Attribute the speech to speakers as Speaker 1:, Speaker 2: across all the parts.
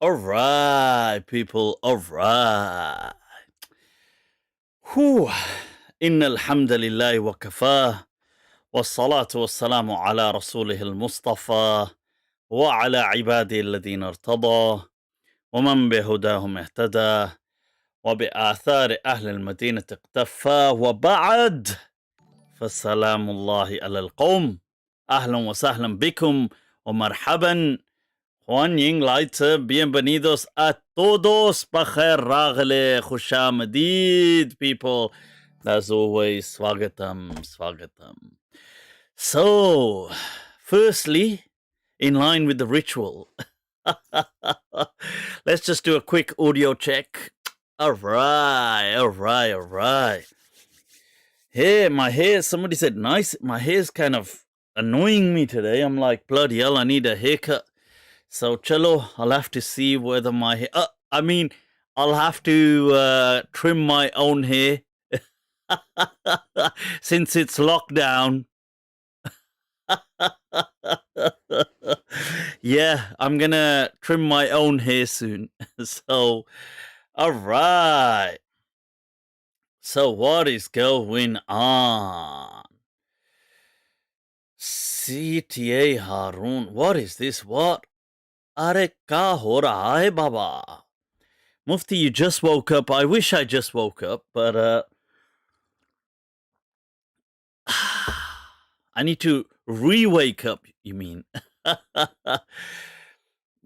Speaker 1: Alright, people, alright. Whew. Inna alhamdulillahi wa kafah. والصلاة والسلام على رسوله المصطفى وعلى عباده الذين ارتضى ومن بهداهم اهتدى وبآثار أهل المدينة اقتفى وبعد فالسلام الله على القوم أهلا وسهلا بكم ومرحبا Juan Ying Leute, bienvenidos a todos, Bakhair Ragle, Khushamadid, people. As always, Swagatam, Swagatam. So, firstly, in line with the ritual, let's just do a quick audio check. Alright. Hey, my hair, somebody said nice. My hair's kind of annoying me today. I'm like, bloody hell, I need a haircut. So, chalo, I'll have to see whether my hair... I'll have to trim my own hair since it's lockdown. Yeah, I'm gonna trim my own hair soon. So, alright. So, what is going on? CTA Harun, what is this? What? Are ka ho raha hai, Baba? Mufti, you just woke up. I wish I just woke up, but I need to re-wake up, you mean?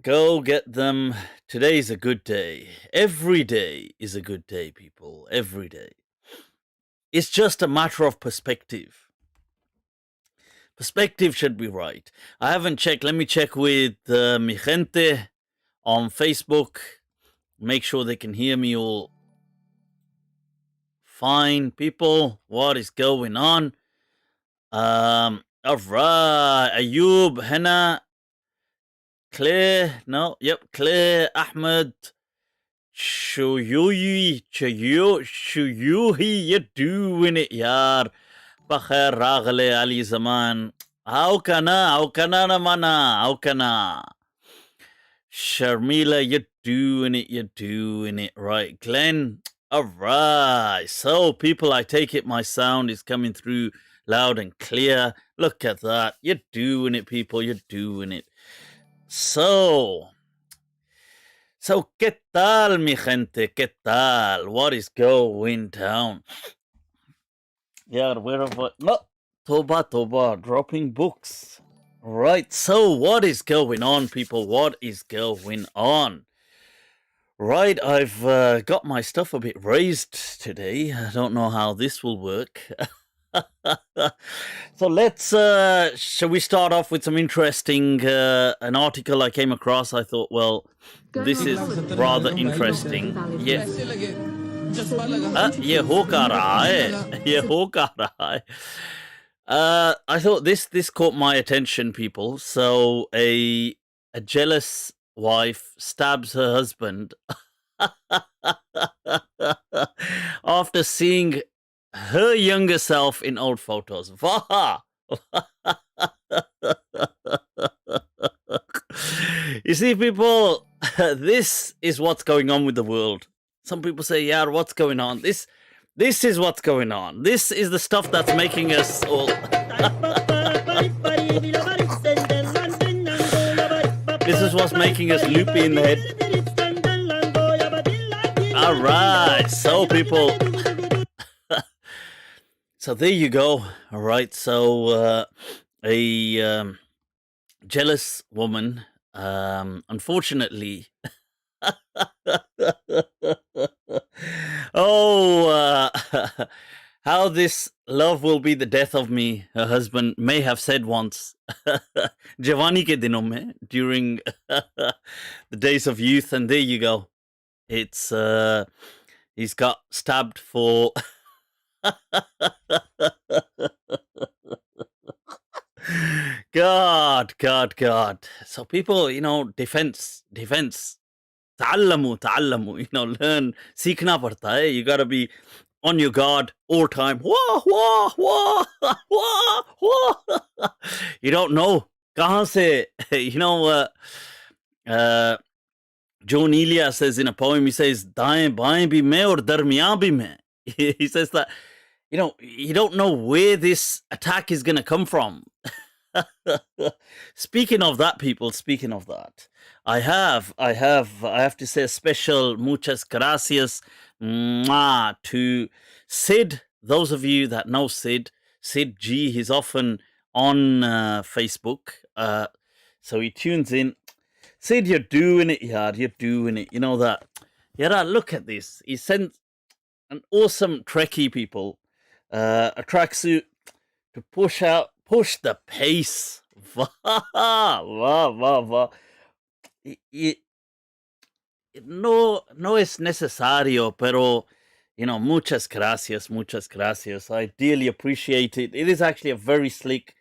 Speaker 1: Go get them. Today's a good day. Every day is a good day, people. Every day. It's just a matter of perspective. Perspective should be right. I haven't checked. Let me check with mi gente on Facebook. Make sure they can hear me all fine. People, what is going on? Alright. Ayub, Henna, Claire. No, yep, Claire, Ahmed, Shuyuhi, you doing it, yar. Bakhair Ragle Ali Zaman. How can I, mana? How can I? Sharmila, you're doing it. Right, Glenn. Alright. So, people, I take it my sound is coming through loud and clear. Look at that. You're doing it, people. You're doing it. So, ¿qué tal, mi gente? ¿Qué tal? What is going down? Yeah, wherever. No, Toba, dropping books. Right, so what is going on, people? What is going on? Right, I've got my stuff a bit raised today. I don't know how this will work. So let's, shall we start off with some interesting, an article I came across. I thought, well, this is rather interesting. Yeah. ये हो क्या रहा है I thought this caught my attention, people. So a jealous wife stabs her husband after seeing her younger self in old photos. Waha! You see, people, this is what's going on with the world. Some people say, yeah, what's going on? This is what's going on. This is the stuff that's making us all... This is what's making us loopy in the head. Alright, so people... So there you go. Alright, so a jealous woman, unfortunately... how this love will be the death of me, her husband may have said once. Jawani ke dinon mein, during the days of youth, and there you go. It's he's got stabbed for God. So people, defense. تعلموا, learn, सीखना पड़ता है. You gotta be on your guard all time. You don't know कहाँ से, Joan Elia says in a poem, he says, "Daएं बाएं भी मैं और दरमियां भी मैं." He says that, you don't know where this attack is going to come from. Speaking of that, people, speaking of that, I have to say a special muchas gracias to Sid. Those of you that know Sid G, he's often on Facebook. So he tunes in. Sid, you're doing it, yard. You're doing it. You know that. Yeah, look at this. He sent an awesome Trekkie, people, a tracksuit to push the pace. Va. No es necesario, pero muchas gracias. I dearly appreciate it. It is actually a very slick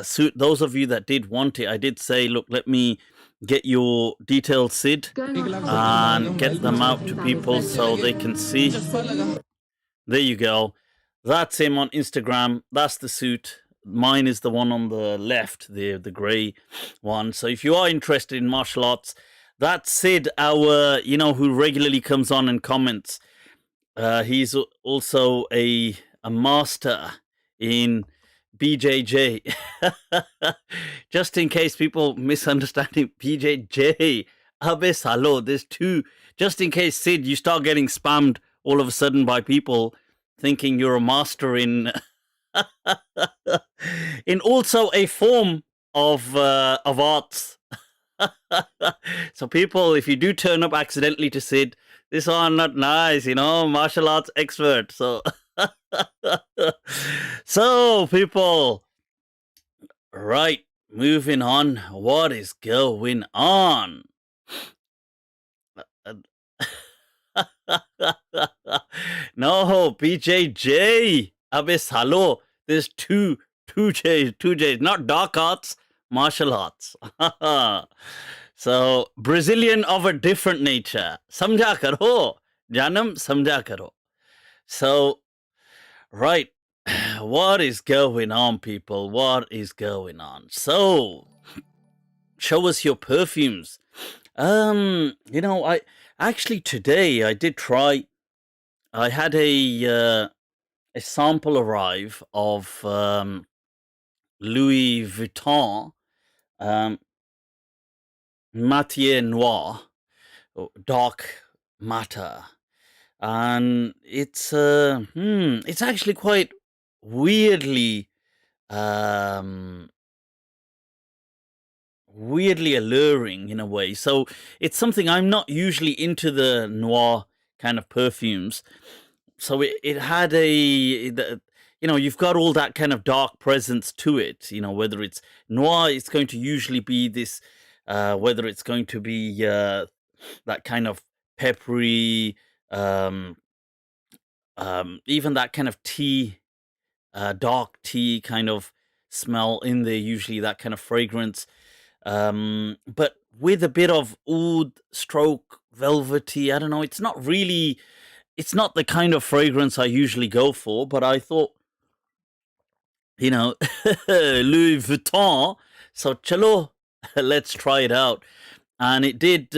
Speaker 1: suit. Those of you that did want it, I did say, look, let me get your details, Sid, and get them out to people so they can see. There you go. That's him on Instagram. That's the suit. Mine is the one on the left, the grey one. So if you are interested in martial arts, that's Sid, our, who regularly comes on and comments. He's also a master in BJJ. Just in case people misunderstanding BJJ, Abe Salo, there's two. Just in case, Sid, you start getting spammed all of a sudden by people thinking you're a master in in also a form of arts. So people, if you do turn up accidentally to Sid, this are not nice, martial arts expert. So so people, right, moving on. What is going on? No, BJJ. Abyss, hello. There's two J's, not dark arts, martial arts. So, Brazilian of a different nature. Samjha karo. Janam, samjha karo. So, right. What is going on, people? What is going on? So, show us your perfumes. I actually today I did try. I had a sample arrive of Louis Vuitton Matière Noir, dark matter, and it's actually quite weirdly alluring in a way. So it's something I'm not usually into, the noir kind of perfumes. So it had you've got all that kind of dark presence to it. Whether it's noir, it's going to usually be this. Whether it's going to be that kind of peppery, even that kind of tea, dark tea kind of smell in there. Usually that kind of fragrance. But with a bit of oud stroke velvety. I don't know. It's not the kind of fragrance I usually go for, but I thought, Louis Vuitton. So chalo, let's try it out. And it did,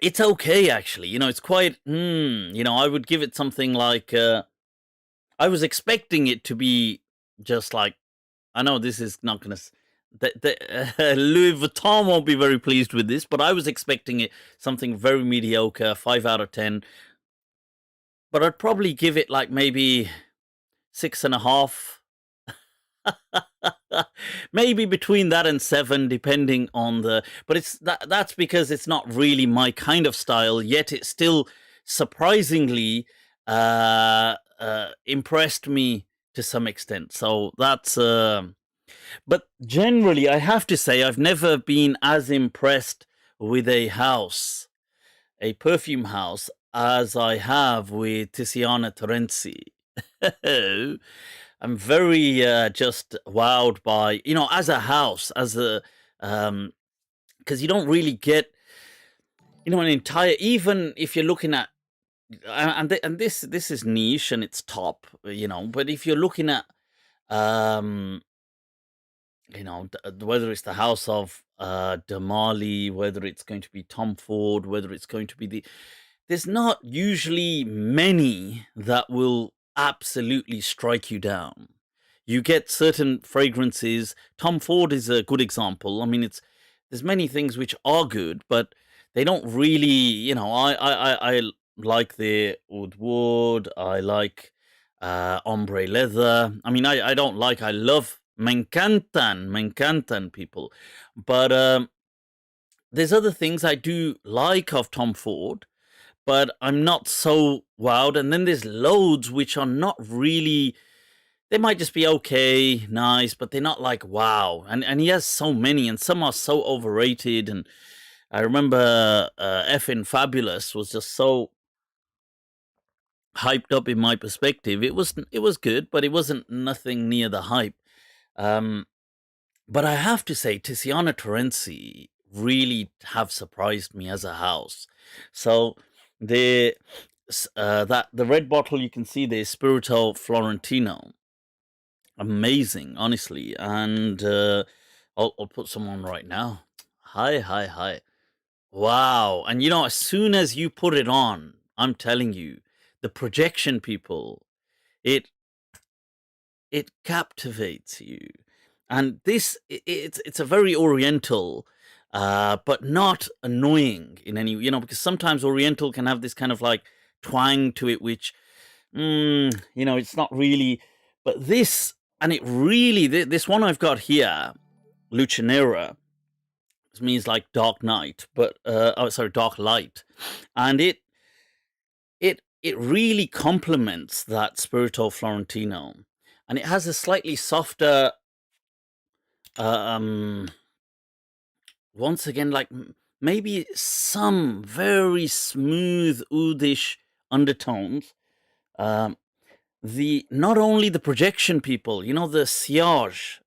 Speaker 1: it's okay actually. It's quite, I would give it something like, I was expecting it to be just like, I know this is not going to, Louis Vuitton won't be very pleased with this, but I was expecting it something very mediocre, 5 out of 10. But I'd probably give it like maybe 6.5. Maybe between that and 7, depending on but it's that's because it's not really my kind of style, yet it still surprisingly impressed me to some extent. So that's but generally I have to say I've never been as impressed with a perfume house, as I have with Tiziana Terenzi. I'm very just wowed by, as a house, as a because you don't really get, an entire, even if you're looking at, and this is niche and it's top, but if you're looking at, whether it's the house of Damali, whether it's going to be Tom Ford, whether it's going to be there's not usually many that will absolutely strike you down. You get certain fragrances. Tom Ford is a good example. I mean, there's many things which are good, but they don't really, I like the oud wood. I like ombre leather. I mean, I love me encantan people, but there's other things I do like of Tom Ford, but I'm not so wowed. And then there's loads which are not really. They might just be okay, nice, but they're not like wow. And he has so many, and some are so overrated. And I remember effing Fabulous was just so hyped up in my perspective. It was good, but it wasn't nothing near the hype. Um, but I have to say, Tiziana Terenzi really have surprised me as a house. So the that the red bottle you can see there, Spirito Florentino, amazing, honestly. And I'll put some on right now. Hi, hi, hi. Wow. And as soon as you put it on, I'm telling you, the projection, people, it it captivates you. And it's a very oriental, but not annoying in any, because sometimes oriental can have this kind of like twang to it, which it's not really. But this, and it really, this one I've got here, Lucinera, this means like dark night, but dark light, and it really complements that Spirito Florentino, and it has a slightly softer, um, once again, like maybe some very smooth oudish undertones. Um, the Not only the projection, people, the sillage.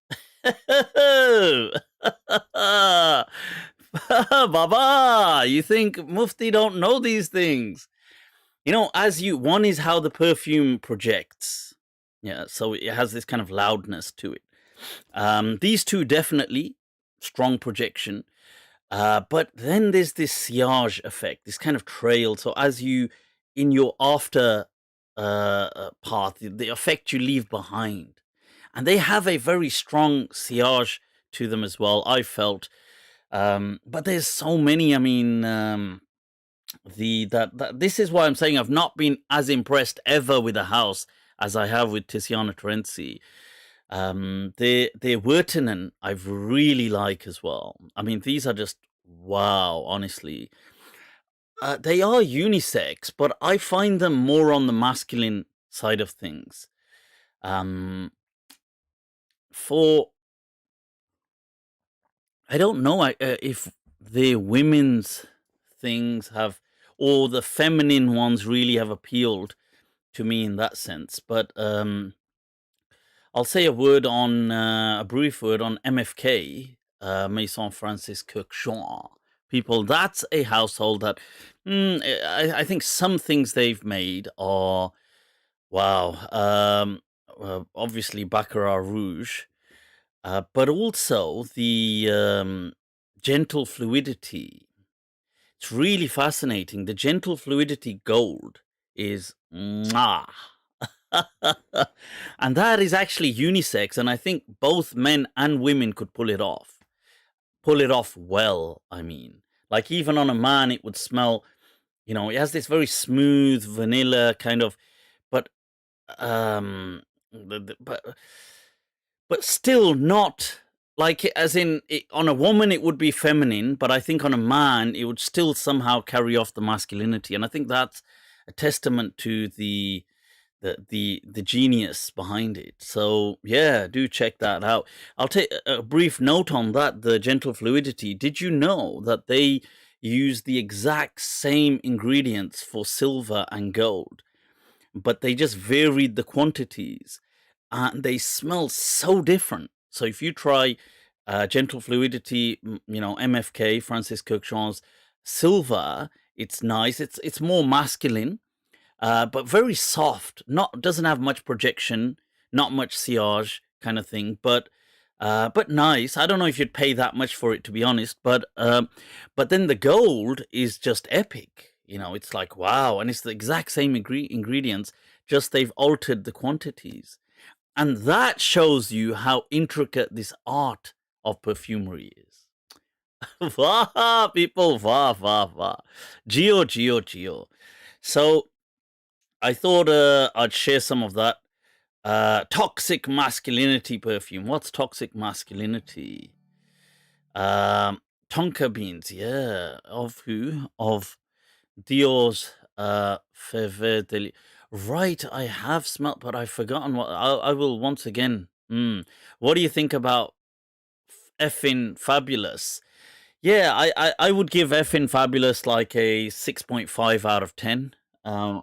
Speaker 1: Baba, you think Mufti don't know these things? One is how the perfume projects. Yeah, so it has this kind of loudness to it. These two definitely strong projection. But then there's this sillage effect, this kind of trail. So as you, in your after path, the effect you leave behind, and they have a very strong sillage to them as well, I felt. But there's so many. I mean, this is why I'm saying I've not been as impressed ever with a house as I have with Tiziana Terenzi. The Wirtanen I really like as well. I mean, these are just wow, honestly. They are unisex, but I find them more on the masculine side of things. For I don't know if the women's things have, or the feminine ones really have appealed to me in that sense. But I'll say a brief word on MFK, Maison Francis Kirk Jean. People, that's a household that I think some things they've made are wow. Obviously, Baccarat Rouge, but also the gentle fluidity. It's really fascinating. The gentle fluidity gold is mwah. And that is actually unisex, and I think both men and women could pull it off. Pull it off well, I mean. Like even on a man it would smell, it has this very smooth vanilla kind of, but um but still not like as in on a woman it would be feminine, but I think on a man it would still somehow carry off the masculinity, and I think that's a testament to the genius behind it. So yeah, do check that out. I'll take a brief note on that. The gentle fluidity. Did you know that they use the exact same ingredients for silver and gold, but they just varied the quantities, and they smell so different. So if you try gentle fluidity, MFK Francis Kirkjean's silver, it's nice. It's more masculine, but very soft. Not Doesn't have much projection, not much sillage kind of thing. But But nice. I don't know if you'd pay that much for it, to be honest. But then the gold is just epic. You know, it's like wow, and it's the exact same ingredients, just they've altered the quantities, and that shows you how intricate this art of perfumery is. Wah, people, wah, wah, wah. Geo, geo, geo. So I thought I'd share some of that. Toxic masculinity perfume. What's toxic masculinity? Tonka beans, yeah. Of who? Of Dios Fevedeli. Right, I have smelt, but I've forgotten what. I will once again. What do you think about effing fabulous? Yeah, I would give effing fabulous like a 6.5 out of 10. Um,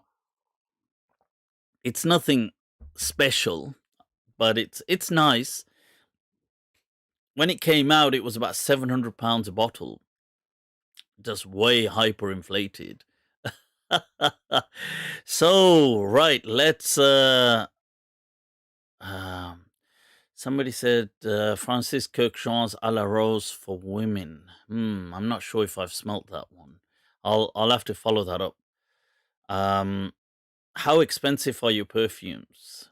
Speaker 1: it's nothing special, but it's nice. When it came out, it was about £700 a bottle, just way hyperinflated. So right, let's. Um, Somebody said Francis Kirkjean's à la rose for women. I'm not sure if I've smelt that one. I'll have to follow that up. How expensive are your perfumes?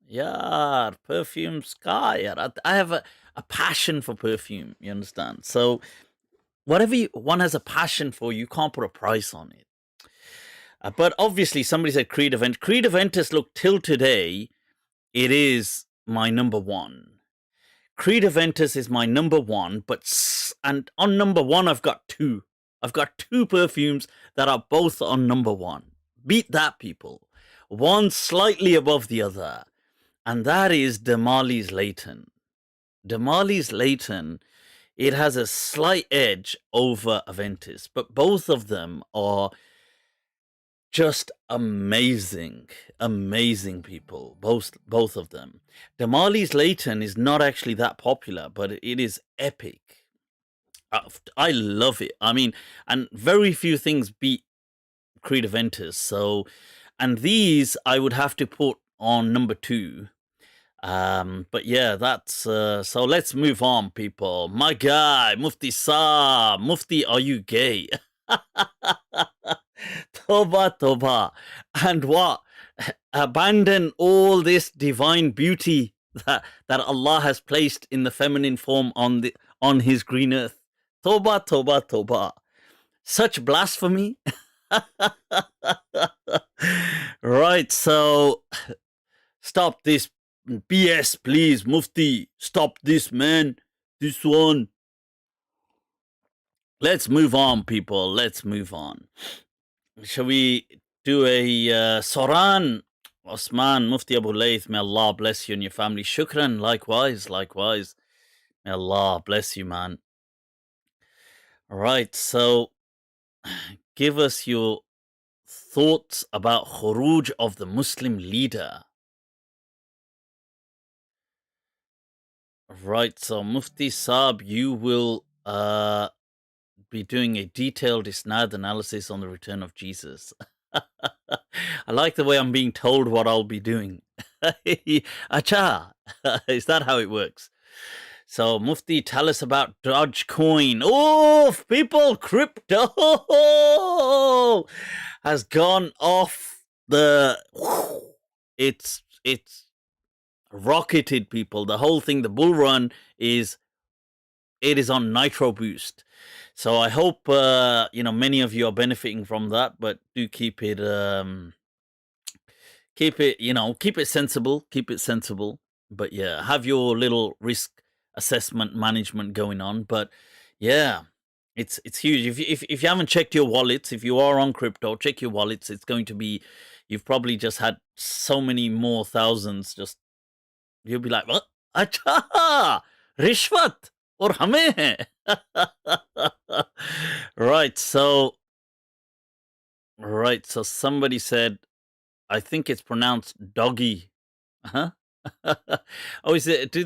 Speaker 1: Yeah, perfumes, guy. I have a passion for perfume. You understand? So whatever one has a passion for, you can't put a price on it. But obviously, somebody said Creed Event. Creed Aventus, look, till today, it is my number one. Creed Aventus is my number one, and on number one, I've got two. I've got two perfumes that are both on number one. Beat that, people. One slightly above the other, and that is Damali's Leighton. Damali's Leighton, it has a slight edge over Aventus, but both of them are just amazing people, both of them. Damali's Leighton is not actually that popular, but it is epic. I love it. I mean, and very few things beat Creed Aventus. So, and these I would have to put on number two. But yeah, that's so let's move on, people. My guy, Mufti Saab. Mufti, are you gay? Toba, toba. And what? Abandon all this divine beauty that Allah has placed in the feminine form on his green earth. Toba, toba, toba. Such blasphemy. Right, so stop this BS, please, Mufti. Stop this, man. This one. Let's move on, people. Let's move on. Shall we do a Soran? Osman, Mufti Abu Layth, may Allah bless you and your family. Shukran, likewise. May Allah bless you, man. All right, so give us your thoughts about Khuruj of the Muslim leader. Right, so Mufti Saab, you will be doing a detailed isnad analysis on the return of Jesus. I like the way I'm being told what I'll be doing. Acha, is that how it works? So Mufti, tell us about Dogecoin. Oh, people, crypto has gone off the. It's rocketed, people. The whole thing, the bull run is on nitro boost. So I hope many of you are benefiting from that, but do keep it sensible, But yeah, have your little risk assessment management going on. But yeah, it's huge. If you haven't checked your wallets, if you are on crypto, check your wallets. It's going to be, you've probably just had so many more thousands. Just you'll be like, what? Acha, rishwat or hame hai. Right, so somebody said, I think it's pronounced doggy. Huh? Oh, is it?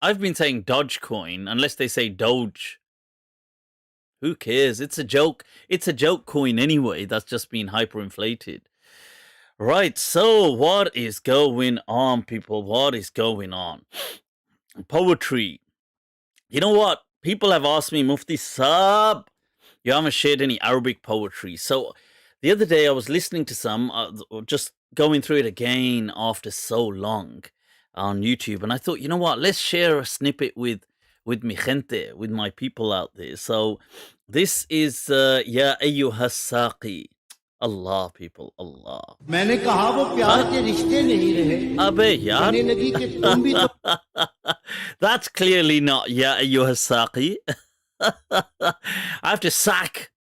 Speaker 1: I've been saying Dogecoin, unless they say Doge. Who cares? It's a joke. It's a joke coin anyway. That's just been hyperinflated. Right, so what is going on, people? What is going on? poetry. You know what? People have asked me, Mufti Saab, you haven't shared any Arabic poetry. So the other day I was listening to some, just going through it again after so long on YouTube, and I thought, you know what? Let's share a snippet with mi gente, with my people out there. So this is Ya Ayyuhas Saqi. Allah, people, Allah.
Speaker 2: मैंने कहा वो प्यार के रिश्ते नहीं रहे
Speaker 1: Abe yaar.
Speaker 2: कहने लगी कि तुम भी तो
Speaker 1: That's clearly not Ya Ayyuhas Saqi. I have to sack.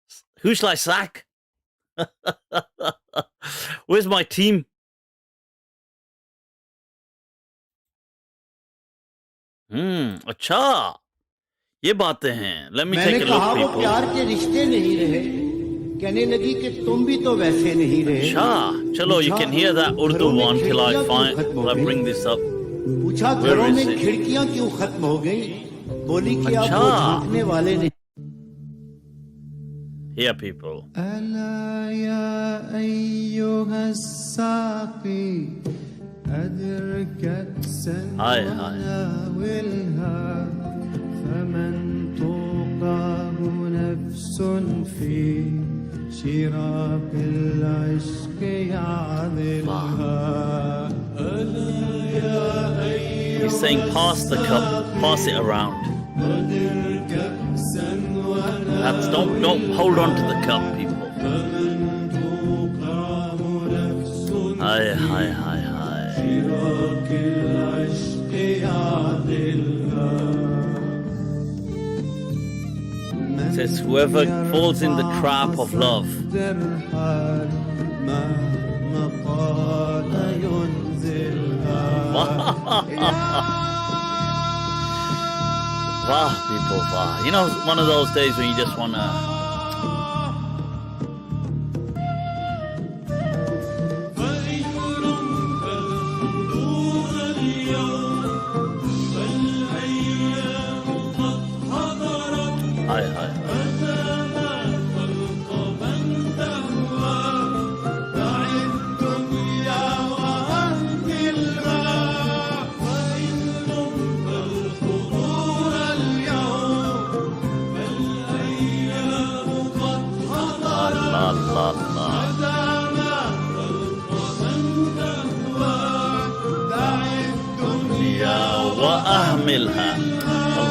Speaker 1: Who shall I sack? Where's my team? अच्छा ये बातें हैं. Let me
Speaker 2: मैंने
Speaker 1: take a
Speaker 2: कहा
Speaker 1: look,
Speaker 2: वो
Speaker 1: people.
Speaker 2: प्यार के रिश्ते नहीं रहे कहने लगी कि तुम भी तो वैसे नहीं रहे
Speaker 1: अच्छा चलो, you can hear that Urdu one till I bring this up.
Speaker 2: पूछा
Speaker 1: Where
Speaker 2: घरों
Speaker 1: is
Speaker 2: में
Speaker 1: it?
Speaker 2: खिड़कियां क्यों खत्म हो गई बोली कि अब वो
Speaker 1: अच्छा.
Speaker 2: झांकने वाले नहीं
Speaker 1: Here, people.
Speaker 3: ألا يا أيها الساقي أدرك كأسا
Speaker 1: Hi, hi.
Speaker 3: وناولها فمن توقاه نفس في شراب العشق يعذلها ألا يا أيها
Speaker 1: He's saying, pass the cup, pass it around.
Speaker 3: أدرك كأسا
Speaker 1: That's don't hold on to the cup, people. Hi, hi, hi, hi. It says, whoever falls in the trap of love. Vah, people, vah. You know, one of those days when you just want to... Hi, hi. Allah, Allah. Ya wa ahmilha.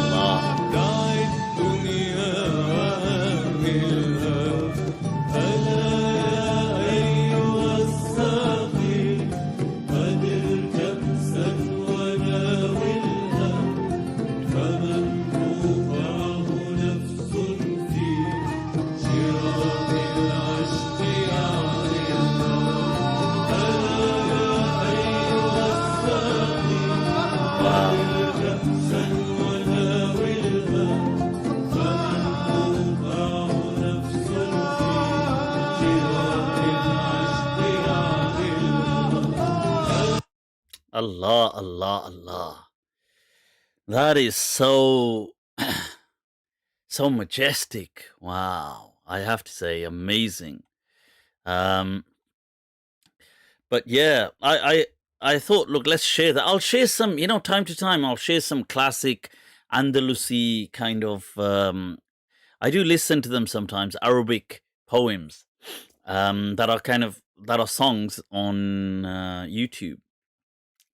Speaker 1: Allah. Allah, Allah, Allah. That is so, so majestic. Wow. I have to say, amazing. But yeah, I thought, look, let's share that. I'll share some, time to time, I'll share some classic Andalusi kind of, I do listen to them sometimes, Arabic poems, that are songs on YouTube.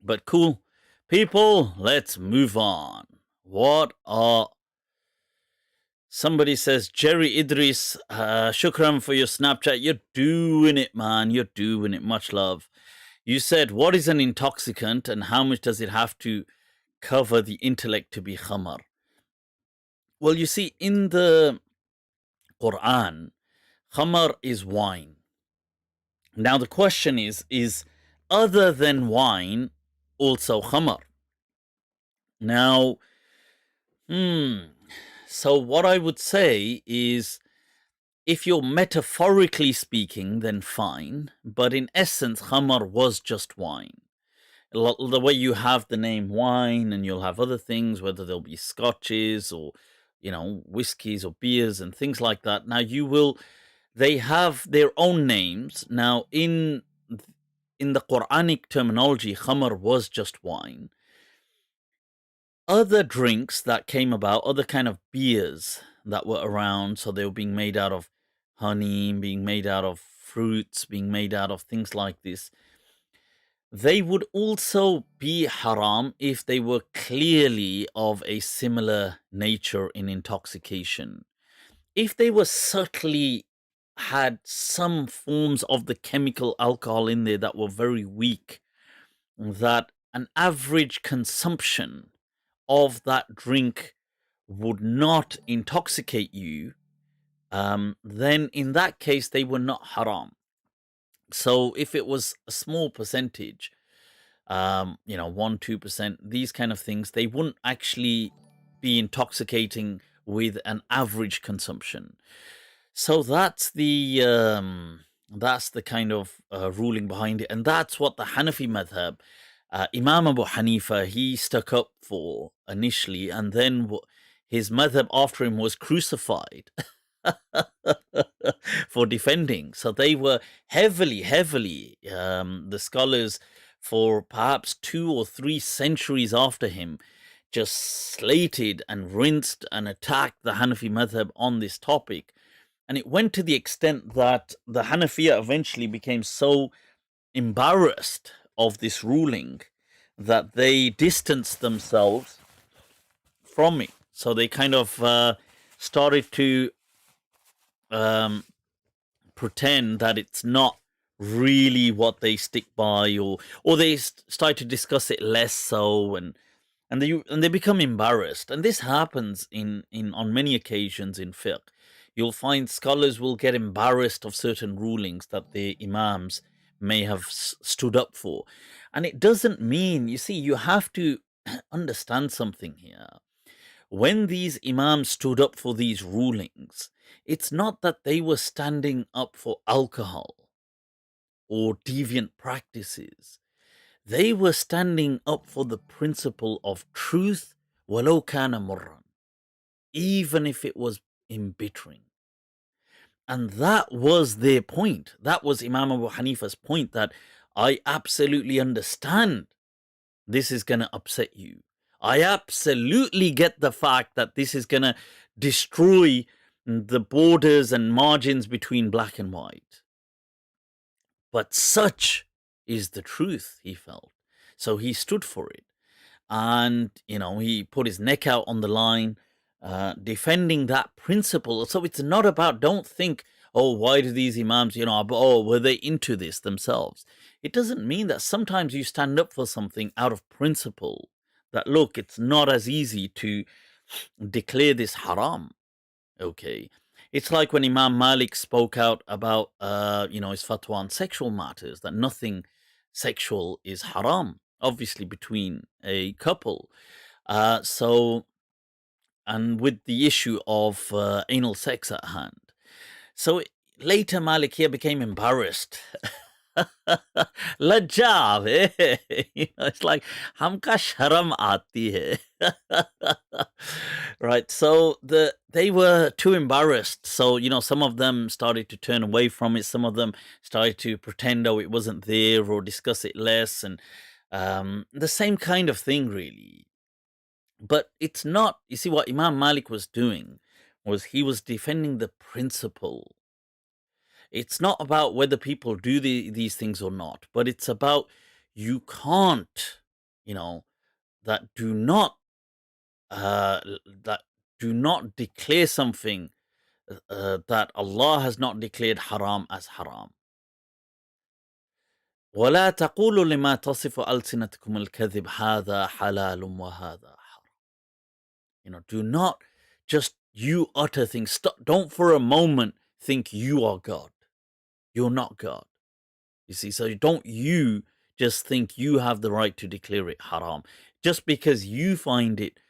Speaker 1: But cool. People, let's move on. Somebody says, Jerry Idris, shukran for your Snapchat. You're doing it, man. You're doing it. Much love. You said, what is an intoxicant and how much does it have to cover the intellect to be khamar? Well, you see, in the Quran, khamar is wine. Now, the question is other than wine also khamar? Now, so what I would say is, if you're metaphorically speaking, then fine. But in essence, khamar was just wine. The way you have the name wine, and you'll have other things, whether they'll be scotches or, whiskies or beers and things like that. Now, they have their own names. Now, in the Quranic terminology, khamar was just wine. other drinks that came about, other kind of beers that were around, so they were being made out of honey, being made out of fruits, being made out of things like this, they would also be haram if they were clearly of a similar nature in intoxication. If they were subtly had some forms of the chemical alcohol in there that were very weak, that an average consumption of that drink would not intoxicate you, then in that case they were not haram. So if it was a small percentage, 1-2%, these kind of things, they wouldn't actually be intoxicating with an average consumption. So that's the kind of ruling behind it, and that's what the Hanafi madhab, Imam Abu Hanifa, he stuck up for initially, and then his madhab after him was crucified for defending. So they were heavily, the scholars for perhaps 2 or 3 centuries after him just slated and rinsed and attacked the Hanafi madhab on this topic. And it went to the extent that the Hanafiya eventually became so embarrassed of this ruling that they distanced themselves from it. So they kind of started to pretend that it's not really what they stick by, or they start to discuss it less so, and they become embarrassed. And this happens in on many occasions in fiqh. You'll find scholars will get embarrassed of certain rulings that the imams may have stood up for, and it doesn't mean, you see, you have to understand something here. When these imams stood up for these rulings, it's not that they were standing up for alcohol or deviant practices. They were standing up for the principle of truth, walau kana murran, even if it was embittering. And that was their point. That was Imam Abu Hanifa's point, that I absolutely understand this is going to upset you. I absolutely get the fact that this is going to destroy the borders and margins between black and white. But such is the truth, he felt. So he stood for it. And, he put his neck out on the line, defending that principle. So it's not about, don't think, oh, why do these imams, were they into this themselves? It doesn't mean that sometimes you stand up for something out of principle, that, look, it's not as easy to declare this haram. Okay. It's like when Imam Malik spoke out about, his fatwa on sexual matters, that nothing sexual is haram, obviously between a couple. And with the issue of anal sex at hand. So later Malikiya became embarrassed. Lajjab, it's like, hamka sharam aati hai. Right, so they were too embarrassed. So, some of them started to turn away from it. Some of them started to pretend, oh, it wasn't there, or discuss it less. And the same kind of thing, really. But it's not, you see, what Imam Malik was doing was he was defending the principle. It's not about whether people do these things or not, but it's about, you can't, that do not declare something that Allah has not declared haram as haram. ولا تقولوا لما تصف ألسنتكم الكذب هذا حلال وهذا حرام. Do not just you utter things. Don't for a moment think you are God. You're not God. You see, so don't you just think you have the right to declare it haram just because you find it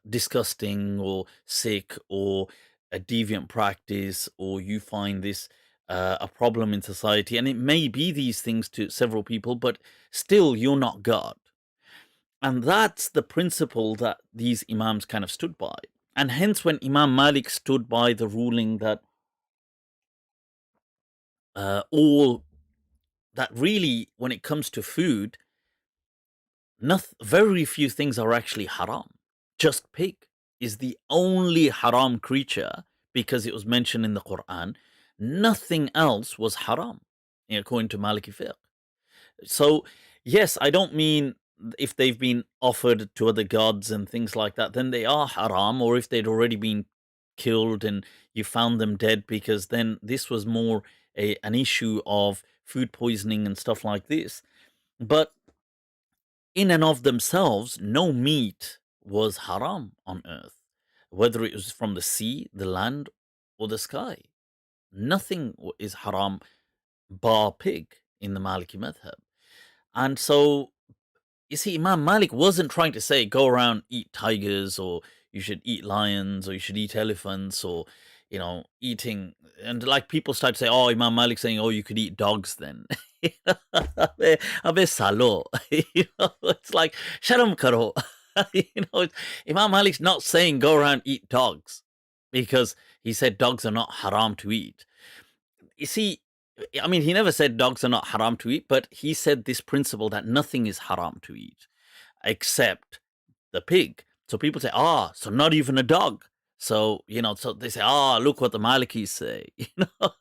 Speaker 1: disgusting or sick or a deviant practice, or you find this a problem in society. And it may be these things to several people, but still you're not God. And that's the principle that these imams kind of stood by. And hence, when Imam Malik stood by the ruling that all that really, when it comes to food, very few things are actually haram. Just pig is the only haram creature because it was mentioned in the Quran. Nothing else was haram, according to Maliki fiqh. So, yes, I don't mean if they've been offered to other gods and things like that, then they are haram, or if they'd already been killed and you found them dead, because then this was more an issue of food poisoning and stuff like this. But in and of themselves, no meat was haram on earth, whether it was from the sea, the land, or the sky. Nothing is haram bar pig in the Maliki madhab. And so, you see, Imam Malik wasn't trying to say go around eat tigers, or you should eat lions, or you should eat elephants, or eating. And like people start to say, oh, Imam Malik saying, oh, you could eat dogs then. Abe salo. It's like sharam karo. Imam Malik's not saying go around eat dogs because he said dogs are not haram to eat. You see, I mean, he never said dogs are not haram to eat, but he said this principle that nothing is haram to eat except the pig. So people say, so not even a dog. So, so they say, look what the Malikis say.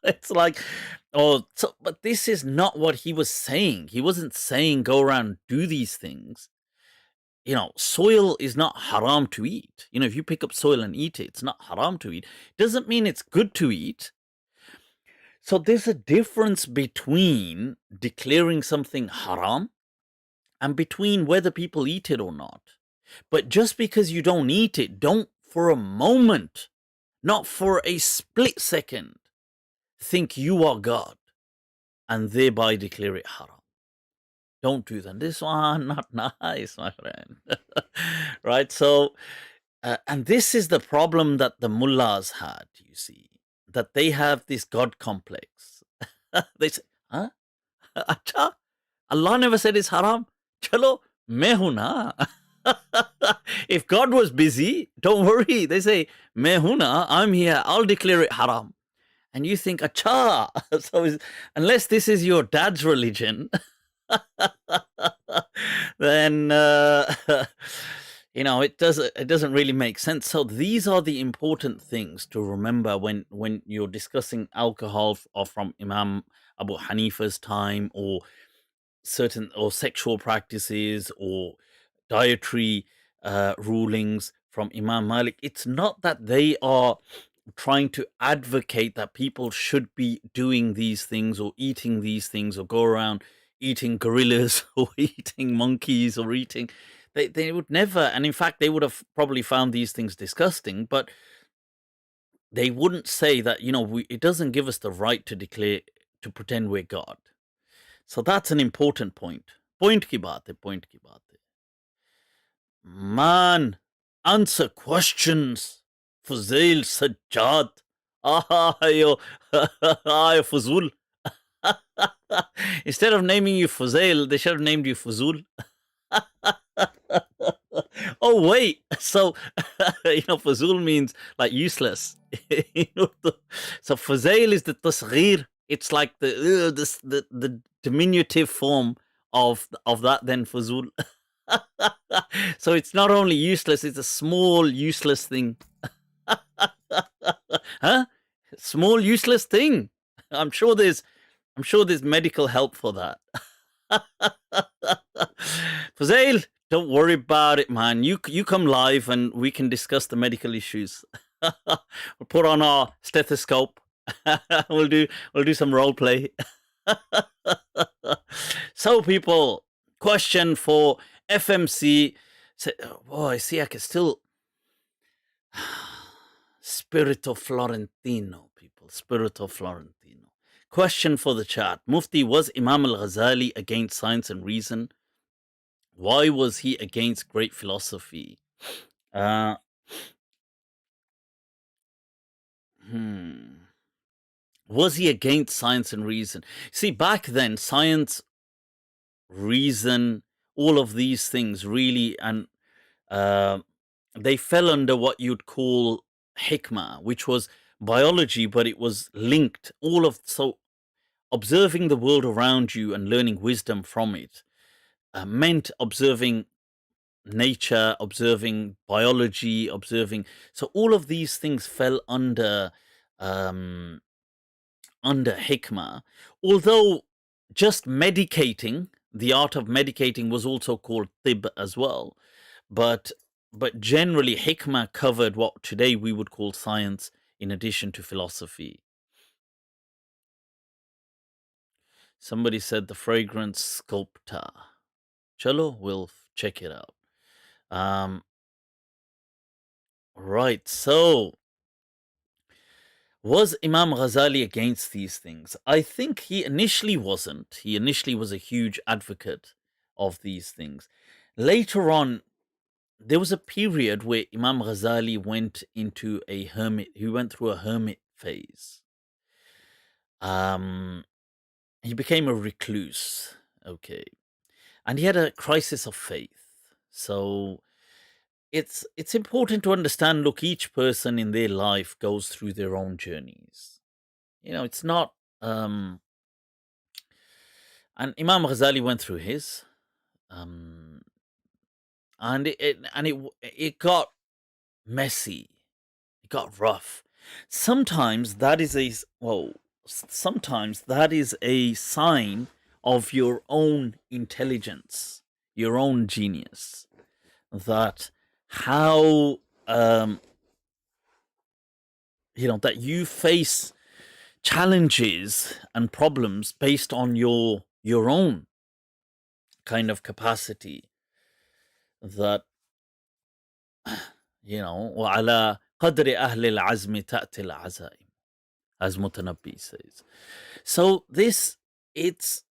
Speaker 1: It's like, but this is not what he was saying. He wasn't saying go around and do these things. Soil is not haram to eat. If you pick up soil and eat it, it's not haram to eat. Doesn't mean it's good to eat. So there's a difference between declaring something haram and between whether people eat it or not. But just because you don't eat it, don't for a moment, not for a split second, think you are God and thereby declare it haram. Don't do that. This one, not nice, my friend. Right? So, and this is the problem that the mullahs had, you see, that they have this God complex. They say, huh? Acha? Allah never said it's haram. Chalo, main hu na. If God was busy, don't worry. They say, main hu na, I'm here. I'll declare it haram. And you think, acha. So unless this is your dad's religion, then it doesn't really make sense. So these are the important things to remember when you're discussing alcohol, or from Imam Abu Hanifa's time, or certain or sexual practices, or dietary rulings from Imam Malik. It's not that they are trying to advocate that people should be doing these things or eating these things, or go around eating gorillas or eating monkeys, or eating. They would never, and in fact, they would have probably found these things disgusting, but they wouldn't say that, it doesn't give us the right to declare, to pretend we're God. So that's an important point. Point ki baat hai. Man, answer questions. Fuzail Sajjad. Ayo, Fuzul. Instead of naming you Fuzail, they should have named you Fuzul. Oh, wait. So, Fuzul means like useless. So, Fuzail is the tasghir. It's like the diminutive form of that, then Fuzul. So, it's not only useless, it's a small, useless thing. Huh? Small, useless thing. I'm sure there's medical help for that. Fuzail, don't worry about it, man. You come live and we can discuss the medical issues. We'll put on our stethoscope. We'll do some role play. So, people, question for FMC. I see I can still. Spirit of Florentino, people. Spirit of Florentino. Question for the chat. Mufti, was Imam al-Ghazali against science and reason? Why was he against great philosophy? Was he against science and reason? See, back then, science, reason, all of these things really, and they fell under what you'd call hikmah, which was biology, but it was linked. So observing the world around you and learning wisdom from it meant observing nature, observing biology, observing. So all of these things fell um, under hikmah. Although just medicating, the art of medicating was also called tib as well, but generally hikmah covered what today we would call science in addition to philosophy. Somebody said the fragrance sculptor. Chalo, we'll check it out. Right, so was Imam Ghazali against these things? I think he initially wasn't. He initially was a huge advocate of these things. Later on, there was a period where Imam Ghazali went into a hermit. He went through a hermit phase. He became a recluse. Okay, and he had a crisis of faith. So it's important to understand. Look, each person in their life goes through their own journeys. It's not. Um, and Imam Ghazali went through his. Um, and it got messy. It got rough. Sometimes that is sometimes that is a sign of your own intelligence, your own genius. That how that you face challenges and problems based on your own kind of capacity. That وعلى قدر أهل العزم تأتي العزائم, as Mutanabbi says. So it's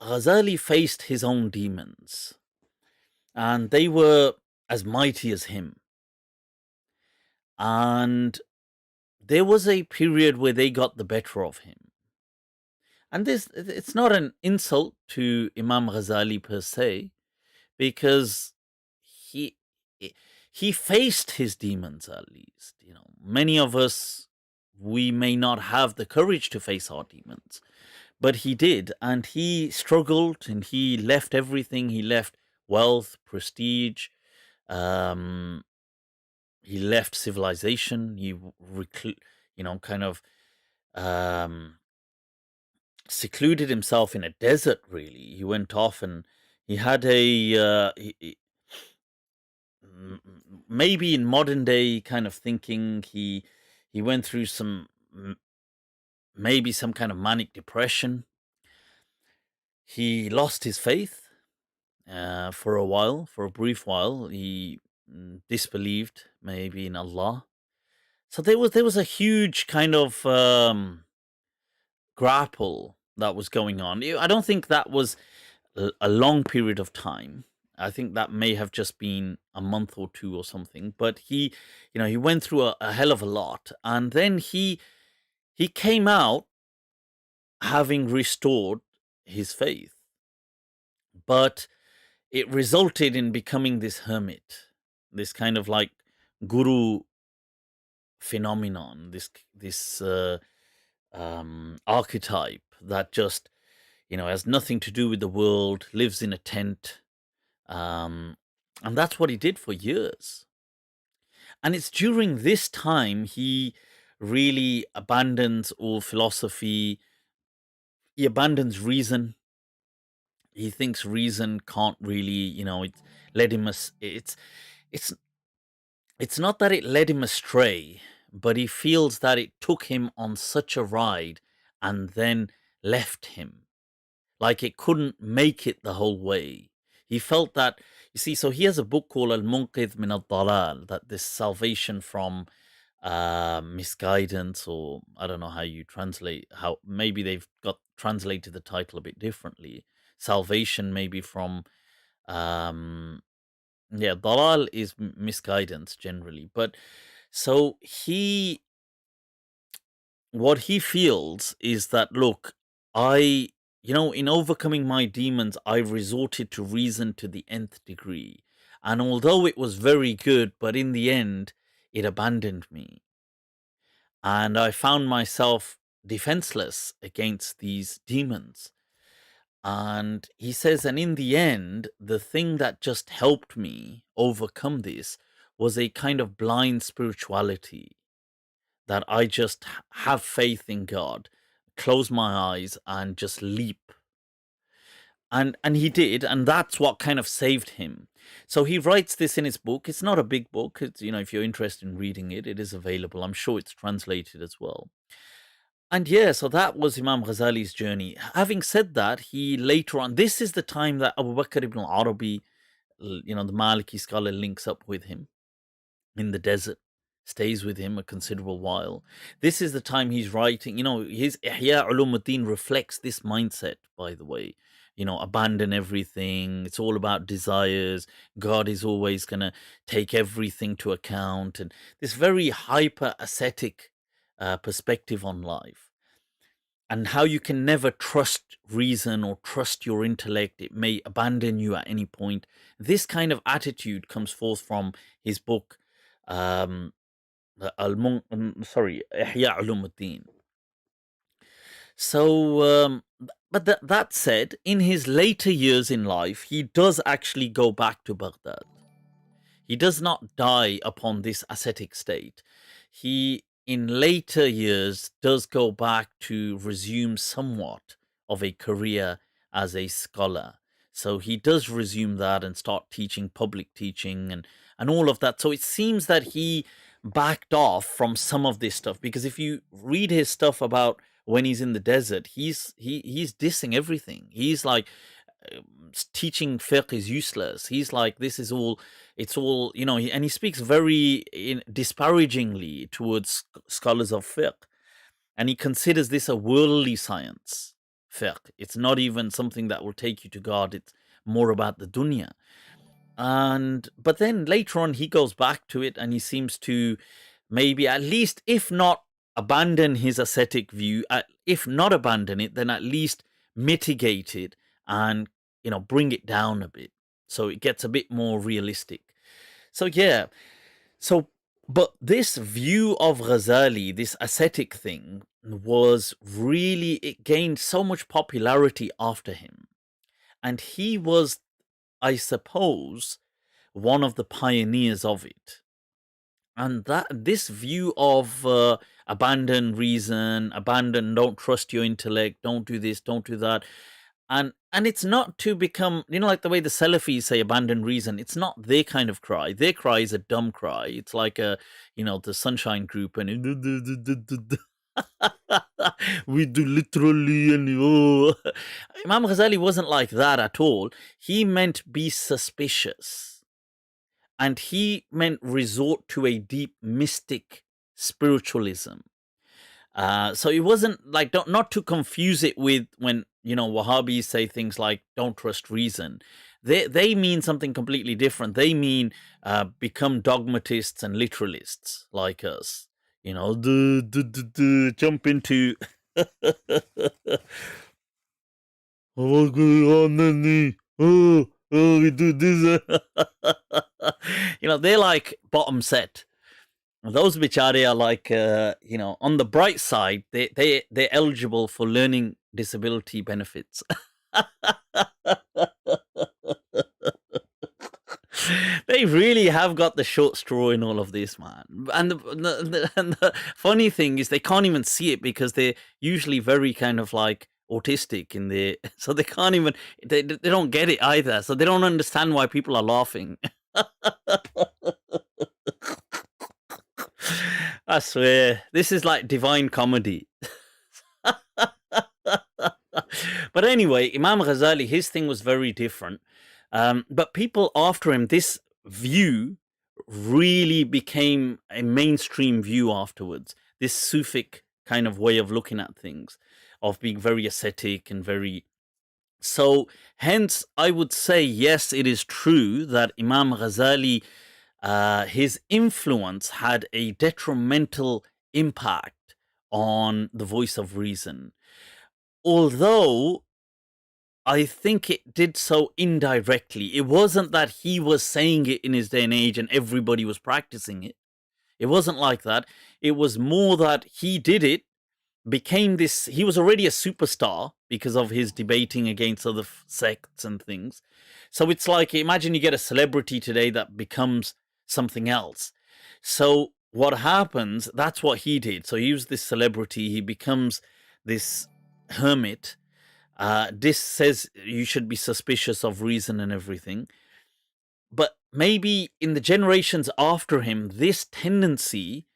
Speaker 1: Ghazali faced his own demons, and they were as mighty as him. And there was a period where they got the better of him. And it's not an insult to Imam Ghazali per se, because he he faced his demons. At least, many of us, we may not have the courage to face our demons, but he did, and he struggled, and he left everything. He left wealth, prestige, um he left civilization. He kind of um secluded himself in a desert. Really, he went off, and he had maybe in modern day kind of thinking, he went through maybe some kind of manic depression. He lost his faith for a while. For a brief while, he disbelieved maybe in Allah. So there was a huge kind of grapple that was going on. I don't think that was a long period of time. I think that may have just been a month or two or something. But he went through a hell of a lot, and then he came out having restored his faith, but it resulted in becoming this hermit, this kind of like guru phenomenon, this archetype that just has nothing to do with the world, lives in a tent, and that's what he did for years. And it's during this time he really abandons all philosophy. He abandons reason. He thinks reason can't really, it led him it's it's not that it led him astray, but he feels that it took him on such a ride and then left him. Like it couldn't make it the whole way. He felt that, you see, so he has a book called Al-Munqidh min al-Dalal, that this salvation from misguidance, or I don't know how you translate, how maybe they've got translated the title a bit differently. Salvation maybe from, yeah, Dalal is misguidance generally. But so what he feels is that, look, in overcoming my demons, I resorted to reason to the nth degree. And although it was very good, but in the end, it abandoned me. And I found myself defenseless against these demons. And he says, and in the end, the thing that just helped me overcome this was a kind of blind spirituality that I just have faith in God, close my eyes and just leap. And he did, and that's what kind of saved him. So he writes this in his book. It's not a big book. It's, if you're interested in reading it, it is available. I'm sure it's translated as well. And yeah, so that was Imam Ghazali's journey. Having said that, he later on, this is the time that Abu Bakr ibn al-Arabi, the Maliki scholar, links up with him in the desert, stays with him a considerable while. This is the time he's writing, his Ihya Ulumuddin reflects this mindset, by the way. Abandon everything. It's all about desires. God is always going to take everything to account. And this very hyper ascetic perspective on life. And how you can never trust reason or trust your intellect. It may abandon you at any point. This kind of attitude comes forth from his book, Ihya Ulumuddin. So, but that said, in his later years in life, he does actually go back to Baghdad. He does not die upon this ascetic state. He, in later years, does go back to resume somewhat of a career as a scholar. So he does resume that and start teaching, public teaching, and all of that. So it seems that he backed off from some of this stuff, because if you read his stuff about when he's in the desert, he's dissing everything. He's like, teaching fiqh is useless. He's like, this is all, it's all, and he speaks very disparagingly towards scholars of fiqh. And he considers this a worldly science, fiqh. It's not even something that will take you to God. It's more about the dunya. But then later on, he goes back to it, and he seems to maybe, at least, if not abandon his ascetic view, if not abandon it, then at least mitigate it and bring it down a bit so it gets a bit more realistic. So yeah, but this view of Ghazali, this ascetic thing, it gained so much popularity after him, and he was, I suppose, one of the pioneers of it. And that this view of abandon reason, don't trust your intellect, don't do this, don't do that. And it's not to become, like the way the Salafis say abandon reason. It's not their kind of cry. Their cry is a dumb cry. It's like the Sunshine Group and we do literally, and Imam Ghazali wasn't like that at all. He meant be suspicious. And he meant resort to a deep mystic spiritualism. So it wasn't like, not to confuse it with when, Wahhabis say things like, don't trust reason. They mean something completely different. They mean become dogmatists and literalists like us. Jump into... we do this. They're like bottom set. Those bichare are like, on the bright side, they're eligible for learning disability benefits. They really have got the short straw in all of this, man. And the funny thing is, they can't even see it because they're usually very kind of like autistic in the, so they can't even, they don't get it either. So they don't understand why people are laughing. I swear, this is like divine comedy. But anyway, Imam Ghazali, his thing was very different. But people after him, this view really became a mainstream view afterwards. This Sufic kind of way of looking at things, of being very ascetic and very... So hence, I would say, yes, it is true that Imam Ghazali, his influence had a detrimental impact on the voice of reason. Although I think it did so indirectly. It wasn't that he was saying it in his day and age and everybody was practicing it. It wasn't like that. It was more that he did it became this. He was already a superstar because of his debating against other sects and things. So it's like, imagine you get a celebrity today that becomes something else. So what happens, that's what he did. So he was this celebrity, he becomes this hermit. This says you should be suspicious of reason and everything. But maybe in the generations after him, this tendency,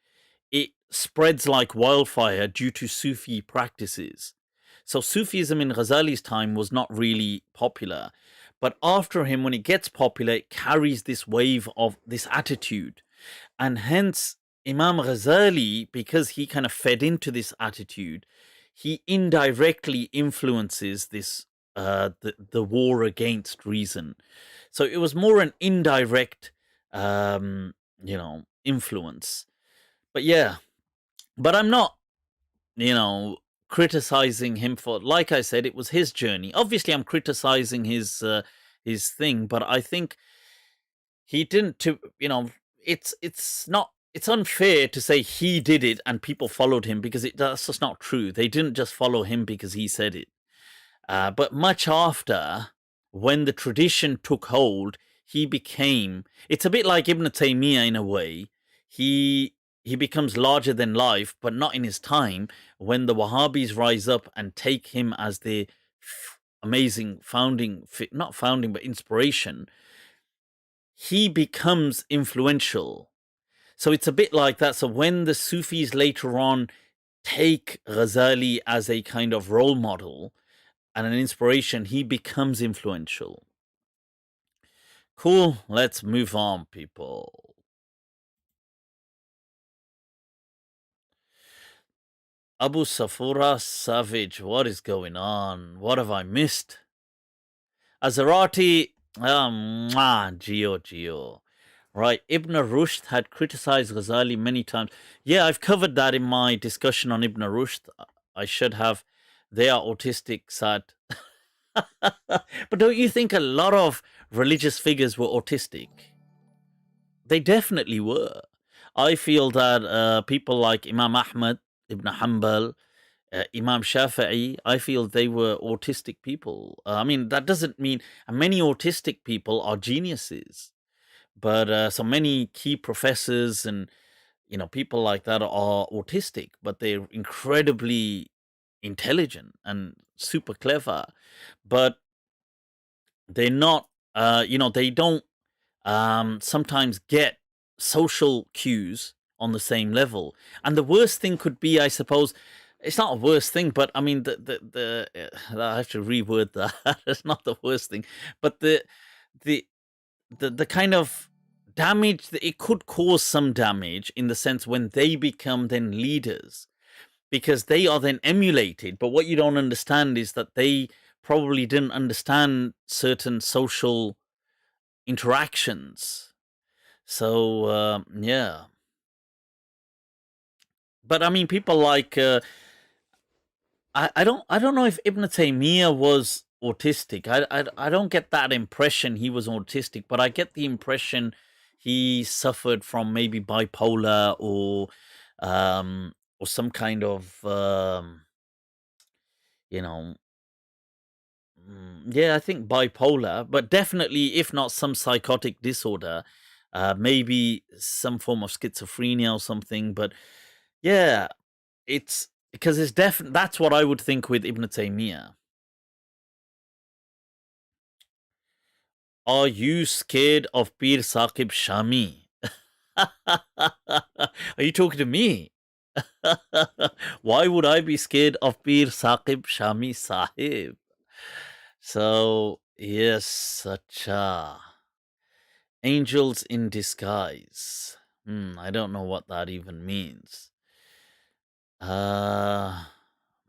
Speaker 1: it spreads like wildfire due to Sufi practices. So Sufism in Ghazali's time was not really popular. But after him, when it gets popular, it carries this wave of this attitude. And hence, Imam Ghazali, because he kind of fed into this attitude, he indirectly influences this the war against reason. So it was more an indirect, influence. But yeah, but I'm not, criticizing him for. Like I said, it was his journey. Obviously, I'm criticizing his thing, but I think he didn't. It's not. It's unfair to say he did it and people followed him, because that's just not true. They didn't just follow him because he said it. But much after, when the tradition took hold, he became. It's a bit like Ibn Taymiyyah in a way. He becomes larger than life, but not in his time. When the Wahhabis rise up and take him as the amazing not founding, but inspiration, he becomes influential. So it's a bit like that. So when the Sufis later on take Ghazali as a kind of role model and an inspiration, he becomes influential. Cool, let's move on, people. Abu Safura Savage, what is going on? What have I missed? Azarati, Geo. Right, Ibn Rushd had criticized Ghazali many times. Yeah, I've covered that in my discussion on Ibn Rushd. I should have. They are autistic, sad. But don't you think a lot of religious figures were autistic? They definitely were. I feel that people like Imam Ahmad, Ibn Hanbal, Imam Shafi'i, I feel they were autistic people. I mean, that doesn't mean many autistic people are geniuses. But so many key professors and people like that are autistic, but they're incredibly intelligent and super clever. But they're not, they don't sometimes get social cues on the same level. And the worst thing could be, I suppose, it's not a worst thing, but I mean, I have to reword that. It's not the worst thing, but the kind of damage that it could cause some damage in the sense when they become then leaders, because they are then emulated. But what you don't understand is that they probably didn't understand certain social interactions. So yeah, but I mean, people like I don't know if Ibn Taymiyyah was autistic. I don't get that impression he was autistic, but I get the impression he suffered from maybe bipolar or some kind of you know yeah, I think bipolar, but definitely if not some psychotic disorder, maybe some form of schizophrenia or something. But yeah, it's because it's definitely, that's what I would think with Ibn Taymiyyah. Are you scared of Pir Saqib Shami? Are you talking to me? Why would I be scared of Pir Saqib Shami Sahib? So, yes, such angels in disguise. I don't know what that even means.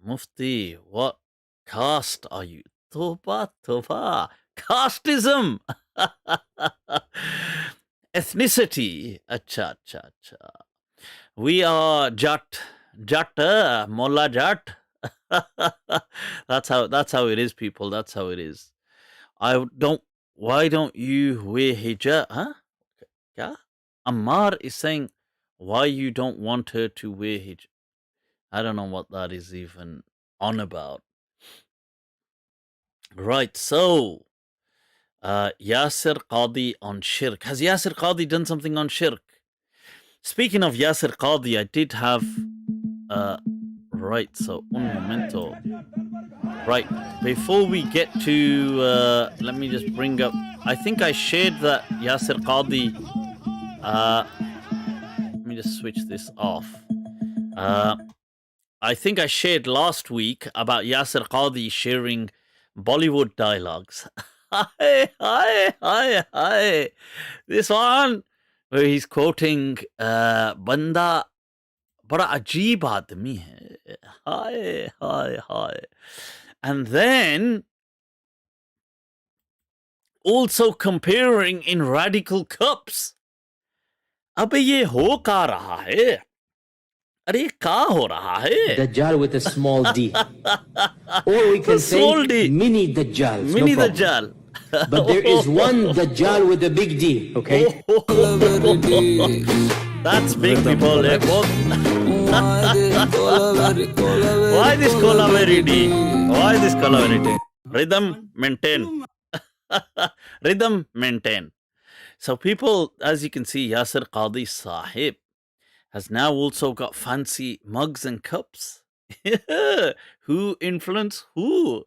Speaker 1: Mufti, what caste are you? Toba, Toba. Casteism! Ethnicity. Acha. We are Jat. Mullah Jat. That's how it is, people. That's how it is. Why don't you wear hijab? Huh? Yeah? Ammar is saying, why you don't want her to wear hijab? I don't know what that is even on about. Right, so Yasir Khadi on shirk. Has Yasir Khadi done something on shirk? Speaking of Yasir Khadi, I did have right, so un momento. Right, before we get to let me just bring up, I think I shared that Yasir Khadi let me just switch this off. I think I shared last week about Yasir Khadi sharing Bollywood dialogues. Hi, hi, hi, hi. This one where he's quoting Banda Bada Ajeeb Aadmi hai. Hi, hi, hi. And then also comparing in radical cups. अबे ये हो क्या रहा है? अरे क्या हो रहा है?
Speaker 4: Dajjal with a small d. Or we can
Speaker 1: Small
Speaker 4: say
Speaker 1: d.
Speaker 4: mini Dajjal.
Speaker 1: Mini
Speaker 4: no problem.
Speaker 1: Dajjal.
Speaker 4: But there is one Dajjal with a big D, okay?
Speaker 1: That's big people. Why this cola very D? Why this cola very D? Rhythm maintain. Rhythm maintain. So people, as you can see, Yasir Khadi Sahib has now also got fancy mugs and cups. Who influence who?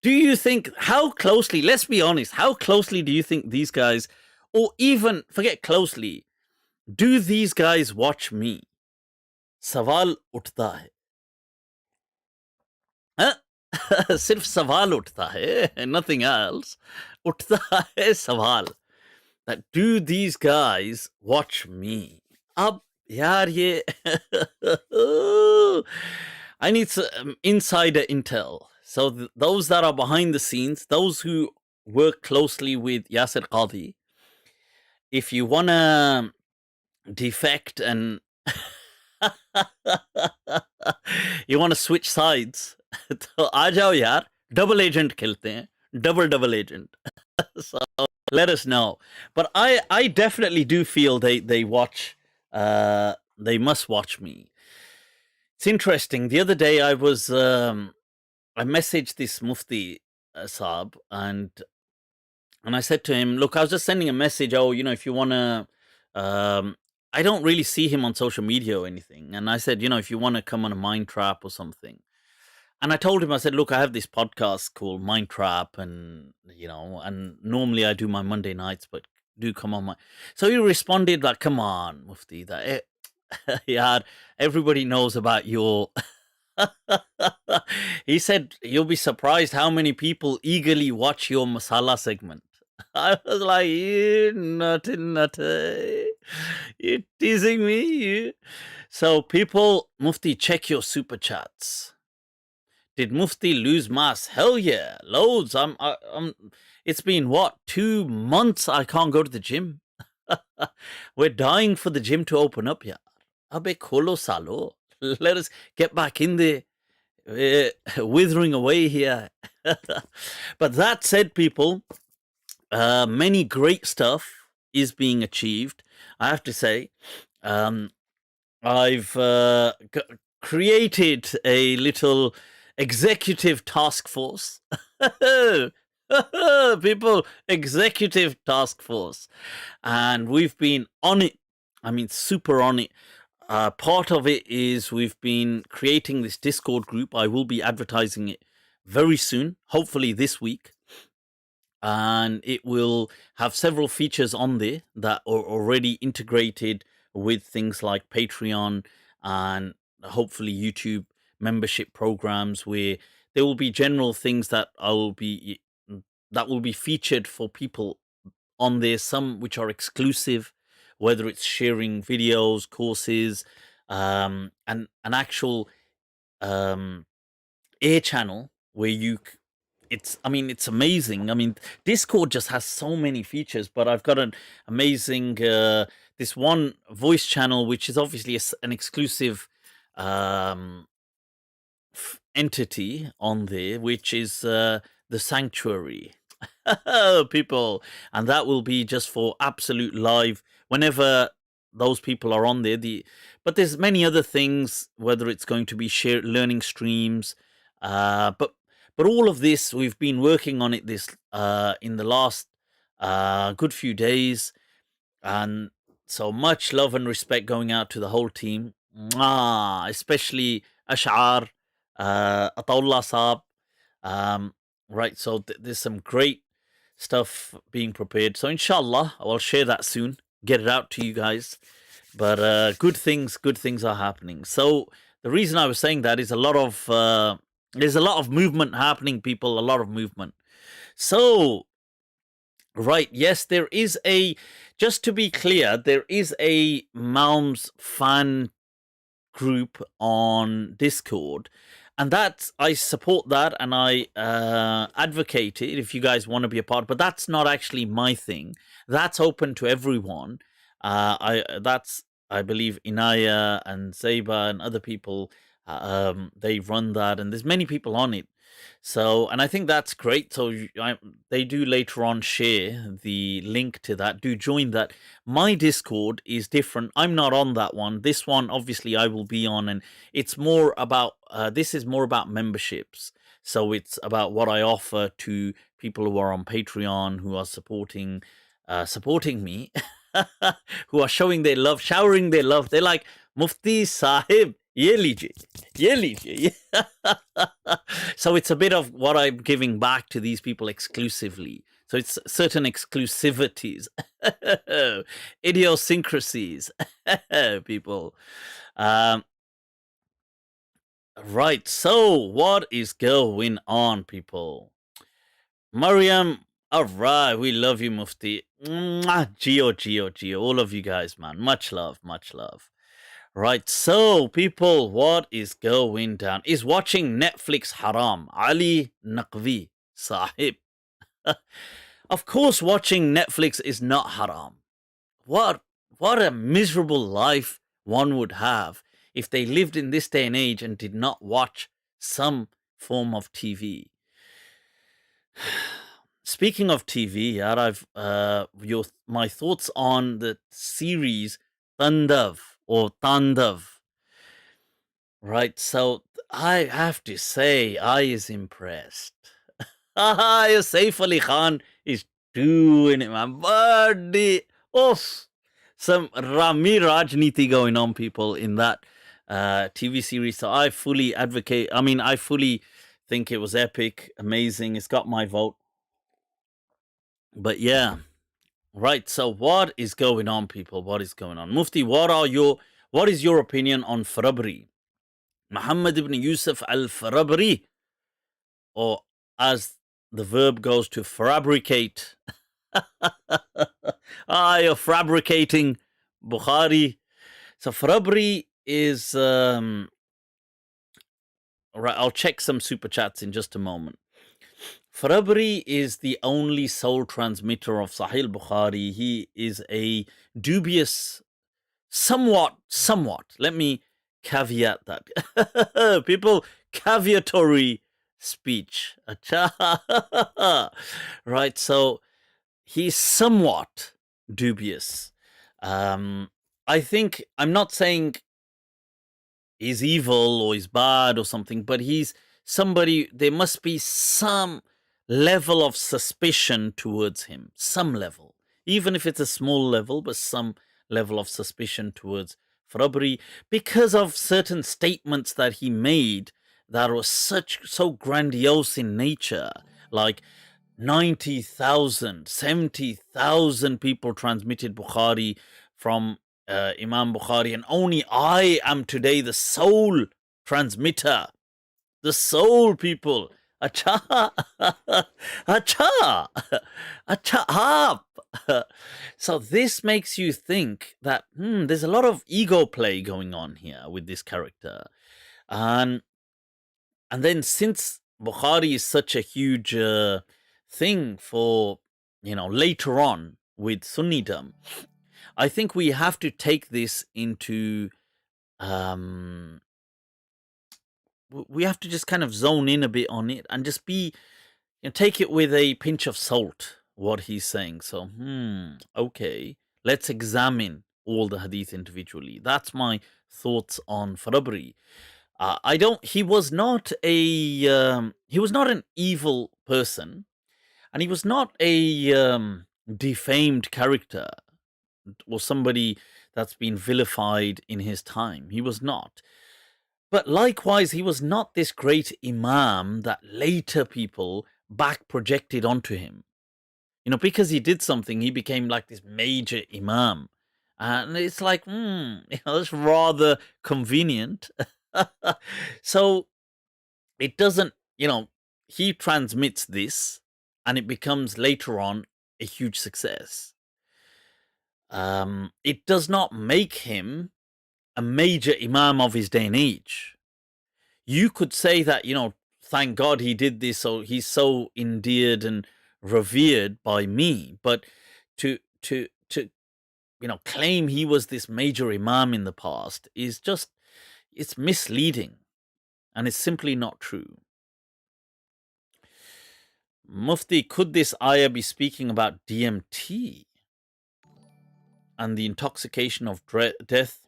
Speaker 1: Do you think, how closely, let's be honest, how closely do you think these guys, or even forget closely, do these guys watch me? Sawal uthta hai. Huh? Sirf sawal uthta hai, nothing else. Uthta hai sawal. That do these guys watch me? Ab yaar ye I need some insider intel. So those that are behind the scenes, those who work closely with Yasir Khadi, if you wanna defect and you wanna switch sides, तो आ जाओ यार, double agent खेलते हैं, double agent. So let us know. But I definitely do feel they watch, they must watch me. It's interesting. The other day I was I messaged this Mufti Saab and I said to him, look, I was just sending a message. Oh, if you want to, I don't really see him on social media or anything. And I said, if you want to come on a Mind Trap or something. And I told him, I said, look, I have this podcast called Mind Trap and, and normally I do my Monday nights, but do come on my. So he responded like, come on, Mufti, that yeah, everybody knows about your. He said, you'll be surprised how many people eagerly watch your masala segment. I was like, you nutty. You're teasing me. So people, Mufti, check your super chats. Did Mufti lose mass? Hell yeah, loads. It's been what, 2 months I can't go to the gym. We're dying for the gym to open up, yeah. Abe kholo salo. Let us get back in there. Withering away here. But that said, people, many great stuff is being achieved. I have to say, I've created a little executive task force. People, executive task force. And we've been on it. I mean, super on it. Part of it is we've been creating this Discord group. I will be advertising it very soon, hopefully this week. And it will have several features on there that are already integrated with things like Patreon and hopefully YouTube membership programs, where there will be general things that will be featured for people on there, some which are exclusive, whether it's sharing videos, courses, and an actual air channel where it's amazing. I mean, Discord just has so many features, but I've got an amazing this one voice channel which is obviously an exclusive entity on there, which is the Sanctuary. People, and that will be just for absolute live. Whenever those people are on there. But there's many other things, whether it's going to be shared learning streams, but all of this we've been working on it this in the last good few days, and so much love and respect going out to the whole team. Mwah, especially Ash'ar, Ataullah Saab. Right, so there's some great stuff being prepared. So inshallah, I'll share that soon. Get it out to you guys. But good things are happening. So the reason I was saying that is there's a lot of movement happening, people. A lot of movement. So right, yes, there is just to be clear, there is a MALM's fan group on Discord, and I support that, and I advocate it if you guys want to be a part. But that's not actually my thing. That's open to everyone. I believe Inaya and Zeba and other people, they run that, and there's many people on it. So, and I think that's great. So they do later on share the link to that. Do join that. My Discord is different. I'm not on that one. This one, obviously, I will be on, and it's more about. This is more about memberships. So it's about what I offer to people who are on Patreon, who are supporting me, who are showing their love, showering their love. They're like, Mufti Sahib, ye lijiye. So it's a bit of what I'm giving back to these people exclusively. So it's certain exclusivities, idiosyncrasies, people. Right, so what is going on, people? Mariam, all right, we love you, Mufti. Mwah, Gio, all of you guys, man. Much love, much love. Right, so people, what is going down? Is watching Netflix haram? Ali Naqvi, Sahib. Of course, watching Netflix is not haram. What a miserable life one would have if they lived in this day and age and did not watch some form of TV. Speaking of TV, yaar, my thoughts on the series Tandav or Tandav. Right, so I have to say, I is impressed. Saif Ali Khan is doing it, man. Buddy. Some Rami Rajniti going on, people, in that TV series. So I fully advocate. I mean, I fully think it was epic, amazing. It's got my vote. But yeah, right. So what is going on, people? What is going on? Mufti, what is your opinion on Farabri? Muhammad ibn Yusuf al-Farabri, or as the verb goes, to fabricate. You're fabricating Bukhari. So Farabri is right. I'll check some super chats in just a moment. Farabri is the only sole transmitter of Sahih Bukhari. He is a dubious, somewhat. Let me caveat that. People, caveatory speech. Right, so he's somewhat dubious. I think, I'm not saying he's evil or he's bad or something, but he's somebody, there must be some level of suspicion towards him. Some level. Even if it's a small level, but some level of suspicion towards Farabri because of certain statements that he made that were so grandiose in nature, like 90,000, 70,000 people transmitted Bukhari from Imam Bukhari, and only I am today the sole transmitter. The sole, people. Acha. So this makes you think that there's a lot of ego play going on here with this character. And then since Bukhari is such a huge thing for, later on with Sunnidom, I think we have to take this into we have to just kind of zone in a bit on it and just take it with a pinch of salt, what he's saying. So, okay, let's examine all the hadith individually. That's my thoughts on Farabri. He was not an evil person, and he was not a defamed character or somebody that's been vilified in his time. He was not. But likewise, he was not this great imam that later people back projected onto him. Because he did something, he became like this major imam. And it's like, that's rather convenient. So it doesn't, he transmits this and it becomes later on a huge success. It does not make him a major imam of his day and age. You could say that, thank God he did this, so he's so endeared and revered by me. But to claim he was this major imam in the past is just, it's misleading, and it's simply not true. Mufti, could this ayah be speaking about DMT? And the intoxication of death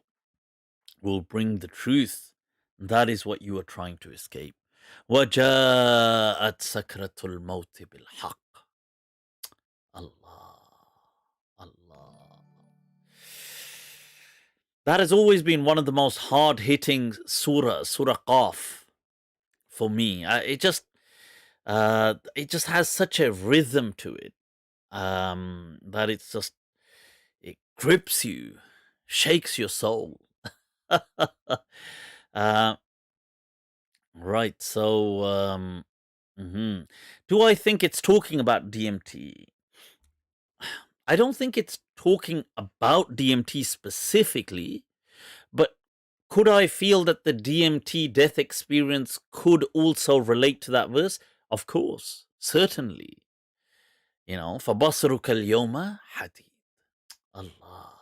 Speaker 1: will bring the truth. That is what you are trying to escape. وَجَاءَتْ سَكْرَةُ الْمَوْتِ بِالْحَقِّ. Allah. That has always been one of the most hard-hitting Surah Qaf, for me. It just has such a rhythm to it that it grips you, shakes your soul. Right. So, do I think it's talking about DMT? I don't think it's talking about DMT specifically, but could I feel that the DMT death experience could also relate to that verse? Of course, certainly. فَبَصَرُكَ الْيَوْمَ حَدِيدٌ. Allah.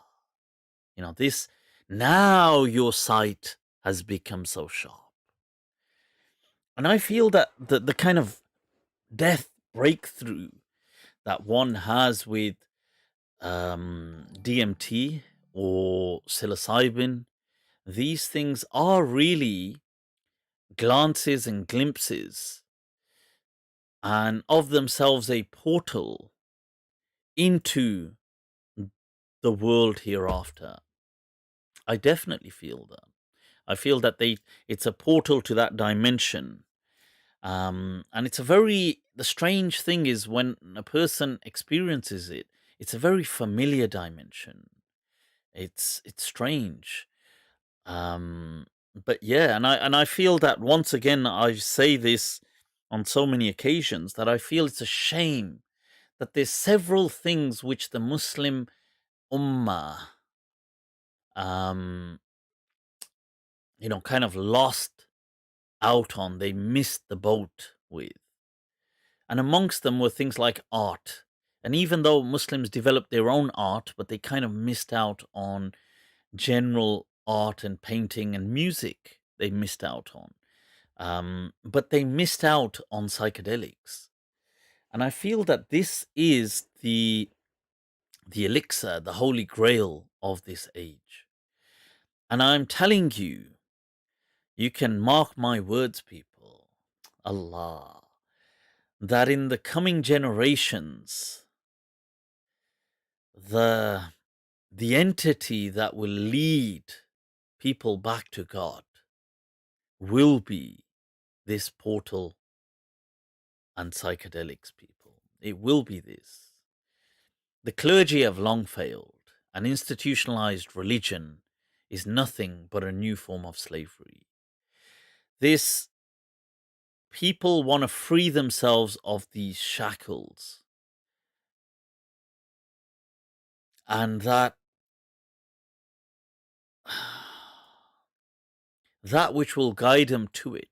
Speaker 1: This, now your sight has become so sharp. And I feel that the kind of death breakthrough that one has with DMT or psilocybin, these things are really glances and glimpses, and of themselves a portal into the world hereafter. I definitely feel that. I feel that it's a portal to that dimension. And the strange thing is, when a person experiences it, it's a very familiar dimension. It's strange. But yeah, and I feel that once again, I say this on so many occasions, that I feel it's a shame that there's several things which the Muslim Ummah, kind of lost out on, they missed the boat with. And amongst them were things like art. And even though Muslims developed their own art, but they kind of missed out on general art and painting and music. They missed out on. But they missed out on psychedelics. And I feel that this is the elixir, the holy grail of this age. And I'm telling you, you can mark my words, people, Allah, that in the coming generations, the entity that will lead people back to God will be this portal and psychedelics, people. It will be this. The clergy have long failed, and institutionalized religion is nothing but a new form of slavery. People want to free themselves of these shackles, and that which will guide them to it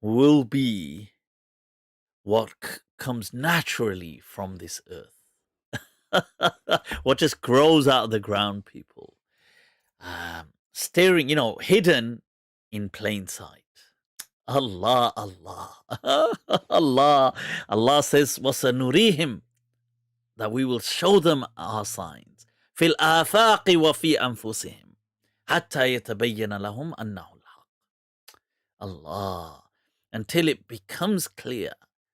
Speaker 1: will be what comes naturally from this earth. What just grows out of the ground, people. Staring, hidden in plain sight. Allah, Allah. Allah says, وَسَنُرِيهِمْ, that we will show them our signs. في الآفاق وفي أنفسهم حتى يتبين لهم أنه الحق. Allah. Until it becomes clear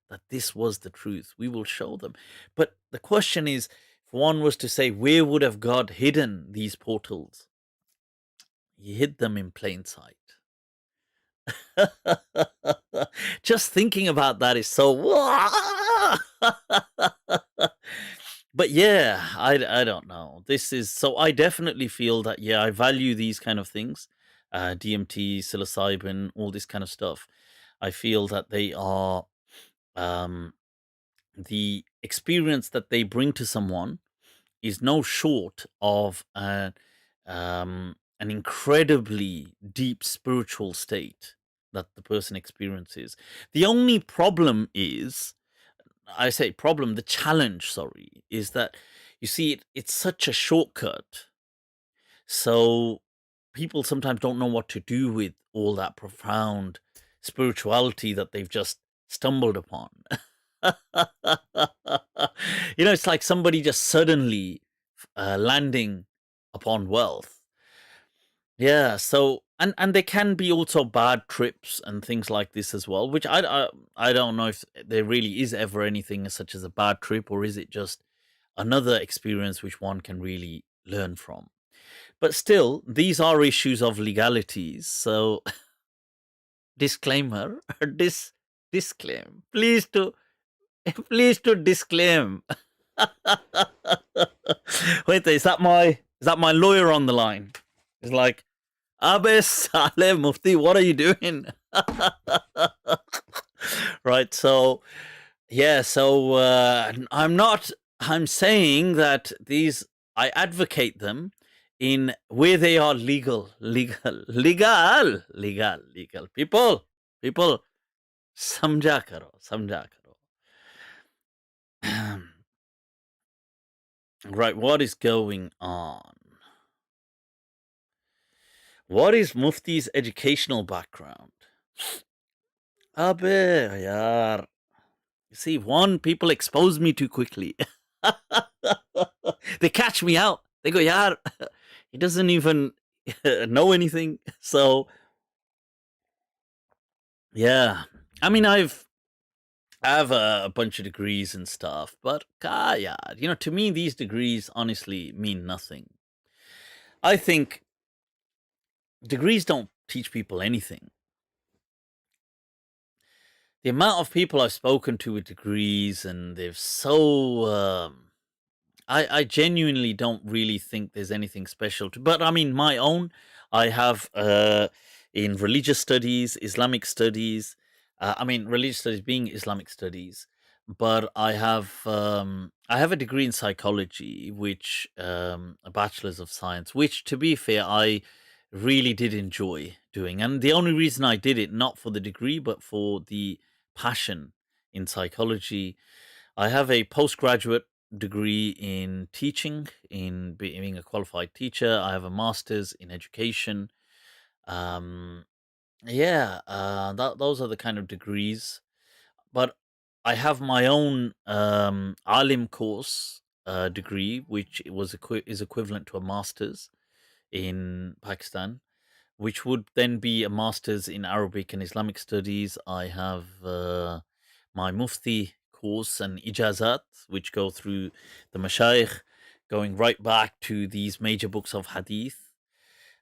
Speaker 1: that this was the truth, we will show them. But the question is, if one was to say, where would have God hidden these portals? He hid them in plain sight. Just thinking about that is so. But yeah, I don't know. This is so. I definitely feel that, yeah, I value these kind of things, DMT, psilocybin, all this kind of stuff. I feel that they are the experience that they bring to someone is no short of an incredibly deep spiritual state that the person experiences. The only problem is, I say problem, the challenge, sorry, is that you see it's such a shortcut. So people sometimes don't know what to do with all that profound spirituality that they've just stumbled upon. It's like somebody just suddenly landing upon wealth. Yeah, so and there can be also bad trips and things like this as well, which I don't know if there really is ever anything such as a bad trip, or is it just another experience which one can really learn from. But still, these are issues of legalities. So disclaimer, disclaim. Please to disclaim. Wait, is that my lawyer on the line? It's like, Abe Saleh Mufti, what are you doing? Right, so yeah, so I'm saying that these, I advocate them in where they are legal. People, samjha karo. Right, what is going on? What is Mufti's educational background? Abe, yaar. You see, people expose me too quickly. They catch me out. They go, yaar, he doesn't even know anything. So, yeah. I mean, I have a bunch of degrees and stuff, but yeah, to me, these degrees honestly mean nothing. I think degrees don't teach people anything. The amount of people I've spoken to with degrees, and they're so. I genuinely don't really think there's anything special to. But I mean, my own, I have in religious studies, Islamic studies. I mean, religious studies being Islamic studies, but I have a degree in psychology, which a bachelor's of science, which, to be fair, I really did enjoy doing, and the only reason I did it, not for the degree, but for the passion in psychology. I have a postgraduate degree in teaching, in being a qualified teacher. I have a master's in education. Yeah, those are the kind of degrees. But I have my own alim course degree, which is equivalent to a master's in Pakistan, which would then be a master's in Arabic and Islamic studies. I have my Mufti course and ijazat, which go through the mashayikh, going right back to these major books of hadith.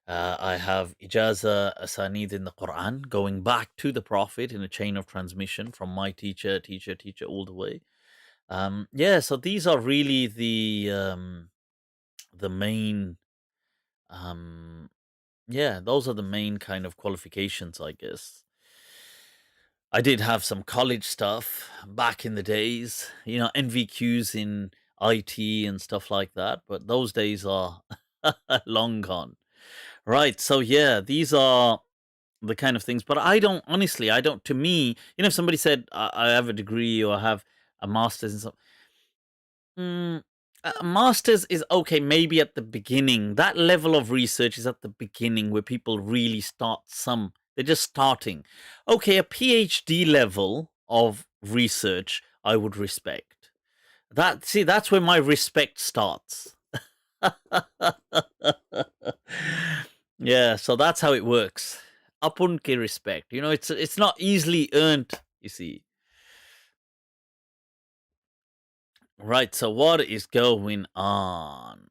Speaker 1: I have ijaza asanid in the Quran, going back to the Prophet in a chain of transmission from my teacher, all the way. Yeah, so these are really the main yeah, those are the main kind of qualifications, I guess. I did have some college stuff back in the days, NVQs in IT and stuff like that, but those days are long gone. Right, so yeah, these are the kind of things, but honestly, to me, if somebody said, I have a degree or I have a master's in something, a master's is okay, maybe at the beginning. That level of research is at the beginning where people really they're just starting. Okay, a PhD level of research, I would respect. That's where my respect starts. Yeah, so that's how it works. Upon ke respect. You know, it's not easily earned, you see. Right, so what is going on?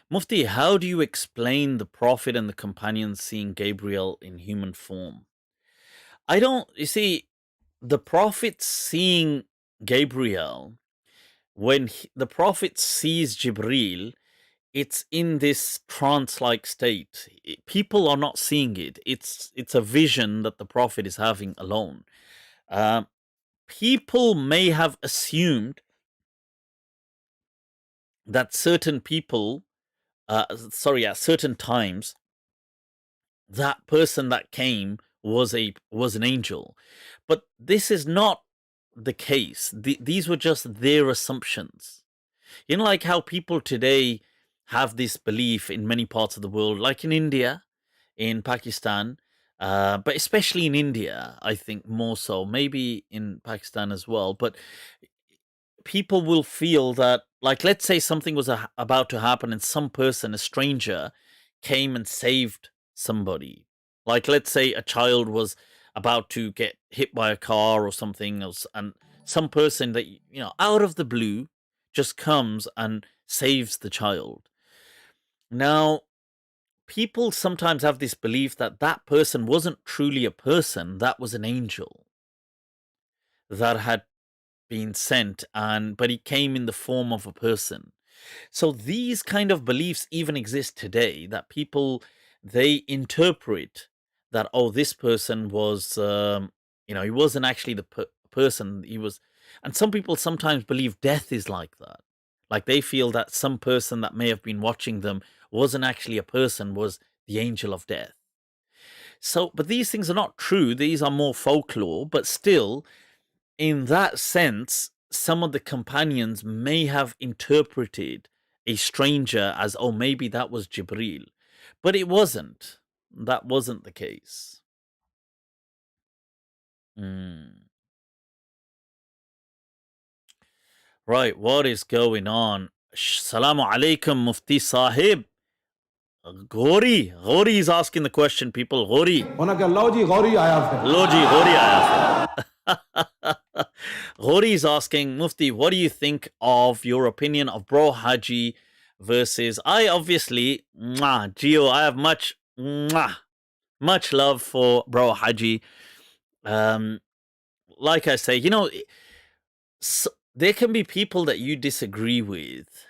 Speaker 1: Mufti, how do you explain the Prophet and the companions seeing Gabriel in human form? I don't, you see, the Prophet seeing Gabriel, when the Prophet sees Jibreel, it's in this trance-like state. People are not seeing it. It's a vision that the Prophet is having alone. People may have assumed that certain people, at certain times, that person that came was an angel, but this is not the case. These were just their assumptions. You know, like how people today have this belief in many parts of the world, like in India, in Pakistan, but especially in India, I think more so, maybe in Pakistan as well. But people will feel that, like, let's say something was about to happen and some person, a stranger, came and saved somebody. Like, let's say a child was about to get hit by a car or something else, and some person that, you know, out of the blue just comes and saves the child. Now, people sometimes have this belief that that person wasn't truly a person, that was an angel that had been sent, and but he came in the form of a person. So these kind of beliefs even exist today, that people, they interpret that, oh, this person was, you know, he wasn't actually the person, he was. And some people sometimes believe death is like that, like they feel that some person that may have been watching them wasn't actually a person, was the angel of death. So, but these things are not true, these are more folklore, but still, in that sense, some of the companions may have interpreted a stranger as, oh, maybe that was Jibreel. But it wasn't. That wasn't the case. Mm. Right, what is going on? Salamu alaikum, Mufti Sahib. Gori is asking the question, people. Gori. Loji, Gori aaya. Gori is asking, Mufti, what do you think of your opinion of Bro Haji versus... I obviously, Gio, I have much love for Bro Haji. Like I say, you know, there can be people that you disagree with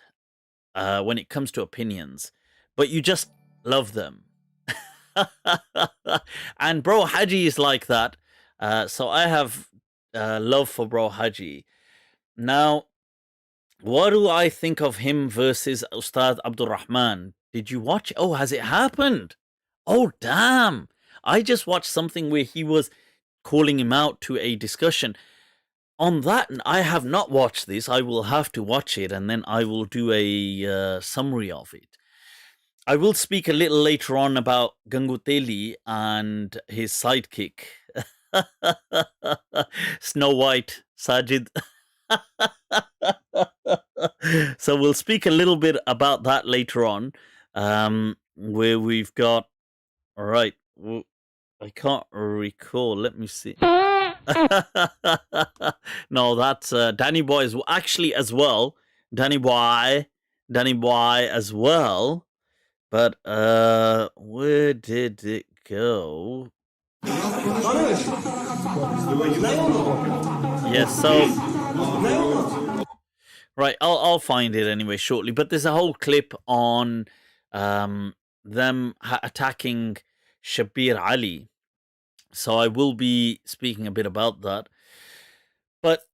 Speaker 1: when it comes to opinions, but you just love them. And Bro Haji is like that. So I have love for Bro Haji. Now, what do I think of him versus Ustad Abdul Rahman? Did you watch? Oh, has it happened? Oh, damn. I just watched something where he was calling him out to a discussion. On that, I have not watched this. I will have to watch it, and then I will do a summary of it. I will speak a little later on about Ganguteli and his sidekick, Snow White, Sajid. So we'll speak a little bit about that later on, where we've got... All right, I can't recall. Let me see. No, that's Danny Boy is actually as well. Danny Boy as well. But where did it go? Yes, so right, I'll find it anyway shortly. But there's a whole clip on them attacking Shabir Ali. So I will be speaking a bit about that. But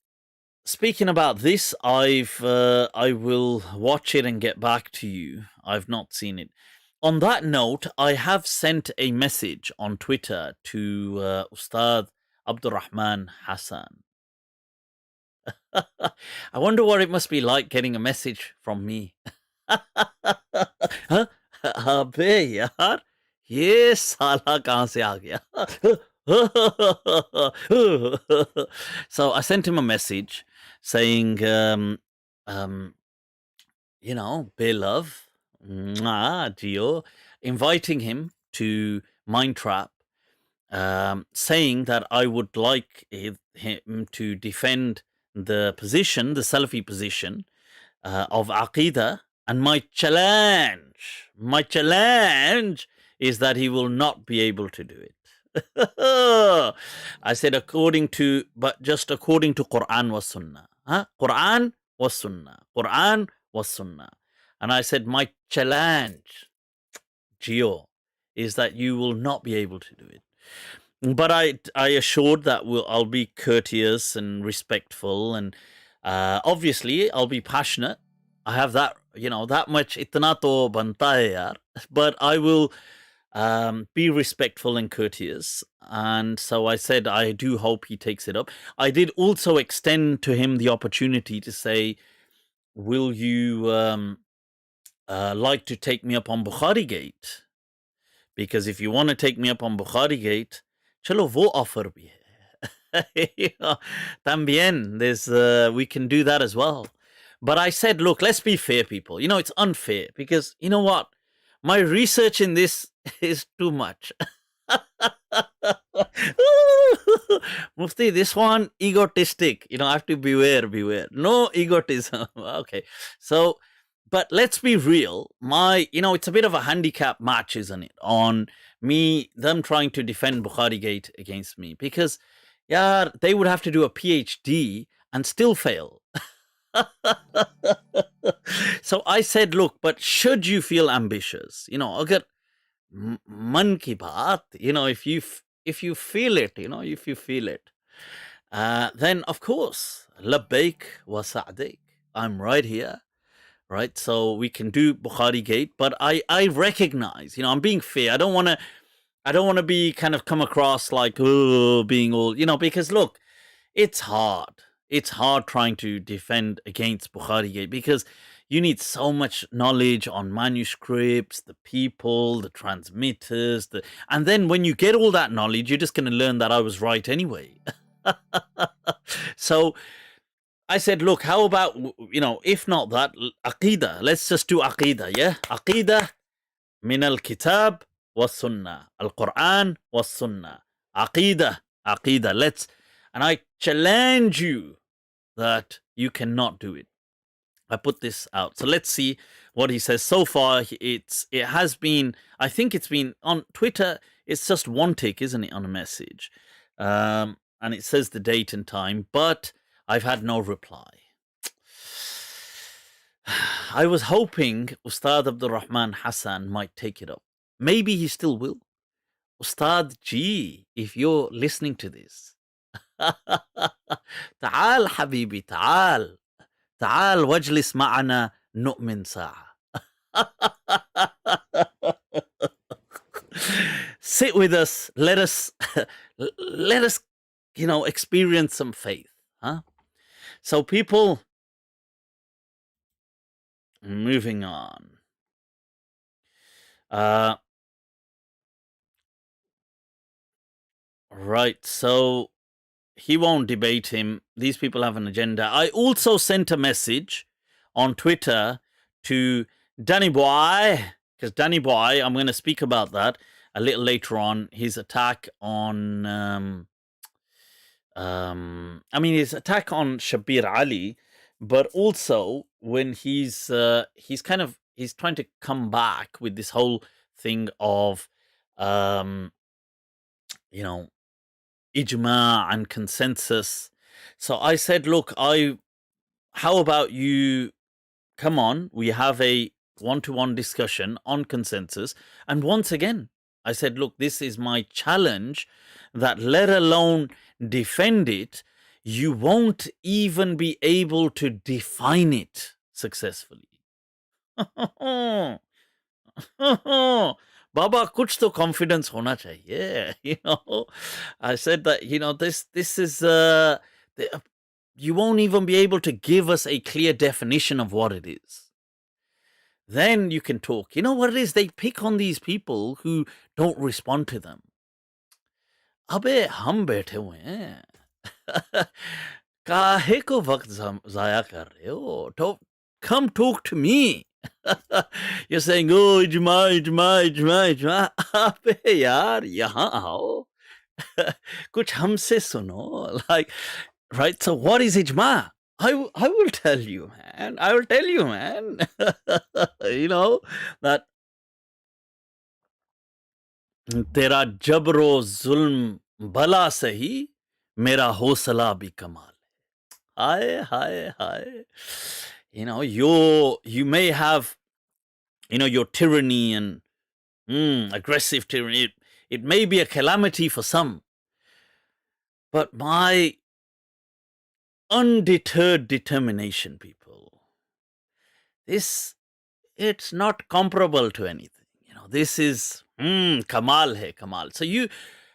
Speaker 1: speaking about this, I will watch it and get back to you. I've not seen it. On that note, I have sent a message on Twitter to Ustad Abdurrahman Hassan. I wonder what it must be like getting a message from me. Huh? अबे यार, ये साला कहाँ से आ गया? So I sent him a message saying, you know, love, Gio, inviting him to Mind Trap, saying that I would like him to defend the position, the Salafi position of Aqidah, and my challenge is that he will not be able to do it. I said just according to Quran was Sunnah. Quran was Sunnah. Quran was Sunnah. And I said, my challenge, Gio, is that you will not be able to do it. But I assured that I'll be courteous and respectful, and obviously I'll be passionate. I have that, you know, that much itna to banta hai yaar. But I will be respectful and courteous. And so I said, I do hope he takes it up. I did also extend to him the opportunity to say, will you like to take me up on Bukhari Gate? Because if you want to take me up on Bukhari Gate, chalo wo offer bhi hai. Tambien, we can do that as well. But I said, look, let's be fair, people. You know, it's unfair because, you know what? My research in this is too much. Mufti, this one, egotistic. You know, I have to beware. No egotism. Okay. So, but let's be real. You know, it's a bit of a handicap match, isn't it? On them trying to defend Bukhari Gate against me. Because, yeah, they would have to do a PhD and still fail. So I said, look, but should you feel ambitious, you know, agar man ki baat, you know, if you feel it, you know, if you feel it, then of course, labbaik wa sa'daik, I'm right here, right? So we can do Bukhari Gate, but I recognize, you know, I'm being fair. I don't want to be kind of come across like, oh, being all, you know, because look, it's hard. It's hard trying to defend against Bukhari Gate because you need so much knowledge on manuscripts, the people, the transmitters, and then when you get all that knowledge, you're just going to learn that I was right anyway. So I said, look, how about, you know, if not that, Aqidah, let's just do Aqidah, yeah? Aqidah min al-kitab wa sunnah, al-Quran wa sunnah, Aqidah, let's, and I challenge you that you cannot do it. I put this out. So let's see what he says. So far, it has been, I think it's been on Twitter, it's just one tick, isn't it, on a message? And it says the date and time, but I've had no reply. I was hoping Ustad Abdul Rahman Hassan might take it up. Maybe he still will. Ustad G, if you're listening to this, تعال حبيبي تعال واجلس معنا نؤمن ساعة. Sit with us, let us you know, experience some faith, huh? So people, moving on. Right, so he won't debate him. These people have an agenda. I also sent a message on Twitter to Danny Boy, because Danny Boy, I'm going to speak about that a little later on. His attack on, his attack on Shabir Ali, but also when he's trying to come back with this whole thing of, you know, ijma and consensus. So I said, look, how about you come on, we have a one-to-one discussion on consensus. And once again, I said, look, this is my challenge, that let alone defend it, you won't even be able to define it successfully. Baba, kuch to confidence hona chahiye, you know. I said that, you know, this is, you won't even be able to give us a clear definition of what it is. Then you can talk. You know what it is? They pick on these people who don't respond to them. Abe, hum baithe hue hain. काहे को वक्त ज़ाया कर रहे हो? Come talk to me. You're saying, oh, ijma. अबे यार, यहाँ आओ. कुछ हमसे सुनो. Like, right? So what is ijma? I will tell you, man. I will tell you, man. You know, that तेरा जबरो जुल्म भला सही मेरा हौसला भी कमाल है. Hi. You know, you may have, you know, your tyranny and aggressive tyranny. It may be a calamity for some, but my undeterred determination, people, it's not comparable to anything. You know, this is kamal hai, kamal. So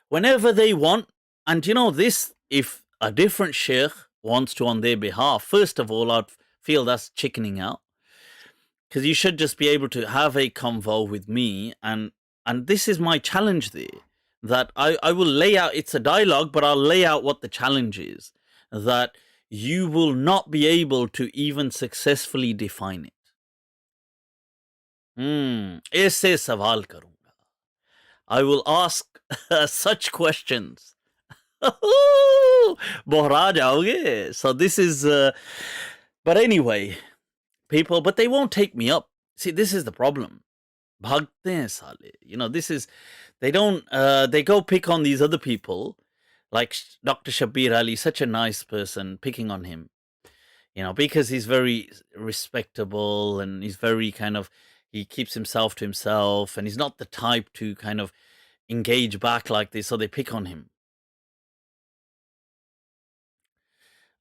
Speaker 1: whenever they want, and you know, this, if a different sheikh wants to on their behalf, first of all, I'd feel that's chickening out, because you should just be able to have a convo with me, and this is my challenge there, that I will lay out, it's a dialogue, but I'll lay out what the challenge is, that you will not be able to even successfully define it. ऐसे सवाल करूंगा. I will ask such questions. Bohra जाओगे. So this is, but anyway, people, but they won't take me up. See, this is the problem. भागते हैं साले. You know, this is, they don't, they go pick on these other people, like Dr. Shabir Ali, such a nice person, picking on him, you know, because he's very respectable and he's very kind of, he keeps himself to himself and he's not the type to kind of engage back like this, so they pick on him.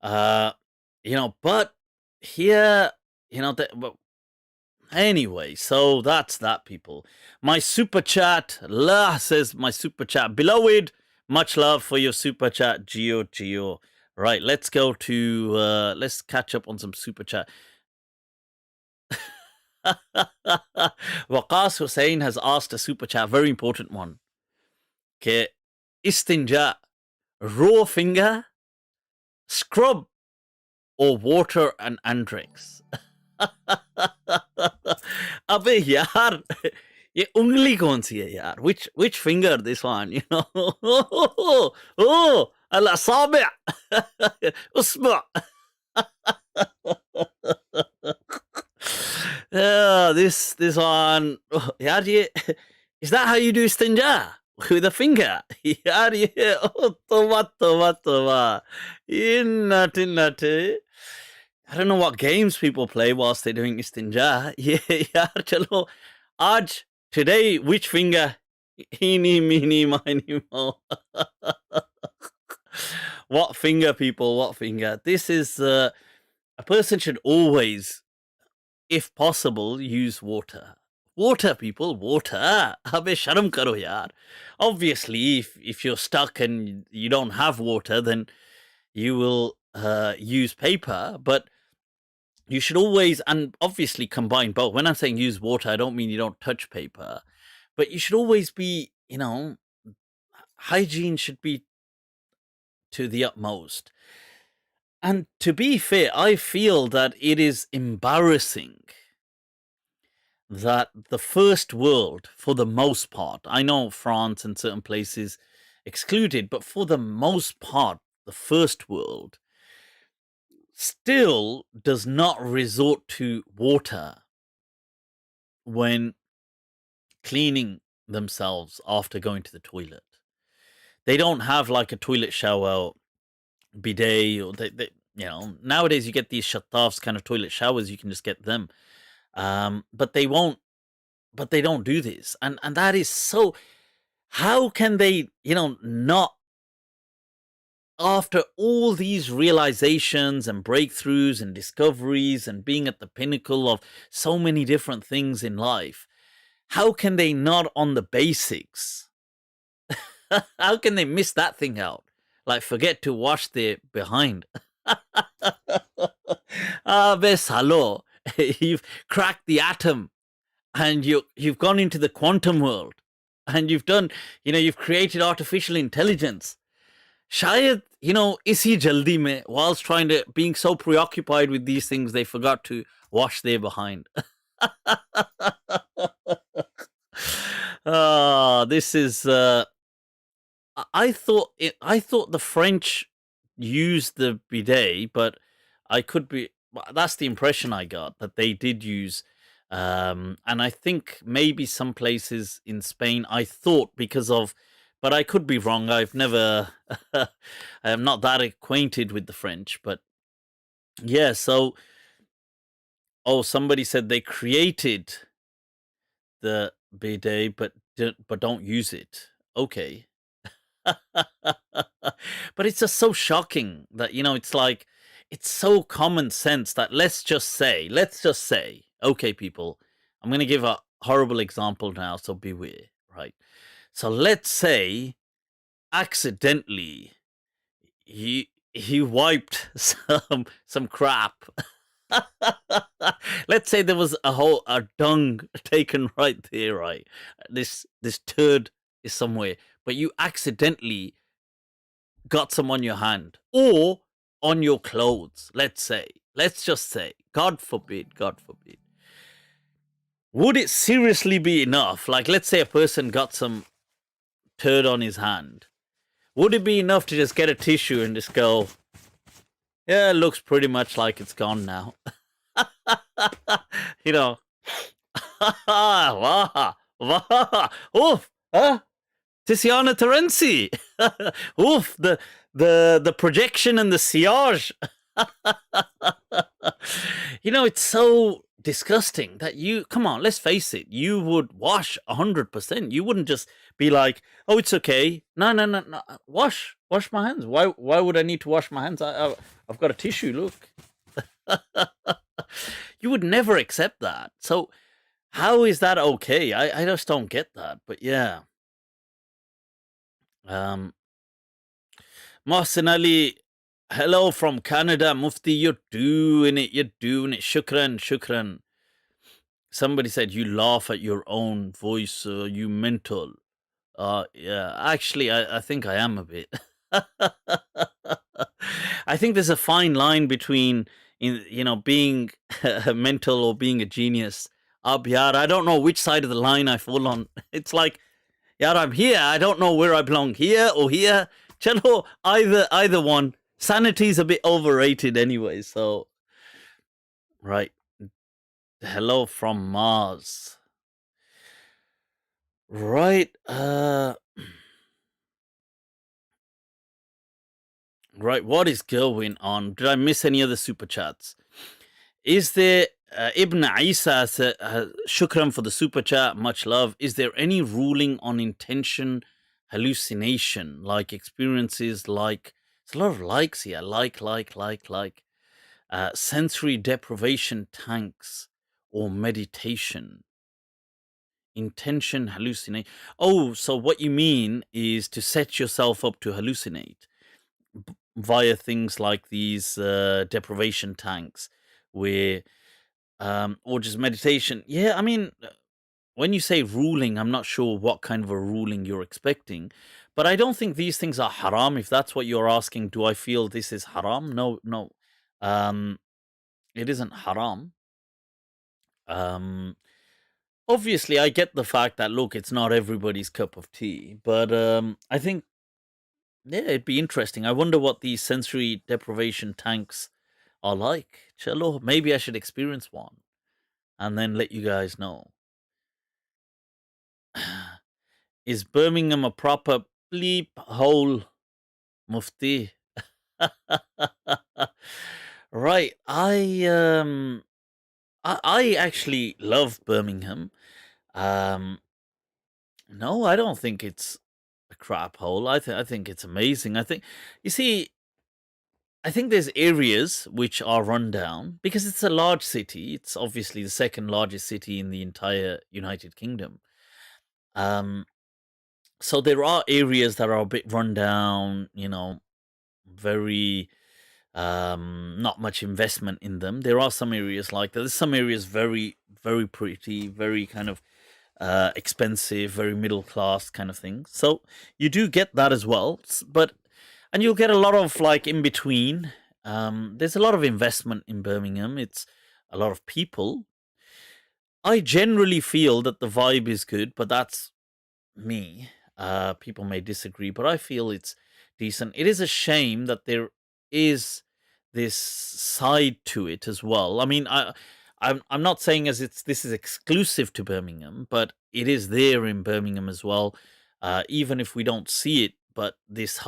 Speaker 1: You know, but here, you know, anyway, so that's that, people. My super chat, La says my super chat. Beloved, much love for your super chat, Gio. Right, let's go to, let's catch up on some super chat. Waqas Hussain has asked a super chat, very important one. Okay, istinja, raw finger, scrub, or water and Andrex. अबे यार, ये उंगली कौन सी है यार? Which finger this one? You know? Oh, al-asabi', usbu'. This one. Oh, yaar, ye, is that how you do istinja? With a finger? Yaar, ye, oh, toba. Innati. I don't know what games people play whilst they're doing istinja. Yeah, chalo. Today, which finger? Eeny, meeny, miny, mo. What finger, people? What finger? This is, a person should always, if possible, use water. Water, people, water. Abhe sharam karo yaar. Obviously, if you're stuck and you don't have water, then you will use paper, but you should always, and obviously combine both. When I'm saying use water, I don't mean you don't touch paper, but you should always be, you know, hygiene should be to the utmost. And to be fair, I feel that it is embarrassing that the first world, for the most part, I know France and certain places excluded, but for the most part, the first world still does not resort to water when cleaning themselves after going to the toilet. They don't have like a toilet shower bidet, or they you know, nowadays you get these shattafs kind of toilet showers, you can just get them. But they don't do this. And that is so, how can they, you know, not, after all these realizations and breakthroughs and discoveries and being at the pinnacle of so many different things in life, how can they not on the basics? How can they miss that thing out? Like forget to wash their behind. Besalo, you've cracked the atom and you've gone into the quantum world and you've done, you know, you've created artificial intelligence. Shayad, is he jaldi mein, whilst being so preoccupied with these things, they forgot to wash their behind. This is. I thought the French used the bidet, but I could be. That's the impression I got, that they did use. And I think maybe some places in Spain, I thought because of, but I could be wrong. I've never, I am not that acquainted with the French, but yeah. So, somebody said they created the bidet, but don't use it. Okay. But it's just so shocking that, it's like, it's so common sense that let's just say, okay, people, I'm going to give a horrible example now, so beware, right? So let's say accidentally he wiped some crap. Let's say there was a dung taken right there, right? This turd is somewhere, but you accidentally got some on your hand or on your clothes. Let's just say, God forbid. Would it seriously be enough? Like, let's say a person got some turd on his hand. Would it be enough to just get a tissue and just go, yeah, it looks pretty much like it's gone now? Oof, Tiziana Terenzi. Oof, the projection and the sillage. It's so disgusting that come on, let's face it, you would wash 100%. You wouldn't just be like, oh, it's okay. No. Wash my hands. Why would I need to wash my hands? I've got a tissue, look. You would never accept that. So how is that okay? I just don't get that. But yeah. Mohsin Ali, hello from Canada. Mufti, you're doing it. Shukran. Somebody said you laugh at your own voice, you mental. Yeah, actually, I think I am a bit. I think there's a fine line between, being mental or being a genius. Yaar, I don't know which side of the line I fall on. It's like, yaar, I'm here. I don't know where I belong, here or here. Chalo, either one. Sanity's a bit overrated anyway, so. Right. Hello from Mars. Right. Right. What is going on? Did I miss any other super chats? Is there Ibn Isa shukran for the super chat, much love. Is there any ruling on intention hallucination, like experiences like, it's a lot of likes here, like sensory deprivation tanks or meditation? Intention hallucinate. Oh, so what you mean is to set yourself up to hallucinate via things like these deprivation tanks, where or just meditation. Yeah, I mean, when you say ruling, I'm not sure what kind of a ruling you're expecting, but I don't think these things are haram. If that's what you're asking, do I feel this is haram? No. It isn't haram. Obviously, I get the fact that, look, it's not everybody's cup of tea, but I think, yeah, it'd be interesting. I wonder what these sensory deprivation tanks are like. Chalo, maybe I should experience one and then let you guys know. Is Birmingham a proper bleep hole, Mufti? Right. I actually love Birmingham. No, I don't think it's a crap hole. I think it's amazing. You see, I think there's areas which are run down because it's a large city. It's obviously the second largest city in the entire United Kingdom. So there are areas that are a bit run down, very not much investment in them. There are some areas like that. There's some areas very, very pretty, very kind of expensive, very middle class kind of thing. So you do get that as well. But And you'll get a lot of like in between. There's a lot of investment in Birmingham. It's a lot of people. I generally feel that the vibe is good, but that's me. People may disagree, but I feel it's decent. It is a shame that there is this side to it as well. I mean, I'm not saying as this is exclusive to Birmingham, but it is there in Birmingham as well. Even if we don't see it, but this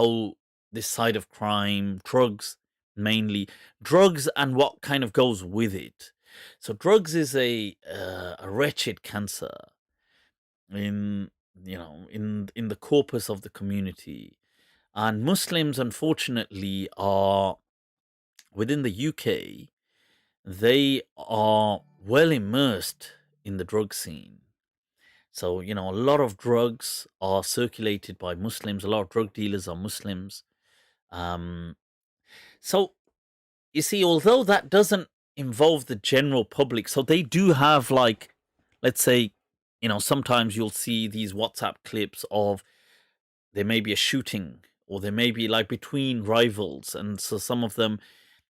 Speaker 1: side of crime, drugs mainly, drugs and what kind of goes with it. So drugs is a wretched cancer in in the corpus of the community, and Muslims unfortunately are within the UK. They are well immersed in the drug scene. So a lot of drugs are circulated by Muslims. A lot of drug dealers are Muslims. um so you see, although that doesn't involve the general public, so they do have, like, let's say, sometimes you'll see these WhatsApp clips of there may be a shooting, or there may be like between rivals, and so some of them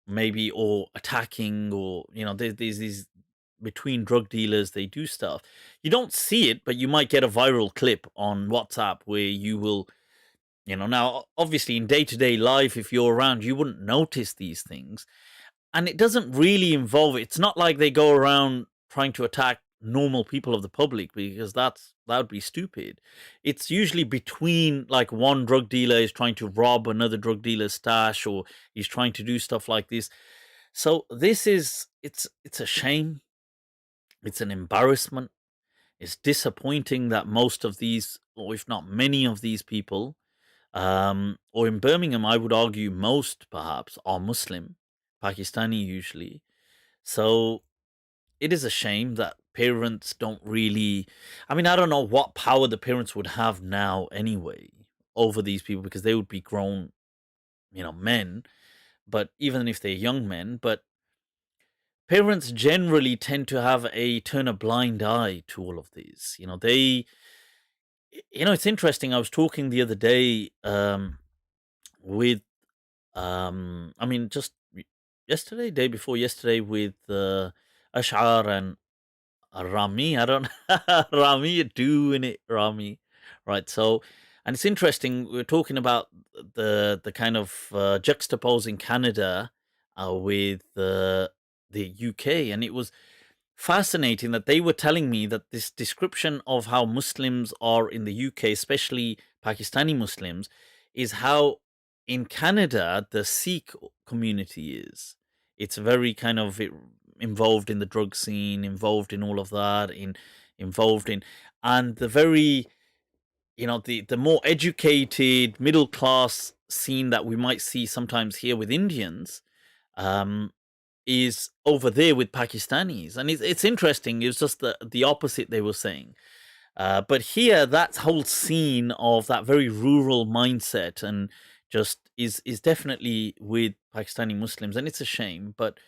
Speaker 1: maybe or attacking, or there's these between drug dealers, they do stuff. You don't see it, but you might get a viral clip on WhatsApp where you will, now obviously in day-to-day life, if you're around, you wouldn't notice these things. And it doesn't really involve, it's not like they go around trying to attack normal people of the public, because that would be stupid. It's usually between, like, one drug dealer is trying to rob another drug dealer's stash, or he's trying to do stuff like this. So it's a shame. It's an embarrassment. It's disappointing that most of these, or if not many of these people, or in Birmingham, I would argue most perhaps, are Muslim, Pakistani usually. So it is a shame that parents don't really. I mean, I don't know what power the parents would have now anyway over these people, because they would be grown, men. But even if they're young men, but parents generally tend to turn a blind eye to all of these. It's interesting. I was talking the other day with I mean, just yesterday, day before yesterday, with Ash'ar and Rami. I don't Rami, you're doing it, Rami. Right. So, and it's interesting. We're talking about the kind of juxtaposing Canada with the UK, and it was fascinating that they were telling me that this description of how Muslims are in the UK, especially Pakistani Muslims, is how in Canada the Sikh community is. It's very kind of involved in the drug scene, involved in all of that, involved in, and the very, the more educated middle class scene that we might see sometimes here with Indians, um, is over there with Pakistanis. And it's interesting. It was just the opposite they were saying. But here, that whole scene of that very rural mindset and just is definitely with Pakistani Muslims, and it's a shame. But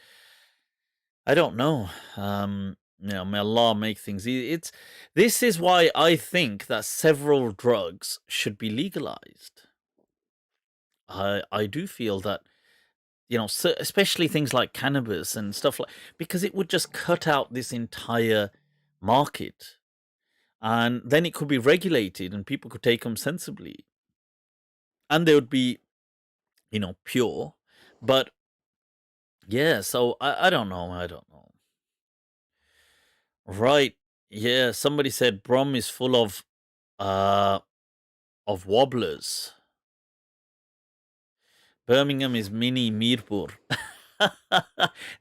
Speaker 1: I don't know. May Allah make things easy. This is why I think that several drugs should be legalized. I do feel that, especially things like cannabis and stuff like, because it would just cut out this entire market, and then it could be regulated and people could take them sensibly, and they would be, pure. But yeah, so I don't know. I don't know. Right. Yeah, somebody said Brum is full uh of wobblers. Birmingham is mini Mirpur.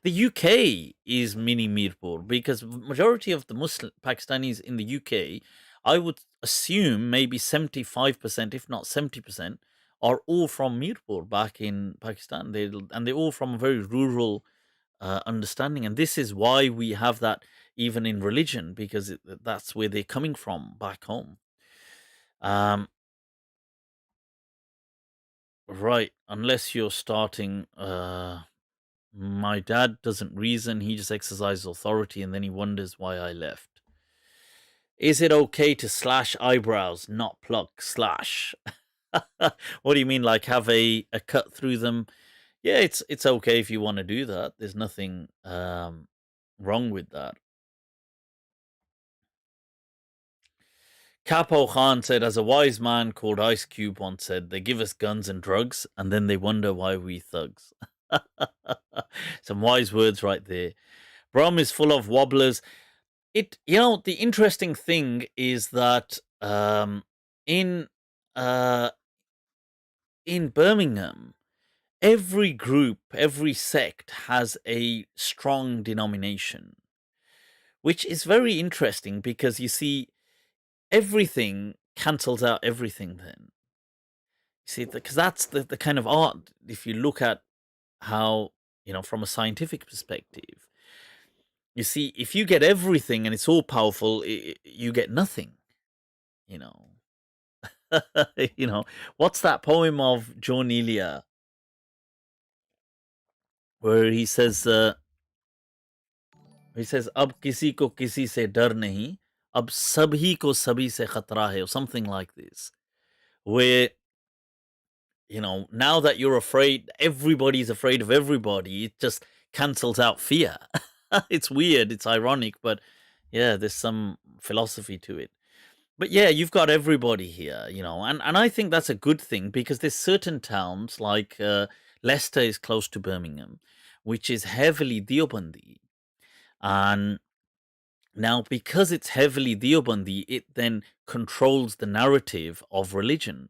Speaker 1: The UK is mini Mirpur, because majority of the Muslim Pakistanis in the UK, I would assume maybe 75%, if not 70%, are all from Mirpur back in Pakistan. They're all from a very rural understanding, and this is why we have that even in religion, because that's where they're coming from back home. Um, right, unless you're starting. My dad doesn't reason, he just exercises authority, and then he wonders why I left. Is it okay to slash eyebrows, not pluck, slash? What do you mean, like have a cut through them? Yeah, it's okay if you want to do that. There's nothing wrong with that. Capo Khan said, as a wise man called Ice Cube once said, they give us guns and drugs, and then they wonder why we thugs. Some wise words right there. Brom is full of wobblers. The interesting thing is that in Birmingham, every group, every sect has a strong denomination, which is very interesting because you see, everything cancels out everything then. You see, because that's the kind of art, if you look at how, from a scientific perspective, you see, if you get everything and it's all powerful, you get nothing, you know. What's that poem of John Elia where he says, अब किसी को किसी से डर नहीं, अब सभी को सभी से खतरा है, or something like this, where, now that you're afraid, everybody's afraid of everybody, it just cancels out fear. It's weird, it's ironic, but yeah, there's some philosophy to it. But yeah, you've got everybody here, and I think that's a good thing because there's certain towns like Leicester is close to Birmingham, which is heavily Deobandi. And now, because it's heavily Deobandi, it then controls the narrative of religion.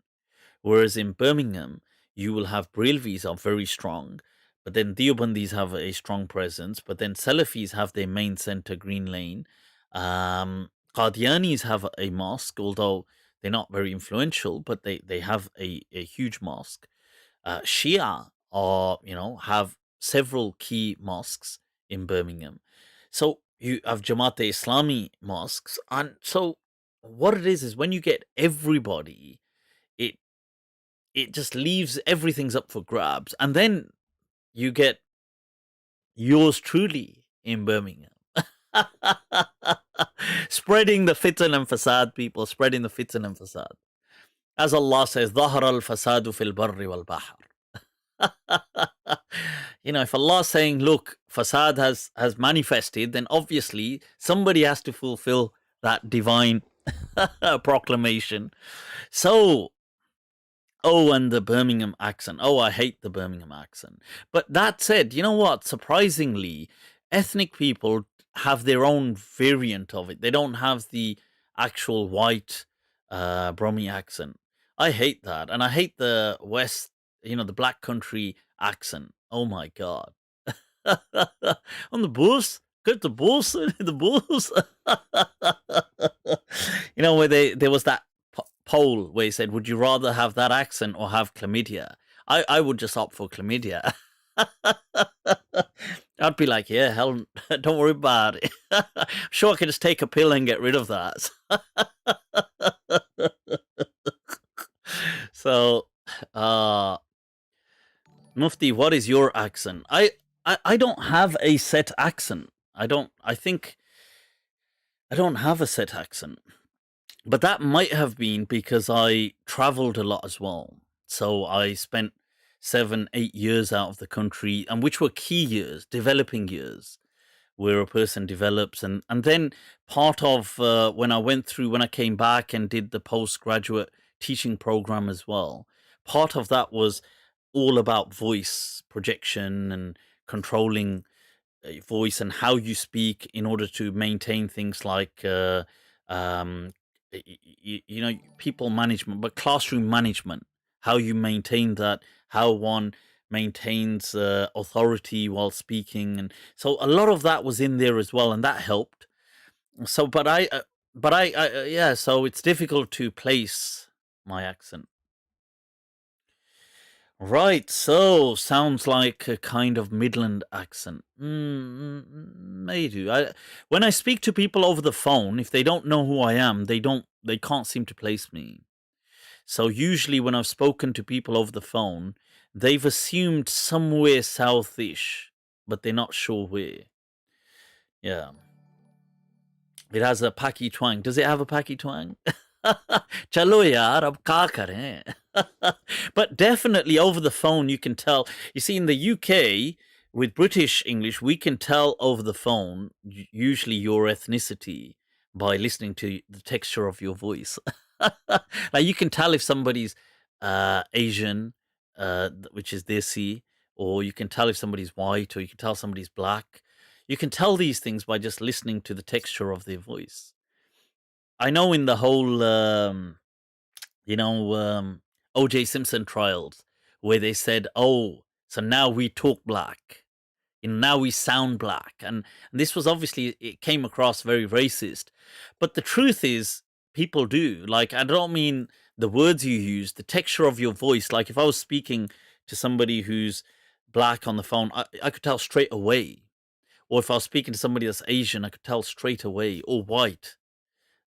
Speaker 1: Whereas in Birmingham, you will have Brelvis are very strong, but then Deobandis have a strong presence, but then Salafis have their main center, Green Lane. Qadianis have a mosque, although they're not very influential, but they have a huge mosque. Shia have several key mosques in Birmingham. So you have Jamaat-e Islami mosques. And so what it is when you get everybody, it just leaves everything's up for grabs. And then you get yours truly in Birmingham. Spreading the fitan and fasad, people, spreading the fitan and fasad. As Allah says, ظهر الفساد في البر والبحر. If Allah's saying, look, fasad has manifested, then obviously somebody has to fulfill that divine proclamation. So, and the Birmingham accent. Oh, I hate the Birmingham accent. But that said, you know what? Surprisingly, ethnic people have their own variant of it. They don't have the actual white Brummy accent. I hate that. And I hate the West, the black country accent. Oh my God. On the bus, get the bus, the bus. Where there was that poll where he said, would you rather have that accent or have chlamydia? I would just opt for chlamydia. I'd be like, yeah, hell, don't worry about it. I'm sure I could just take a pill and get rid of that. So, Mufti, what is your accent? I don't have a set accent. I don't have a set accent. But that might have been because I traveled a lot as well. So I spent 7-8 years out of the country, and which were key years, developing years, where a person develops. And then part of when I came back and did the postgraduate teaching program as well, part of that was all about voice projection and controlling voice and how you speak in order to maintain things like people management, but classroom management, how you maintain that, how one maintains authority while speaking. And so a lot of that was in there as well, and that helped. So so it's difficult to place my accent. Right, so sounds like a kind of Midland accent. Maybe. When I speak to people over the phone, if they don't know who I am, they can't seem to place me. So usually when I've spoken to people over the phone, they've assumed somewhere southish, but they're not sure where. Yeah. It has a Paki twang. Does it have a Paki twang? Chalo yaar, ab ka kare? But definitely over the phone, you can tell. You see, in the UK, with British English, we can tell over the phone, usually your ethnicity by listening to the texture of your voice. Like you can tell if somebody's Asian, which is Desi, or you can tell if somebody's white, or you can tell somebody's black. You can tell these things by just listening to the texture of their voice. I know in the whole you know, O.J. Simpson trials, where they said, "Oh, so now we talk black, now we sound black," and this was obviously it came across very racist, but the truth is, people do. Like, I don't mean the words you use, the texture of your voice. Like, if I was speaking to somebody who's black on the phone, I could tell straight away. Or if I was speaking to somebody that's Asian, I could tell straight away, or white,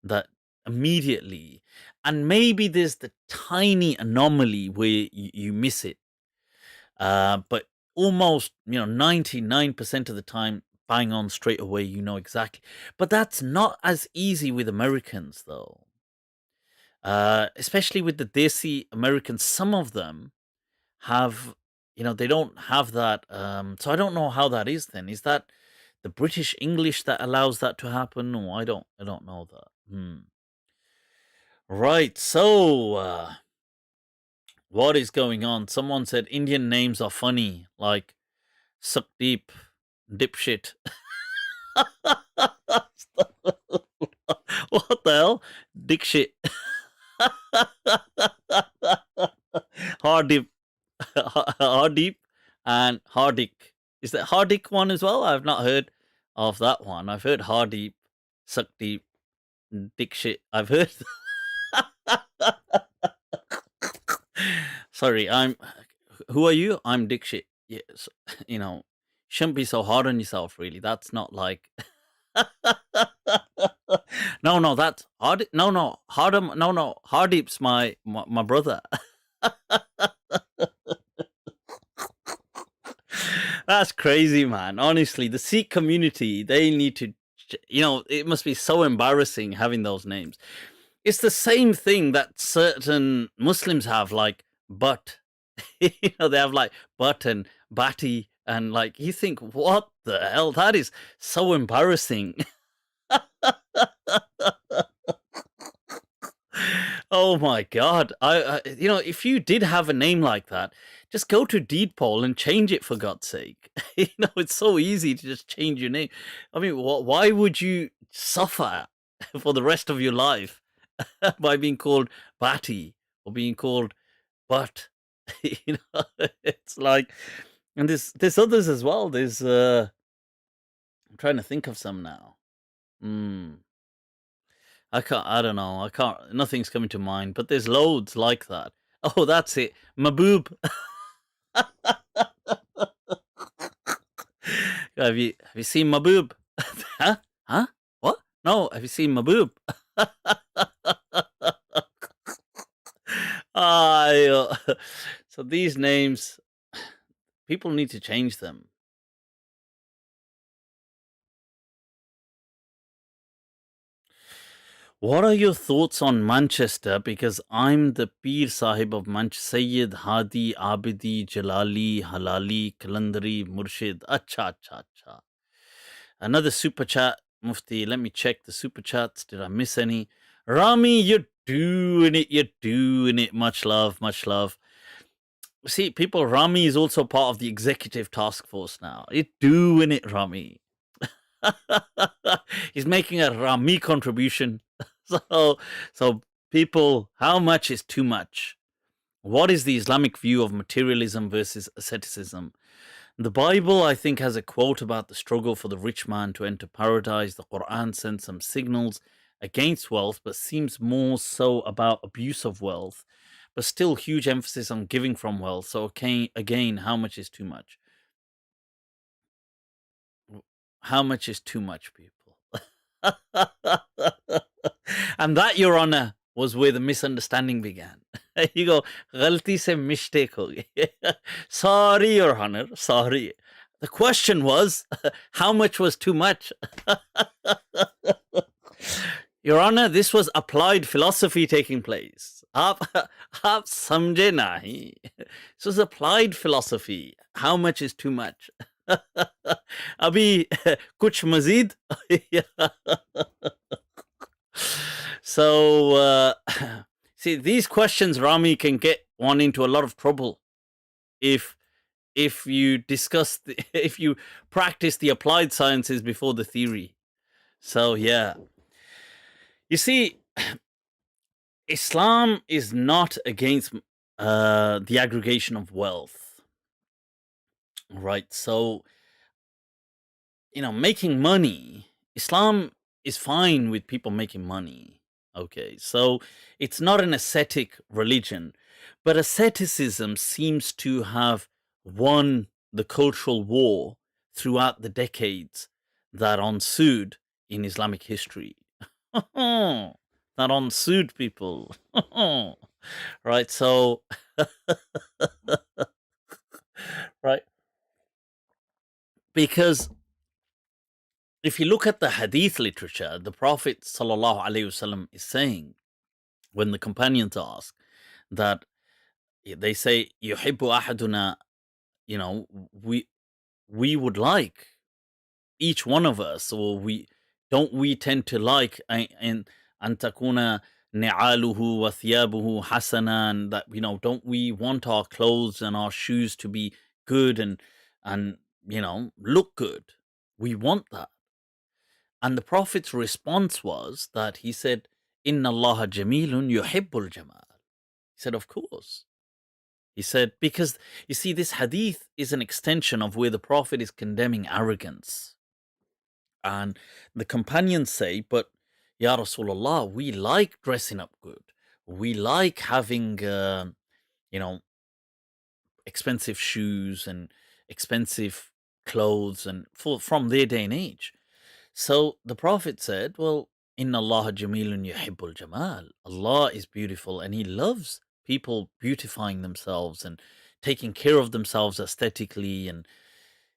Speaker 1: that immediately. And maybe there's the tiny anomaly where you miss it. But almost, 99% of the time, bang on straight away, you know exactly. But that's not as easy with Americans, though. Especially with the Desi Americans, some of them have, they don't have that. So I don't know how that is then. Is that the British English that allows that to happen? No, I don't know that. Right. So, what is going on? Someone said Indian names are funny, like Suckdeep, Dipshit. What the hell? Dickshit. Hardip. Hardip and Hardik. Is that Hardik one as well? I've not heard of that one. I've heard Hardeep, Suckdeep, Dickshit. I've heard. Sorry, who are you? I'm Dickshit. Yes, shouldn't be so hard on yourself, really. That's not like. No, that's hard. No, Hardem. No, Hardeep's my brother. That's crazy, man. Honestly, the Sikh community, they need to, it must be so embarrassing having those names. It's the same thing that certain Muslims have, like Butt. They have like Butt and Bati, and like you think, what the hell? That is so embarrassing. Oh my God! If you did have a name like that, just go to deed poll and change it for God's sake. It's so easy to just change your name. I mean, why would you suffer for the rest of your life by being called Bati or being called Butt? It's like, and there's others as well. There's I'm trying to think of some now. I don't know. Nothing's coming to mind, but there's loads like that. Oh, that's it. Maboob. Have you seen Maboob? Huh? What? No, have you seen Maboob? So these names, people need to change them. What are your thoughts on Manchester? Because I'm the Peer Sahib of Manchester. Sayyid, Hadi, Abidi, Jalali, Halali, Kalandari, Murshid. Acha. Another super chat, Mufti. Let me check the super chats. Did I miss any? Rami, you're doing it. Much love. See, people, Rami is also part of the executive task force now. You're doing it, Rami. He's making a Rami contribution. So people, how much is too much? What is the Islamic view of materialism versus asceticism? The Bible, I think, has a quote about the struggle for the rich man to enter paradise. The Quran sends some signals against wealth, but seems more so about abuse of wealth, but still huge emphasis on giving from wealth. So again, how much is too much? How much is too much, people? And that, Your Honor, was where the misunderstanding began. You go, "Ghalti se mistake ho gayi." Sorry, Your Honor, sorry. The question was, how much was too much? Your Honor, this was applied philosophy taking place. आप आप समझे नहीं. So it's applied philosophy. How much is too much? अभी कुछ मजीद? So, see, these questions, Rami, can get one into a lot of trouble if you discuss if you practice the applied sciences before the theory. So yeah, you see, Islam is not against the aggregation of wealth, right? So, making money, Islam is fine with people making money. Okay, so it's not an ascetic religion, but asceticism seems to have won the cultural war throughout the decades that ensued in Islamic history. That ensued, people. Right, so, right, because if you look at the hadith literature, the Prophet sallallahu alaihi wasallam is saying, when the companions ask, that they say, "Yuhibbu ahaduna," we would like, each one of us, or we tend to like, and antakuna ni'aluhu wa thiyabuhu hasana, and that, don't we want our clothes and our shoes to be good and look good? We want that. And the Prophet's response was that he said, Inna Allah jamilun yuhibbul jamal. He said, of course. He said, because you see, this hadith is an extension of where the Prophet is condemning arrogance. And the companions say, but Ya Rasulullah, we like dressing up good. We like having, expensive shoes and expensive clothes and from their day and age. So the Prophet said, well, Inna Allah jamilun yuhibbul jamal. Allah is beautiful and He loves people beautifying themselves and taking care of themselves aesthetically, and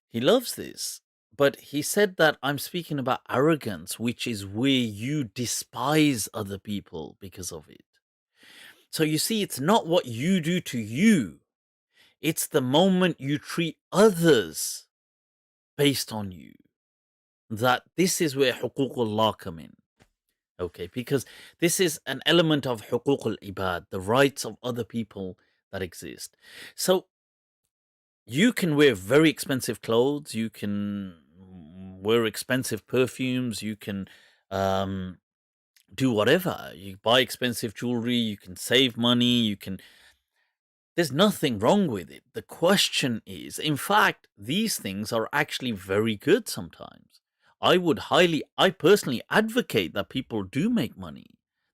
Speaker 1: He loves this. But He said that I'm speaking about arrogance, which is where you despise other people because of it. So you see, it's not what you do to you. It's the moment you treat others based on you. That this is where huququllah come in. Okay, because this is an element of huquq al-ibad, the rights of other people that exist. So you can wear very expensive clothes, you can wear expensive perfumes, you can do whatever. You buy expensive jewelry, you can save money, there's nothing wrong with it. The question is, in fact, these things are actually very good sometimes. I personally advocate that people do make money,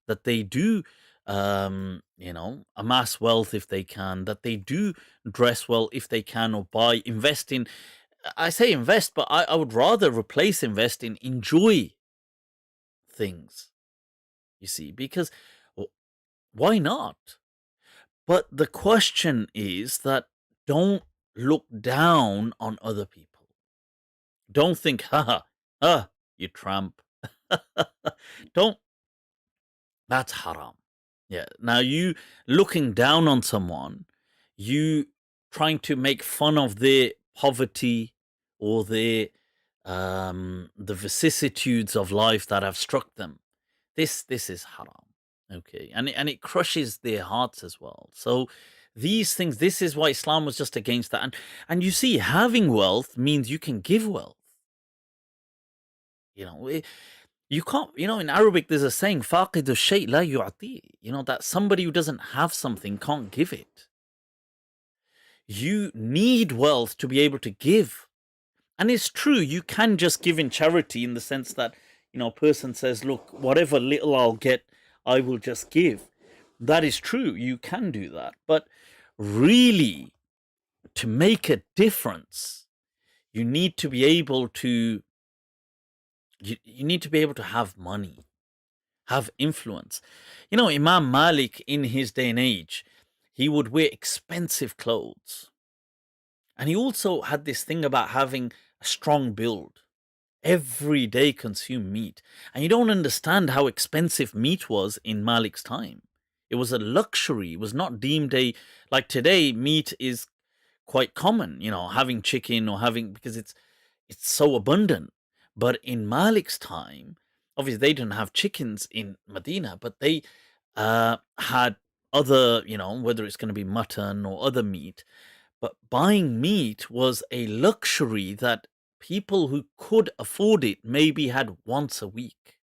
Speaker 1: that they do, amass wealth if they can, that they do dress well if they can, or invest in, I say invest, but I would rather replace invest in enjoy things, you see, because why not? But the question is that don't look down on other people. Don't think, you tramp. Don't. That's haram. Yeah. Now, you looking down on someone, you trying to make fun of their poverty or their the vicissitudes of life that have struck them. This is haram. Okay, and it crushes their hearts as well. So these things, this is why Islam was just against that. And you see, having wealth means you can give wealth. You can't. In Arabic, there's a saying, "Faqidu shay la yu'ti." That somebody who doesn't have something can't give it. You need wealth to be able to give, and it's true. You can just give in charity in the sense that a person says, "Look, whatever little I'll get, I will just give." That is true. You can do that. But really, to make a difference, you need to be able to you need to be able to have money, have influence. Imam Malik in his day and age, he would wear expensive clothes. And he also had this thing about having a strong build. Every day consume meat. And you don't understand how expensive meat was in Malik's time. It was a luxury. It was not deemed a, like today, meat is quite common, having chicken or having, because it's so abundant. But in Malik's time, obviously they didn't have chickens in Medina, but they had other, whether it's going to be mutton or other meat. But buying meat was a luxury that people who could afford it maybe had once a week.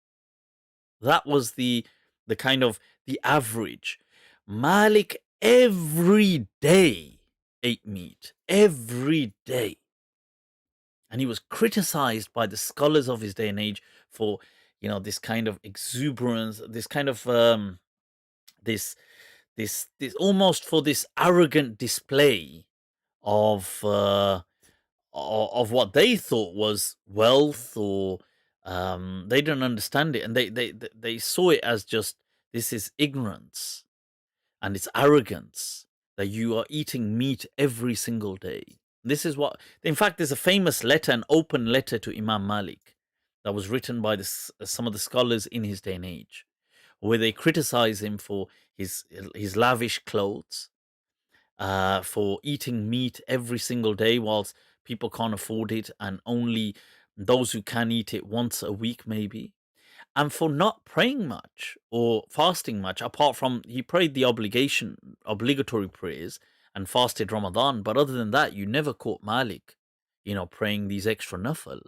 Speaker 1: That was the kind of the average. Malik every day ate meat, every day. And he was criticized by the scholars of his day and age for, this kind of exuberance, this kind of this almost for this arrogant display of what they thought was wealth, or they didn't understand it, and they saw it as just, this is ignorance and it's arrogance that you are eating meat every single day. This is what, in fact, there's a famous letter, an open letter to Imam Malik, that was written by some of the scholars in his day and age, where they criticize him for his lavish clothes, for eating meat every single day whilst people can't afford it, and only those who can eat it once a week maybe, and for not praying much or fasting much, apart from he prayed the obligatory prayers and fasted Ramadan, but other than that you never caught Malik praying these extra nafal.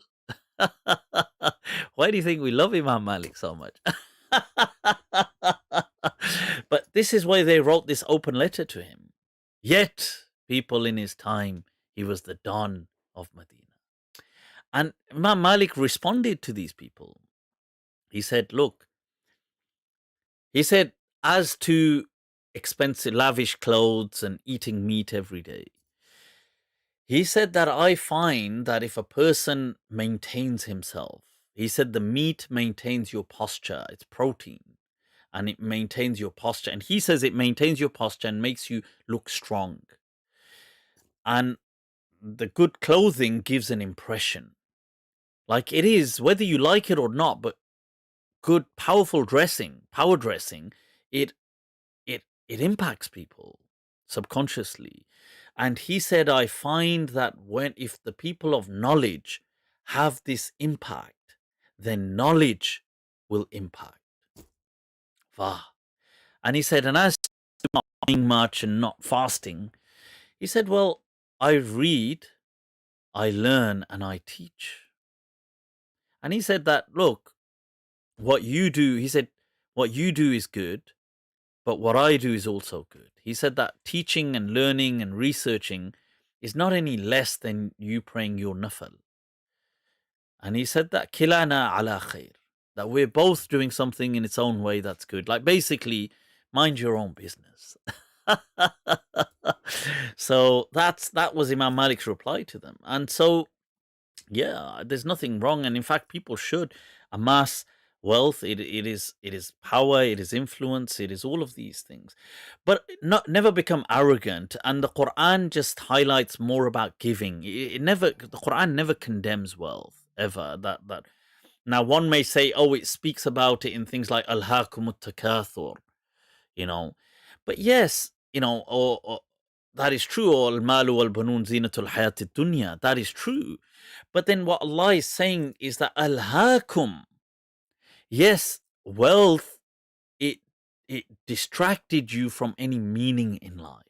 Speaker 1: Why do you think we love Imam Malik so much? But this is why they wrote this open letter to him. Yet people in his time, he was the Don of Medina. And Imam Malik responded to these people. He said, look, as to expensive, lavish clothes and eating meat every day, he said that I find that if a person maintains himself, he said the meat maintains your posture, it's protein, and it maintains your posture. And he says it maintains your posture and makes you look strong. And the good clothing gives an impression. Like it is, whether you like it or not, but good, power dressing, it impacts people subconsciously. And he said, I find that if the people of knowledge have this impact, then knowledge will impact. Wow. And he said, and as to not eating much and not fasting, he said, well, I read, I learn, and I teach. And he said that, look, what you do, he said, what you do is good, but what I do is also good. He said that teaching and learning and researching is not any less than you praying your nafal. And he said that kilana ala khair, that we're both doing something in its own way that's good. Like basically, mind your own business. So that was Imam Malik's reply to them. And so, yeah, there's nothing wrong. And in fact, people should amass wealth. It is power, it is influence, it is all of these things, but never become arrogant. And the Quran just highlights more about giving. The Quran never condemns wealth ever. That now one may say, oh, it speaks about it in things like alhaakumut takathur, but yes, or that is true, or al-malu wal-banun zinatul hayatid dunya, that is true. But then what Allah is saying is that alhaakum, yes, wealth, it distracted you from any meaning in life.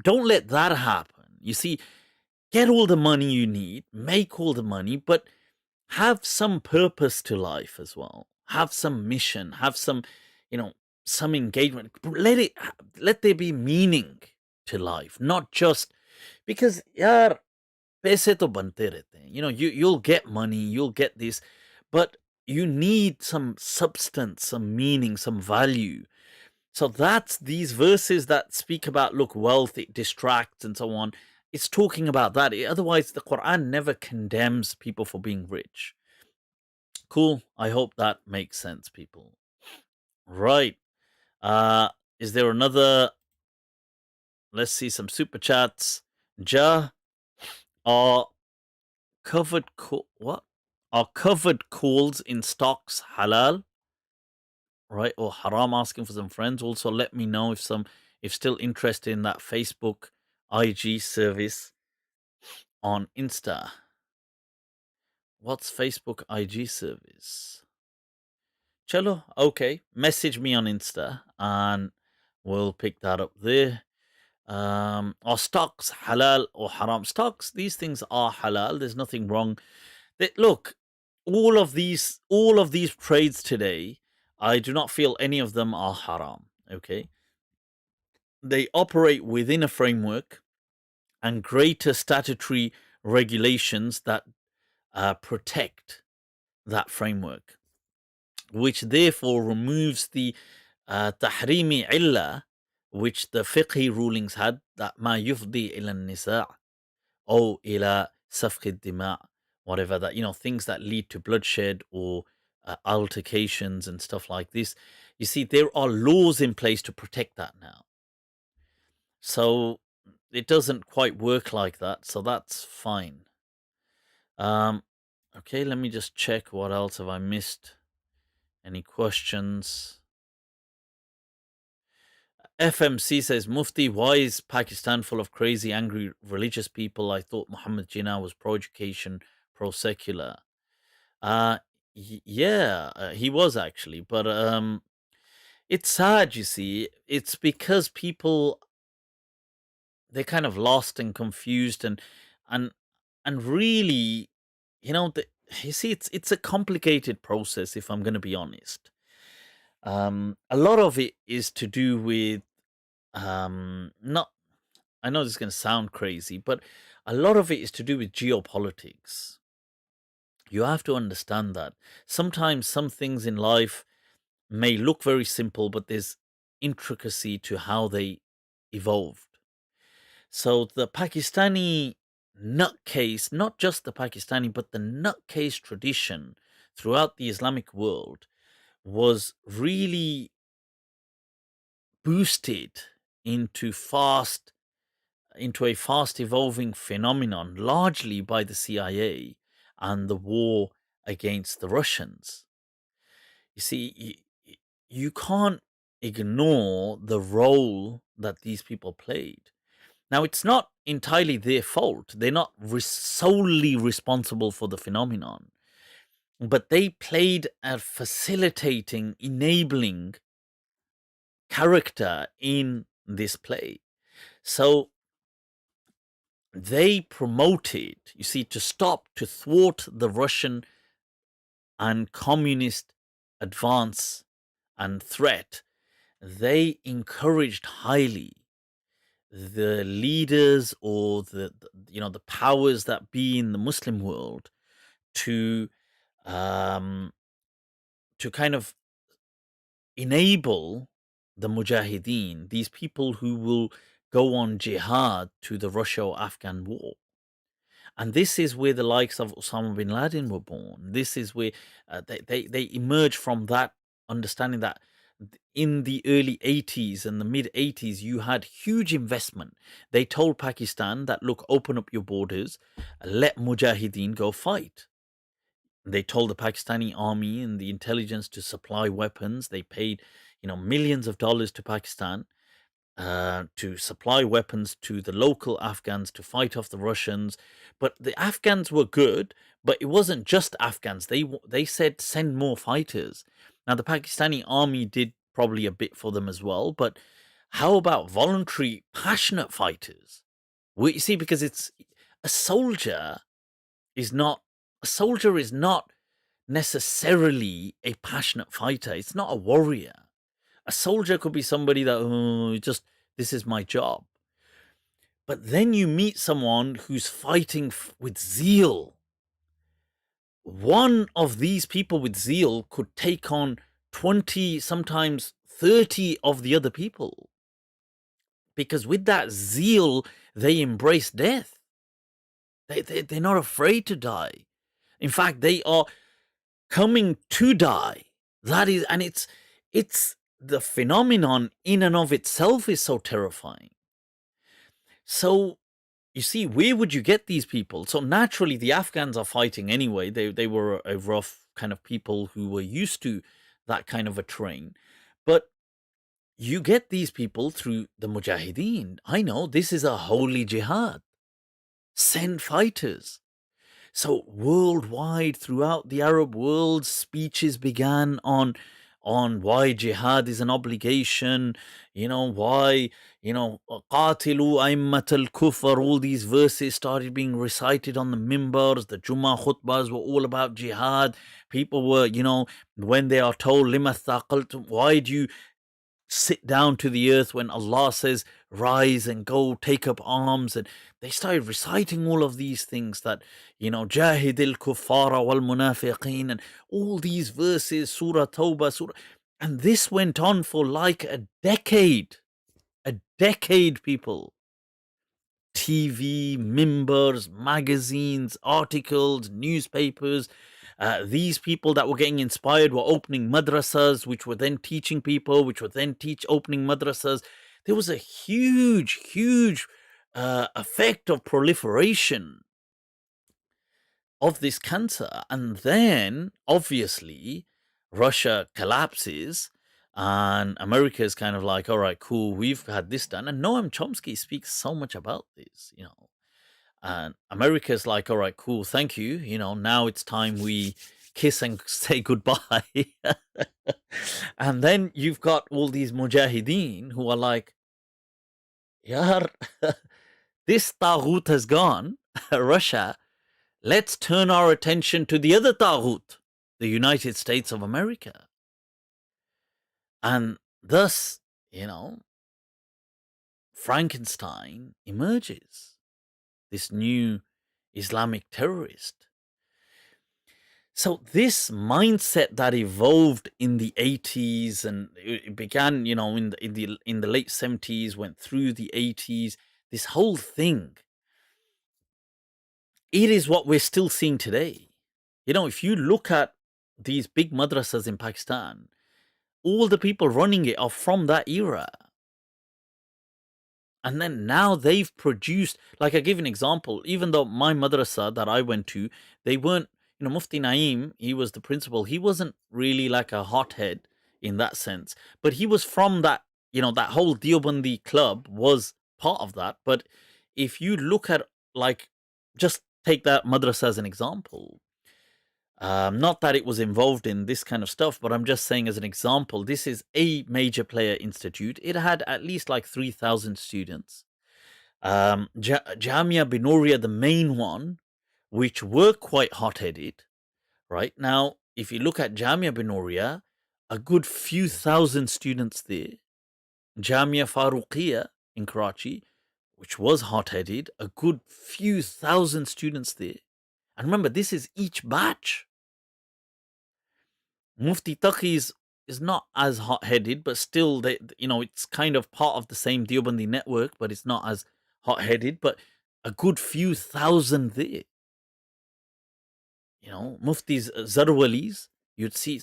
Speaker 1: Don't let that happen. You see, get all the money you need, make all the money, but have some purpose to life as well. Have some mission, have some, some engagement. Let there be meaning to life, not just because, yaar, paise to bante rehte hain. You'll get money, you'll get this, but you need some substance, some meaning, some value. So that's these verses that speak about, look, wealth, it distracts and so on. It's talking about that. Otherwise, the Quran never condemns people for being rich. Cool. I hope that makes sense, people. Right. Is there another? Let's see some super chats. Are covered what? Are covered calls in stocks halal? right? Or haram asking for some friends. Also, let me know if still interested in that Facebook IG service on Insta. What's Facebook IG service? Chalo, okay. Message me on Insta and we'll pick that up there. Are stocks halal or haram? Stocks, these things are halal. There's nothing wrong. Look, all of these trades today, I do not feel any of them are haram. Okay, they operate within a framework and greater statutory regulations that protect that framework, which therefore removes the tahrimi illa, which the fiqhi rulings had, that ma yufdi ila nisa' or ila safq dima, whatever that, things that lead to bloodshed or altercations and stuff like this. You see, there are laws in place to protect that now. So it doesn't quite work like that. So that's fine. Okay, let me just check what else have I missed. Any questions? FMC says, Mufti, why is Pakistan full of crazy, angry, religious people? I thought Muhammad Jinnah was pro-education, pro-secular. Yeah, he was actually, but it's sad, you see. It's because people, they're kind of lost and confused and and really, you see, it's a complicated process, if I'm going to be honest. A lot of it is to do with not, I know this is going to sound crazy, but a lot of it is to do with geopolitics. You have to understand that sometimes some things in life may look very simple, but there's intricacy to how they evolved. So the Pakistani nutcase, not just the Pakistani, but the nutcase tradition throughout the Islamic world was really boosted into a fast evolving phenomenon, largely by the CIA and the war against the Russians. You see, you can't ignore the role that these people played. Now, it's not entirely their fault. They're not solely responsible for the phenomenon, but they played a facilitating, enabling character in this play. So they promoted, you see, to thwart the Russian and communist advance and threat. They encouraged highly the leaders or the powers that be in the Muslim world to kind of enable the Mujahideen, these people who will go on jihad to the Russo-Afghan war. And this is where the likes of Osama bin Laden were born. This is where they emerge from that understanding that in the early 80s and the mid 80s, you had huge investment. They told Pakistan that, look, open up your borders, let Mujahideen go fight. They told the Pakistani army and the intelligence to supply weapons. They paid, millions of dollars to Pakistan to supply weapons to the local Afghans to fight off the Russians. But the Afghans were good, but it wasn't just Afghans. They said send more fighters. Now, the Pakistani army did probably a bit for them as well, but how about voluntary, passionate fighters? Well, you see, because it's a soldier is not necessarily a passionate fighter. It's not a warrior. A soldier could be somebody that this is my job. But then you meet someone who's fighting with zeal. One of these people with zeal could take on 20, sometimes 30 of the other people. Because with that zeal, they embrace death. They're not afraid to die. In fact, they are coming to die. That is, and it's the phenomenon in and of itself is so terrifying. So you see, where would you get these people? So naturally, the Afghans are fighting anyway. They were a rough kind of people who were used to that kind of a train. But you get these people through the Mujahideen. I know this is a holy jihad. Send fighters. So worldwide, throughout the Arab world, speeches began on why jihad is an obligation, why, qatilu aimmat al-kufr, all these verses started being recited on the mimbars. The Jummah khutbahs were all about jihad. People were, when they are told, lima thaqaltum, why do you sit down to the earth when Allah says, rise and go, take up arms? And they started reciting all of these things that, Jahidil kuffara wal munafiqeen, and all these verses, Surah Tawbah, and this went on for like a decade, people. TV, mimbars, magazines, articles, newspapers. These people that were getting inspired were opening madrasas, which were then teaching people, which were then opening madrasas. There was a huge effect of proliferation of this cancer. And then, obviously, Russia collapses, and America is kind of like, all right, cool, we've had this done. And Noam Chomsky speaks so much about this, and America's like, all right, cool, thank you. Now it's time we kiss and say goodbye. And then you've got all these mujahideen who are like, Yar, this taghut has gone, Russia. Let's turn our attention to the other taghut, the United States of America. And thus, Frankenstein emerges, this new Islamic terrorist. So this mindset that evolved in the 80s, and it began, in the late 70s, went through the 80s, this whole thing, it is what we're still seeing today. If you look at these big madrasas in Pakistan, all the people running it are from that era. And then now they've produced, like I give an example, even though my madrasa that I went to, they weren't, Mufti Naeem, he was the principal. He wasn't really like a hothead in that sense, but he was from that, that whole Deobandi club was part of that. But if you look at, like, just take that madrasa as an example, not that it was involved in this kind of stuff, but I'm just saying as an example, this is a major player institute. It had at least like 3,000 students. Jamia Binoria, the main one, which were quite hot-headed, right? Now, if you look at Jamia Binoria, a good few thousand students there. Jamia Farooqiyya in Karachi, which was hot-headed, a good few thousand students there. And remember, this is each batch. Mufti Taqi is not as hot-headed, but still, it's kind of part of the same Deobandi network, but it's not as hot-headed, but a good few thousand there. Muftis Zarwalis, you'd see.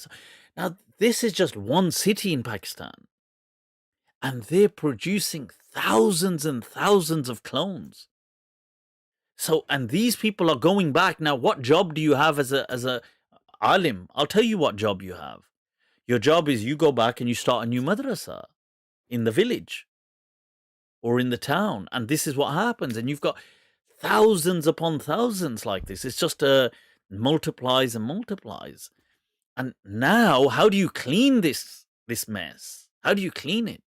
Speaker 1: Now, this is just one city in Pakistan, and they're producing thousands and thousands of clones. So, and these people are going back. Now, what job do you have as a alim? I'll tell you what job you have. Your job is you go back and you start a new madrasa in the village or in the town. And this is what happens. And you've got thousands upon thousands like this. It's just multiplies and multiplies. And now, how do you clean this mess? How do you clean it?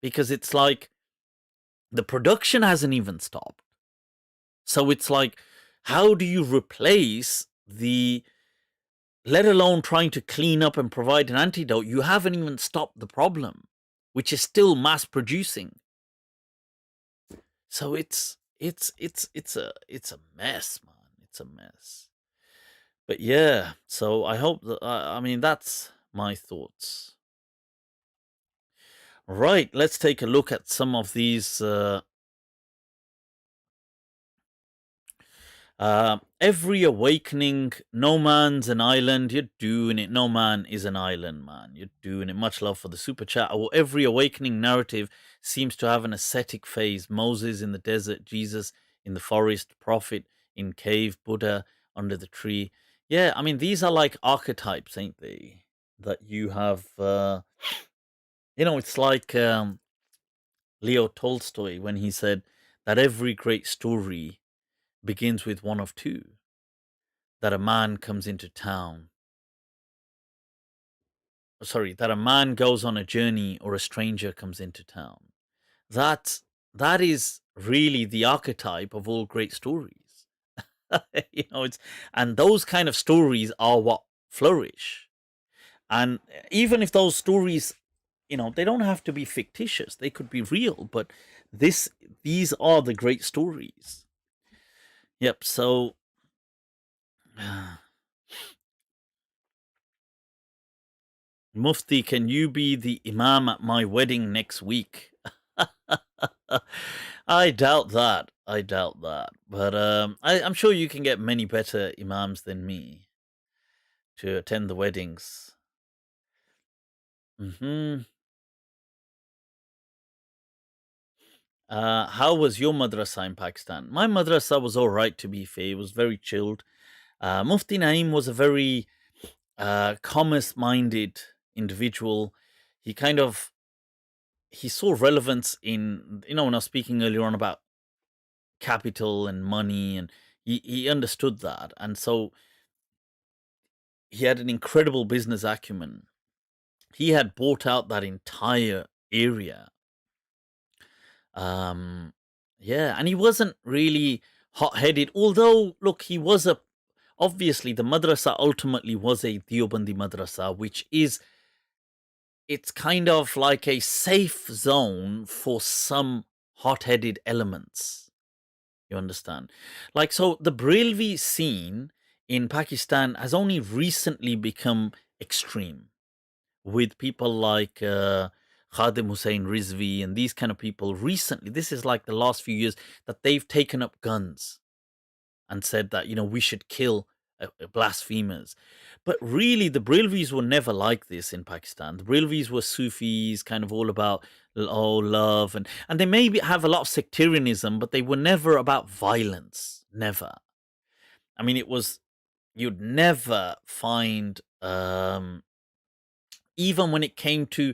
Speaker 1: Because it's like the production hasn't even stopped. So it's like, how do you replace let alone trying to clean up and provide an antidote? You haven't even stopped the problem, which is still mass producing. So it's a mess, man. It's a mess. But yeah, so I hope that, that's my thoughts. Right, let's take a look at some of these. Every awakening, no man's an island. You're doing it. No man is an island, man. You're doing it. Much love for the super chat. Every awakening narrative seems to have an ascetic phase. Moses in the desert, Jesus in the forest, prophet in cave, Buddha under the tree. Yeah, I mean, these are like archetypes, ain't they? that you have, it's like Leo Tolstoy when he said that every great story begins with one of two, that a man comes into town. Sorry, that a man goes on a journey or a stranger comes into town. That that is really the archetype of all great stories. It's and those kind of stories are what flourish. And even if those stories, they don't have to be fictitious, they could be real, but this these are the great stories. Yep, so Mufti, can you be the Imam at my wedding next week? I doubt that. I doubt that. But I'm sure you can get many better Imams than me to attend the weddings. Hmm. How was your madrasa in Pakistan? My madrasa was all right, to be fair. It was very chilled. Mufti Naeem was a very commerce-minded individual. He kind of he saw relevance in, when I was speaking earlier on about capital and money, and he understood that, and so he had an incredible business acumen. He had bought out that entire area. Um, yeah, and he wasn't really hot-headed. Although, look, he was obviously the madrasa ultimately was a Deobandi madrasa, which is it's kind of like a safe zone for some hot-headed elements. You understand? Like, so the Brelvi scene in Pakistan has only recently become extreme with people like Khadim Hussein Rizvi and these kind of people. Recently, this is like the last few years that they've taken up guns and said that, we should kill blasphemers. But really, the Brelvis were never like this in Pakistan. The Brelvis were Sufis, kind of all about love, and they maybe have a lot of sectarianism, but they were never about violence. Never. I mean, you'd never find, even when it came to,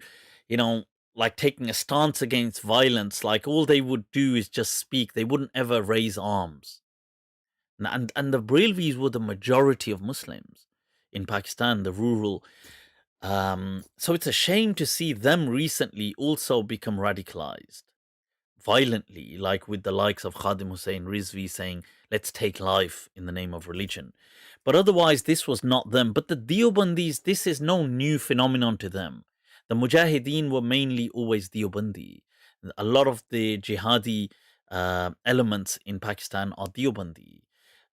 Speaker 1: like taking a stance against violence, like all they would do is just speak. They wouldn't ever raise arms. And the Brelvis were the majority of Muslims in Pakistan, the rural. So it's a shame to see them recently also become radicalized violently, like with the likes of Khadim Hussein Rizvi saying, let's take life in the name of religion. But otherwise, this was not them. But the Deobandis, this is no new phenomenon to them. The Mujahideen were mainly always Deobandi. A lot of the jihadi elements in Pakistan are Deobandi.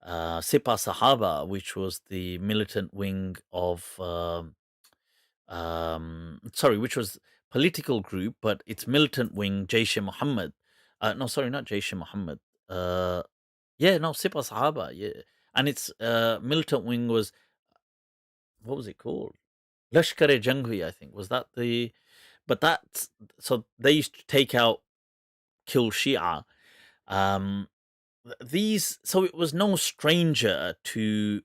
Speaker 1: Sipah Sahaba, which was the militant wing of, which was political group, but its militant wing, Jaish Muhammad. No, sorry, not Jaish Muhammad. Yeah, no, Sipah Sahaba, yeah. And its militant wing was, what was it called? Lashkar-e-Janghi, I think. Was that the. But that's. So they used to kill Shia. Um, so it was no stranger to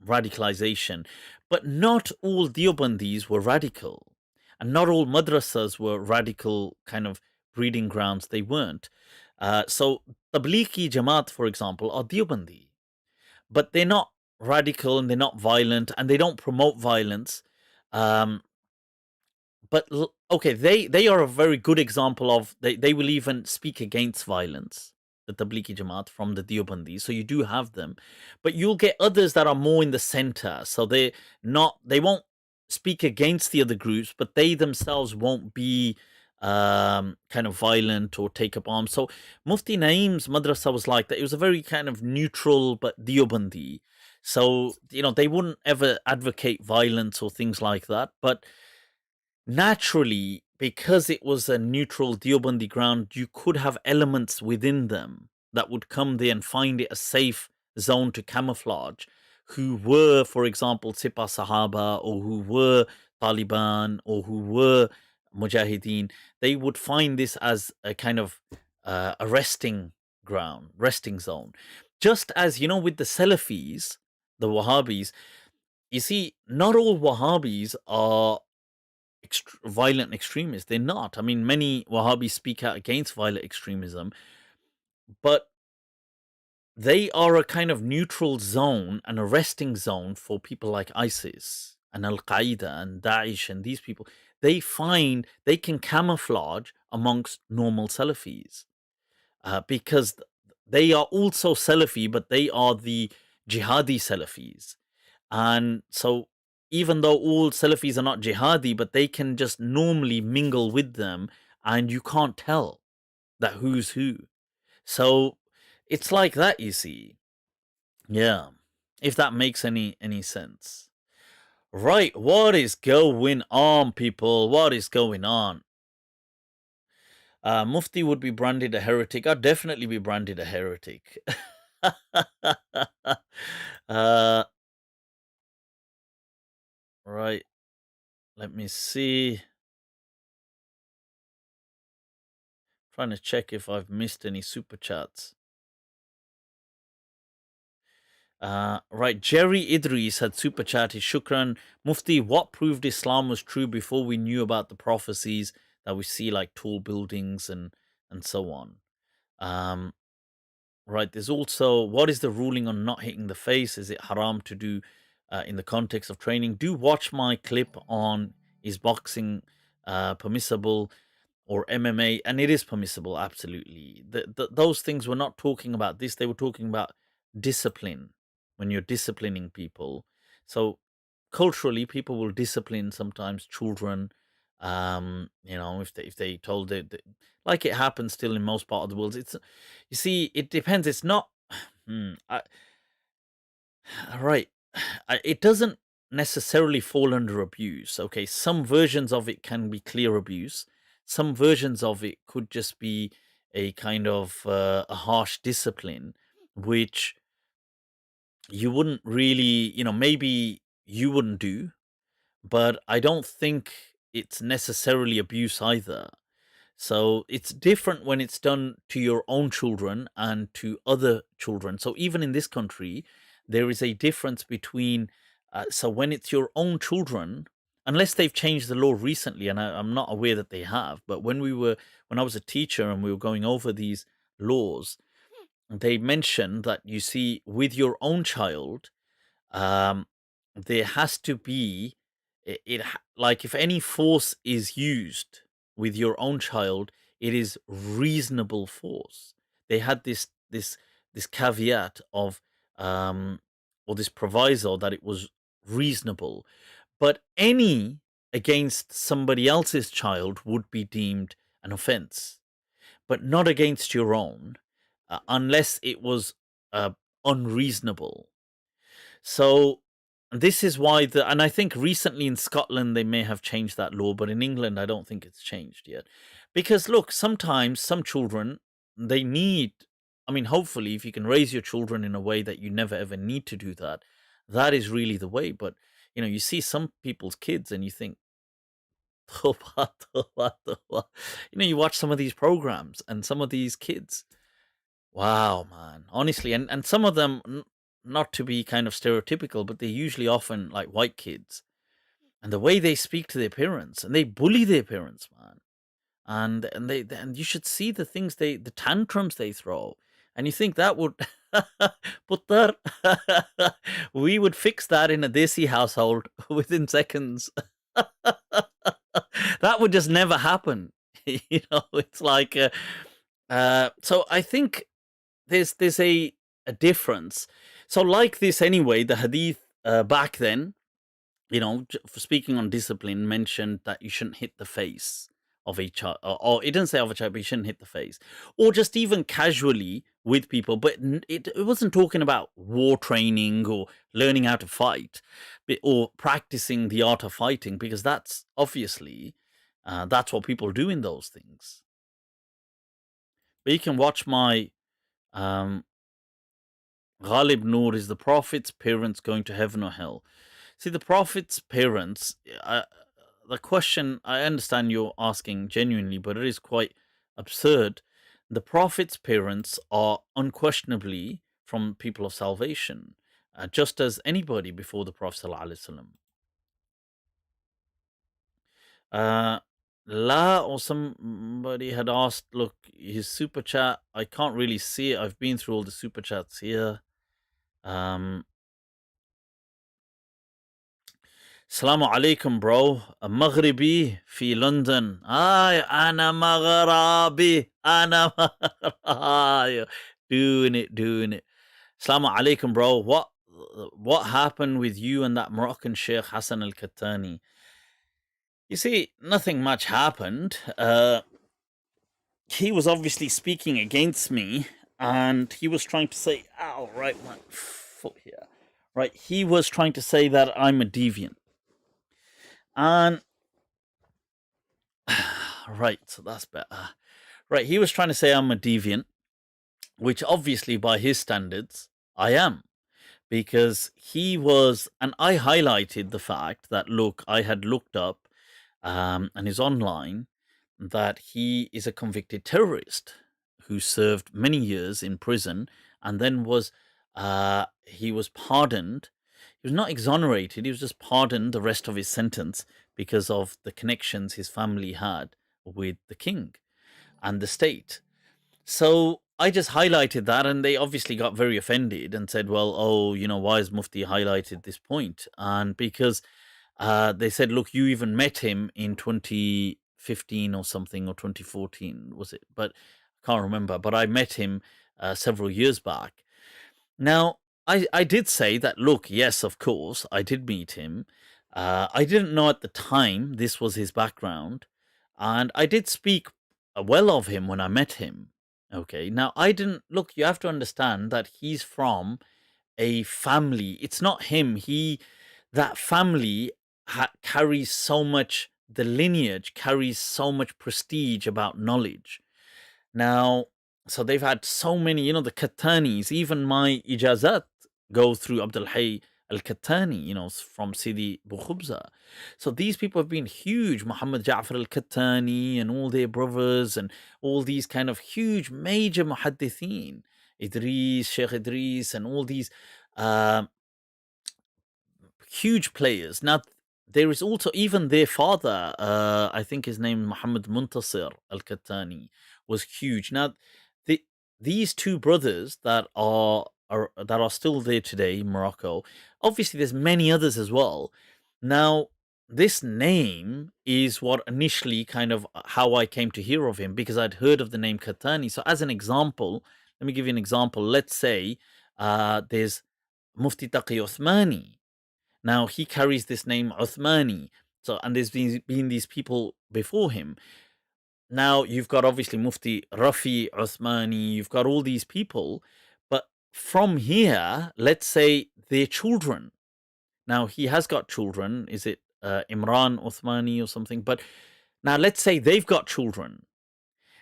Speaker 1: radicalization, but not all Deobandis were radical, and not all madrasas were radical kind of breeding grounds. They weren't. So Tablighi Jamaat, for example, are Deobandi, but they're not radical and they're not violent and they don't promote violence. Um, but okay, they are a very good example of they will even speak against violence, the Tablighi Jamaat from the Deobandi. So you do have them, but you'll get others that are more in the center. So they won't speak against the other groups, but they themselves won't be kind of violent or take up arms. So Mufti Naeem's madrasa was like that. It was a very kind of neutral but Deobandi. So they wouldn't ever advocate violence or things like that, but naturally, because it was a neutral Deobandi ground, you could have elements within them that would come there and find it a safe zone to camouflage, who were, for example, Sipah Sahaba, or who were Taliban, or who were Mujahideen. They would find this as a kind of a resting ground, resting zone. Just as, with the Salafis, the Wahhabis, you see, not all Wahhabis are violent extremists. They're not. I mean, many Wahhabis speak out against violent extremism, but they are a kind of neutral zone, an arresting zone for people like ISIS and Al Qaeda and Daesh and these people. They find they can camouflage amongst normal Salafis because they are also Salafi, but they are the jihadi Salafis. And so, even though all Salafis are not jihadi, but they can just normally mingle with them, and you can't tell that who's who. So, it's like that, you see. Yeah, if that makes any sense. Right, what is going on, people? What is going on? Mufti would be branded a heretic. I'd definitely be branded a heretic. Right, let me see. Trying to check if I've missed any super chats. Right, Jerry Idris had super chatted. Shukran. Mufti, what proved Islam was true before we knew about the prophecies that we see, like tall buildings and so on? Right, there's also, what is the ruling on not hitting the face? Is it haram to do in the context of training? Do watch my clip on is boxing permissible or MMA, and it is permissible, absolutely. Those things were not talking about this. They were talking about discipline when you're disciplining people. So culturally, people will discipline sometimes children. If they told it, like it happens still in most part of the world. It's, you see, it depends. It's not. Right. It doesn't necessarily fall under abuse. Okay, some versions of it can be clear abuse. Some versions of it could just be a kind of a harsh discipline, which you wouldn't really, maybe you wouldn't do, but I don't think it's necessarily abuse either. So it's different when it's done to your own children and to other children. So even in this country, there is a difference between. So when it's your own children, unless they've changed the law recently, and I'm not aware that they have, but when I was a teacher and we were going over these laws, they mentioned that, you see, with your own child, um, there has to be like, if any force is used with your own child, it is reasonable force. They had this caveat of or this proviso that it was reasonable, but any against somebody else's child would be deemed an offense, but not against your own, unless it was unreasonable. So this is why and I think recently in Scotland they may have changed that law, but in England I don't think it's changed yet. Because look, sometimes some children, they need, I mean, hopefully if you can raise your children in a way that you never ever need to do that, that is really the way. But you see some people's kids and you think, "Toba, toba, toba." You watch some of these programs and some of these kids. Wow, man. Honestly, and some of them, not to be kind of stereotypical, but they're usually often like white kids. And the way they speak to their parents, and they bully their parents, man. And you should see the things the tantrums they throw. And you think that would Puttar, we would fix that in a Desi household within seconds. That would just never happen. It's like so I think there's a difference. So like this anyway, the hadith back then, for speaking on discipline, mentioned that you shouldn't hit the face of a child, or it didn't say of a child, but you shouldn't hit the face, or just even casually with people. But it wasn't talking about war training or learning how to fight, or practicing the art of fighting, because that's obviously that's what people do in those things. But you can watch my Ghalib Noor, is the Prophet's parents going to heaven or hell? See, the Prophet's parents, the question, I understand you're asking genuinely, but it is quite absurd. The Prophet's parents are unquestionably from people of salvation. just as anybody before the Prophet ﷺ. La or somebody had asked, look, his super chat, I can't really see it. I've been through all the super chats here. Assalamu alaikum, bro. A Maghribi fi London. Ay, ana Maghrabi. Ana Maghrabi. Doing it. Assalamu alaikum, bro. What happened with you and that Moroccan Sheikh Hassan al-Kattani? You see, nothing much happened. He was obviously speaking against me, and he was trying to say, ow, right, my foot here. Right, he was trying to say that I'm a deviant. And, right, so that's better. Right, he was trying to say I'm a deviant, which obviously by his standards, I am. Because he was, and I highlighted the fact that, look, I had looked up, and is online, that he is a convicted terrorist who served many years in prison and then he was pardoned. He was not exonerated, he was just pardoned the rest of his sentence because of the connections his family had with the king and the state. So I just highlighted that, and they obviously got very offended and said, well, oh, why has Mufti highlighted this point? And because they said, look, you even met him in 2015 or something, or 2014, was it? But I can't remember. But I met him several years back. Now, I did say that, look, yes, of course, I did meet him. I didn't know at the time this was his background. And I did speak well of him when I met him. Okay, now look, you have to understand that he's from a family. It's not him. That family carries so much, the lineage carries so much prestige about knowledge. Now, so they've had so many, the Kattanis, even my ijazat go through Abdul Hayy al-Kattani, from Sidi Bukhubza. So these people have been huge, Muhammad Ja'far al-Kattani and all their brothers and all these kind of huge major muhaddithin, Sheikh Idris and all these huge players. Now, there is also even their father, I think his name Muhammad Muntasir al-Kattani, was huge. Now, these two brothers that are still there today in Morocco, obviously there's many others as well. Now, this name is what initially kind of how I came to hear of him, because I'd heard of the name Kattani. So as an example, let me give you an example. Let's say there's Mufti Taqi Uthmani. Now he carries this name Uthmani. So, and there's been these people before him. Now you've got obviously Mufti Rafi Uthmani, you've got all these people, but from here, let's say their children. Now he has got children. Is it Imran Uthmani or something? But now let's say they've got children.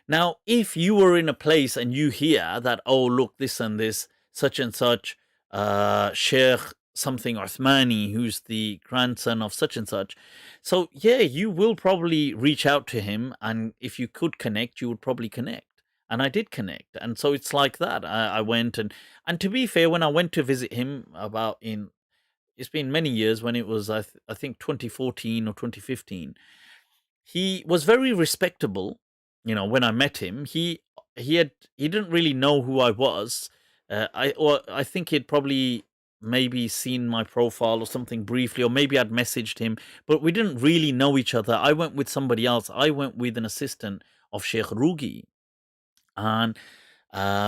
Speaker 1: Now, if you were in a place and you hear that, oh, look, this and this, such and such, Sheikh something Uthmani, who's the grandson of such and such. So, yeah, you will probably reach out to him. And if you could connect, you would probably connect. And I did connect. And so it's like that. I went and to be fair, when I went to visit him it's been many years, when it was, I think 2014 or 2015, he was very respectable. When I met him, he didn't really know who I was. I think he'd probably maybe seen my profile or something briefly, or maybe I'd messaged him, but we didn't really know each other. I went with somebody else. I went with an assistant of Sheikh Rugi, and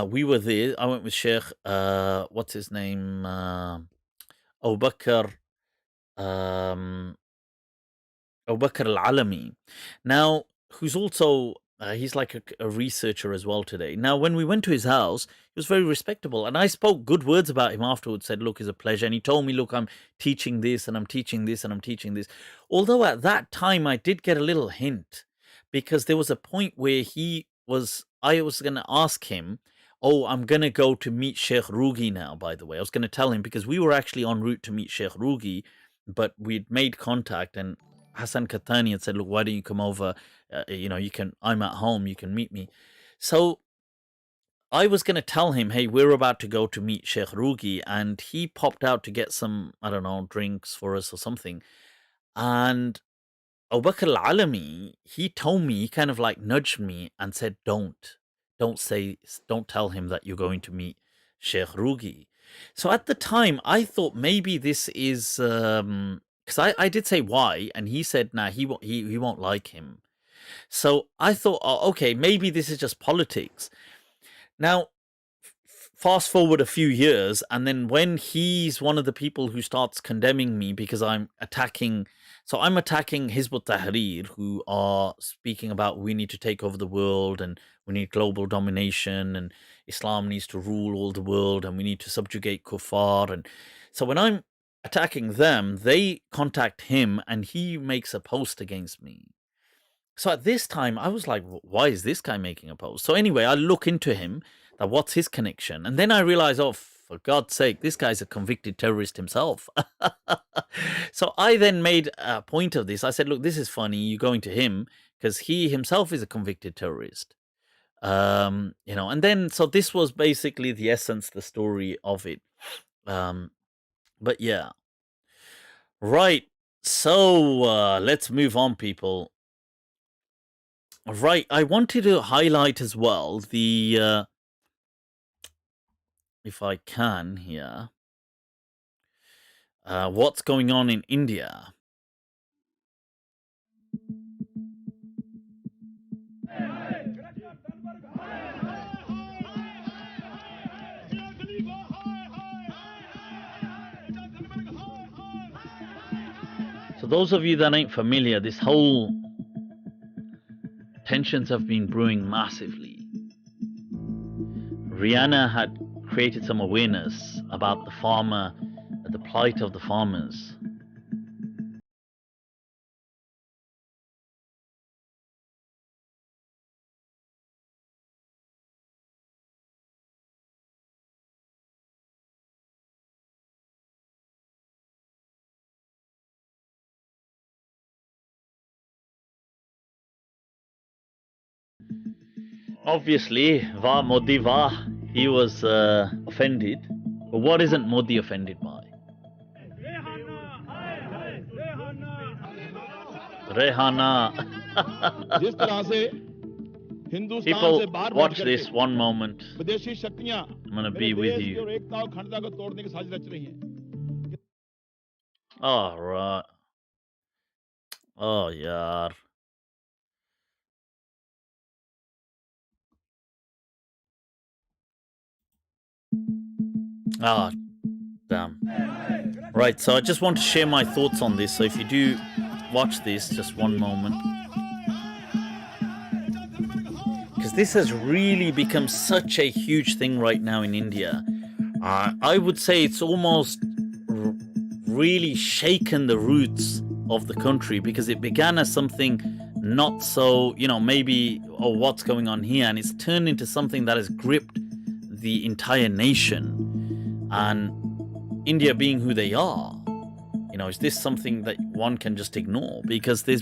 Speaker 1: we were there. I went with Sheikh, what's his name? Abu Bakr, Abu Bakr al-Alami. Now, who's also he's like a researcher as well today. Now, when we went to his house, he was very respectable, and I spoke good words about him afterwards. Said, "Look, it's a pleasure," and he told me, "Look, I'm teaching this, and I'm teaching this, and I'm teaching this." Although at that time I did get a little hint, because there was a point where I was going to ask him, "Oh, I'm going to go to meet Sheikh Rugi now." By the way, I was going to tell him, because we were actually en route to meet Sheikh Rugi, but we'd made contact, and Hassan Kattani had said, "Look, why don't you come over? I'm at home, you can meet me." So I was going to tell him, hey, we're about to go to meet Sheikh Rugi, and he popped out to get some, I don't know, drinks for us or something. And Abu Bakr al-Alami, he told me, he kind of like nudged me and said, don't tell him that you're going to meet Sheikh Rugi. So at the time, I thought maybe this is, because I did say why, and he said, nah, he won't like him. So I thought, oh, okay, maybe this is just politics. Now, fast forward a few years, and then when he's one of the people who starts condemning me because I'm attacking Hizb ut-Tahrir, who are speaking about we need to take over the world and we need global domination and Islam needs to rule all the world and we need to subjugate kuffar. And so when I'm attacking them, they contact him and he makes a post against me. So at this time, I was like, why is this guy making a post? So anyway, I look into him, that what's his connection? And then I realize, oh, for God's sake, this guy's a convicted terrorist himself. So I then made a point of this. I said, look, this is funny. You're going to him because he himself is a convicted terrorist. And then, so this was basically the essence, the story of it. But yeah. Right. So let's move on, people. Right, I wanted to highlight as well the, if I can here, what's going on in India. So those of you that ain't familiar, this whole tensions have been brewing massively. Rihanna had created some awareness about the plight of the farmers. Obviously, Vah Modi Vah, he was offended. But what isn't Modi offended by? Rehana. People, watch this one moment. I'm going to be with you. Oh, right. Oh, yeah. Ah, damn. Right, so I just want to share my thoughts on this. So if you do watch this, just one moment. Because this has really become such a huge thing right now in India. I would say it's almost really shaken the roots of the country, because it began as something not so, maybe, oh, what's going on here? And it's turned into something that has gripped the entire nation. And India being who they are, is this something that one can just ignore? Because there's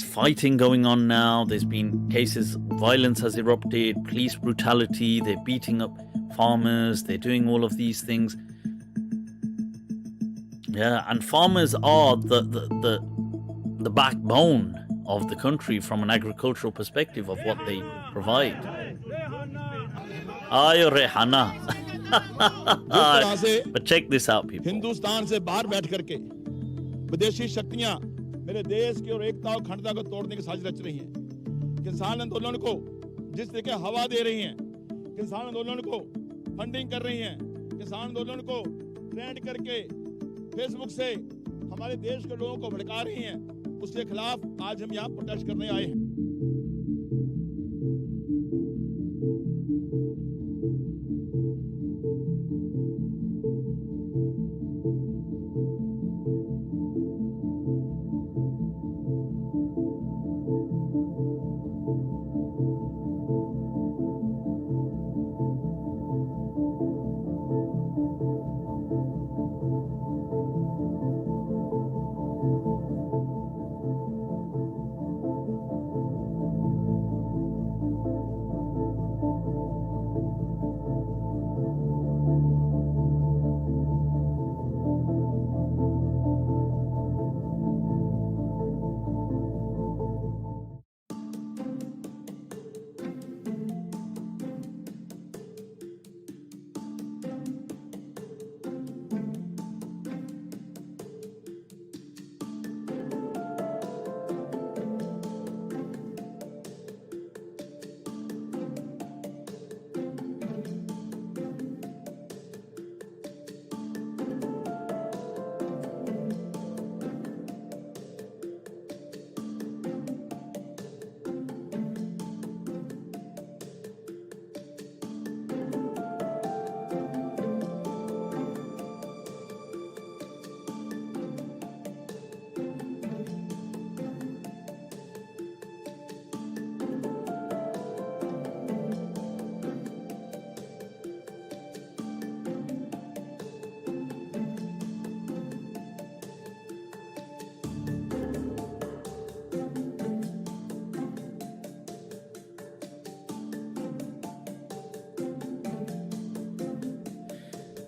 Speaker 1: fighting going on now, there's been cases, violence has erupted, police brutality, they're beating up farmers, they're doing all of these things. Yeah, and farmers are the backbone of the country from an agricultural perspective of what they provide. Ayo Rehana. But check this out, people.
Speaker 5: Hindustan से बाहर बैठ करके विदेशी शक्तियां मेरे देश की और एकता और अखंडता को तोड़ने की साजिश रच रही हैं। किसान आंदोलन को जिस तरीके हवा दे रही हैं, किसान आंदोलन को फंडिंग कर रही हैं, किसान आंदोलन को ट्रेंड करके फेसबुक से हमारे देश के लोगों को भड़का रही हैं, उसके खिलाफ आज हम यहाँ प्रोटेस्ट करने आए हैं।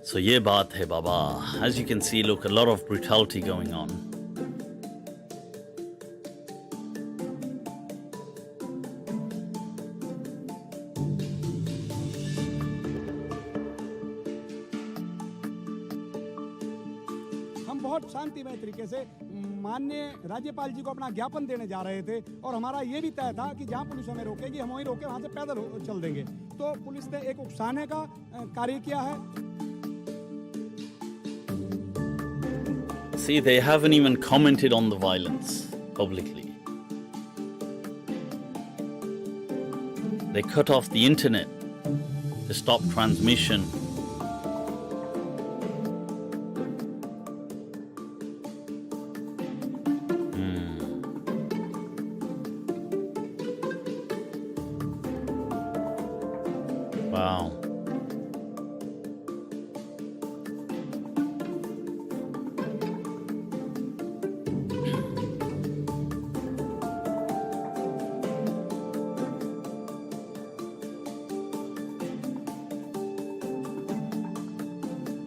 Speaker 1: So ye baat hai baba. As you can see, look, a lot of brutality going on.
Speaker 6: हम बहुत शांतिमय तरीके से माननीय राज्यपाल जी को अपना ज्ञापन देने जा रहे थे और हमारा ये भी तय था कि जहां पुलिस हमें रोकेगी हम वहीं रोके वहां से पैदल चल देंगे। तो पुलिस ने एक उकसाने का कार्य किया है।
Speaker 1: See, they haven't even commented on the violence publicly. They cut off the internet to stop transmission. Wow.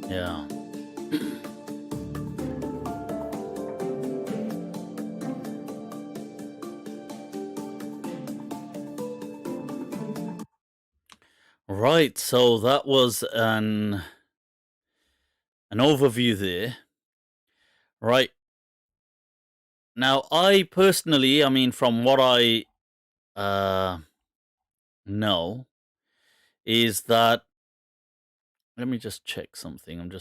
Speaker 1: Yeah. Right, so that was an overview there. Right. Now, I personally, I mean, from what I know, is that, let me just check something.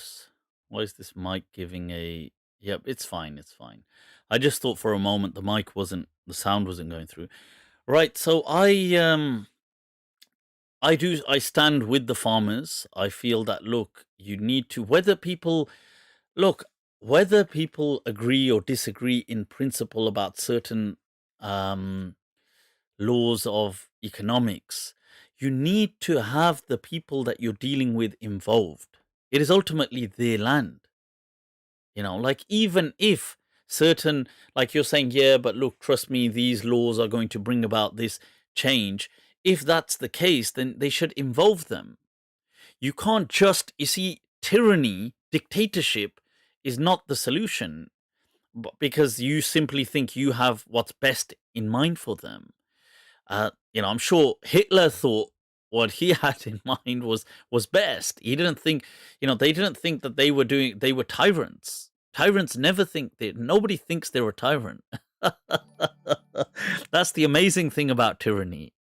Speaker 1: Why is this mic giving a, yep, it's fine, it's fine. I just thought for a moment the sound wasn't going through. Right, so I stand with the farmers. I feel that, look, you need to, whether people agree or disagree in principle about certain laws of economics, you need to have the people that you're dealing with involved. It is ultimately their land. Like, even if certain, like you're saying, yeah, but look, trust me, these laws are going to bring about this change. If that's the case, then they should involve them. You can't just, you see, tyranny, dictatorship is not the solution, because you simply think you have what's best in mind for them. I'm sure Hitler thought what he had in mind was best. He didn't think, they didn't think that they were tyrants. Tyrants never think nobody thinks they're a tyrant. That's the amazing thing about tyranny.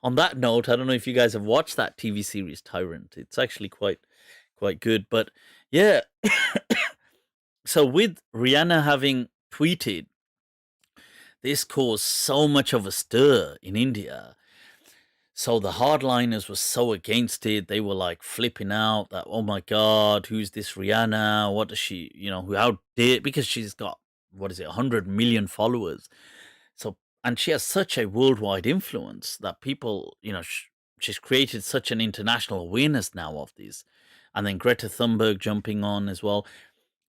Speaker 1: On that note, I don't know if you guys have watched that TV series Tyrant. It's actually quite good. But yeah, so with Rihanna having tweeted, this caused so much of a stir in India. So the hardliners were so against it. They were like flipping out that, oh my God, who's this Rihanna? What does she, how dare, because she's got, 100 million followers. So, and she has such a worldwide influence that people, she's created such an international awareness now of this. And then Greta Thunberg jumping on as well.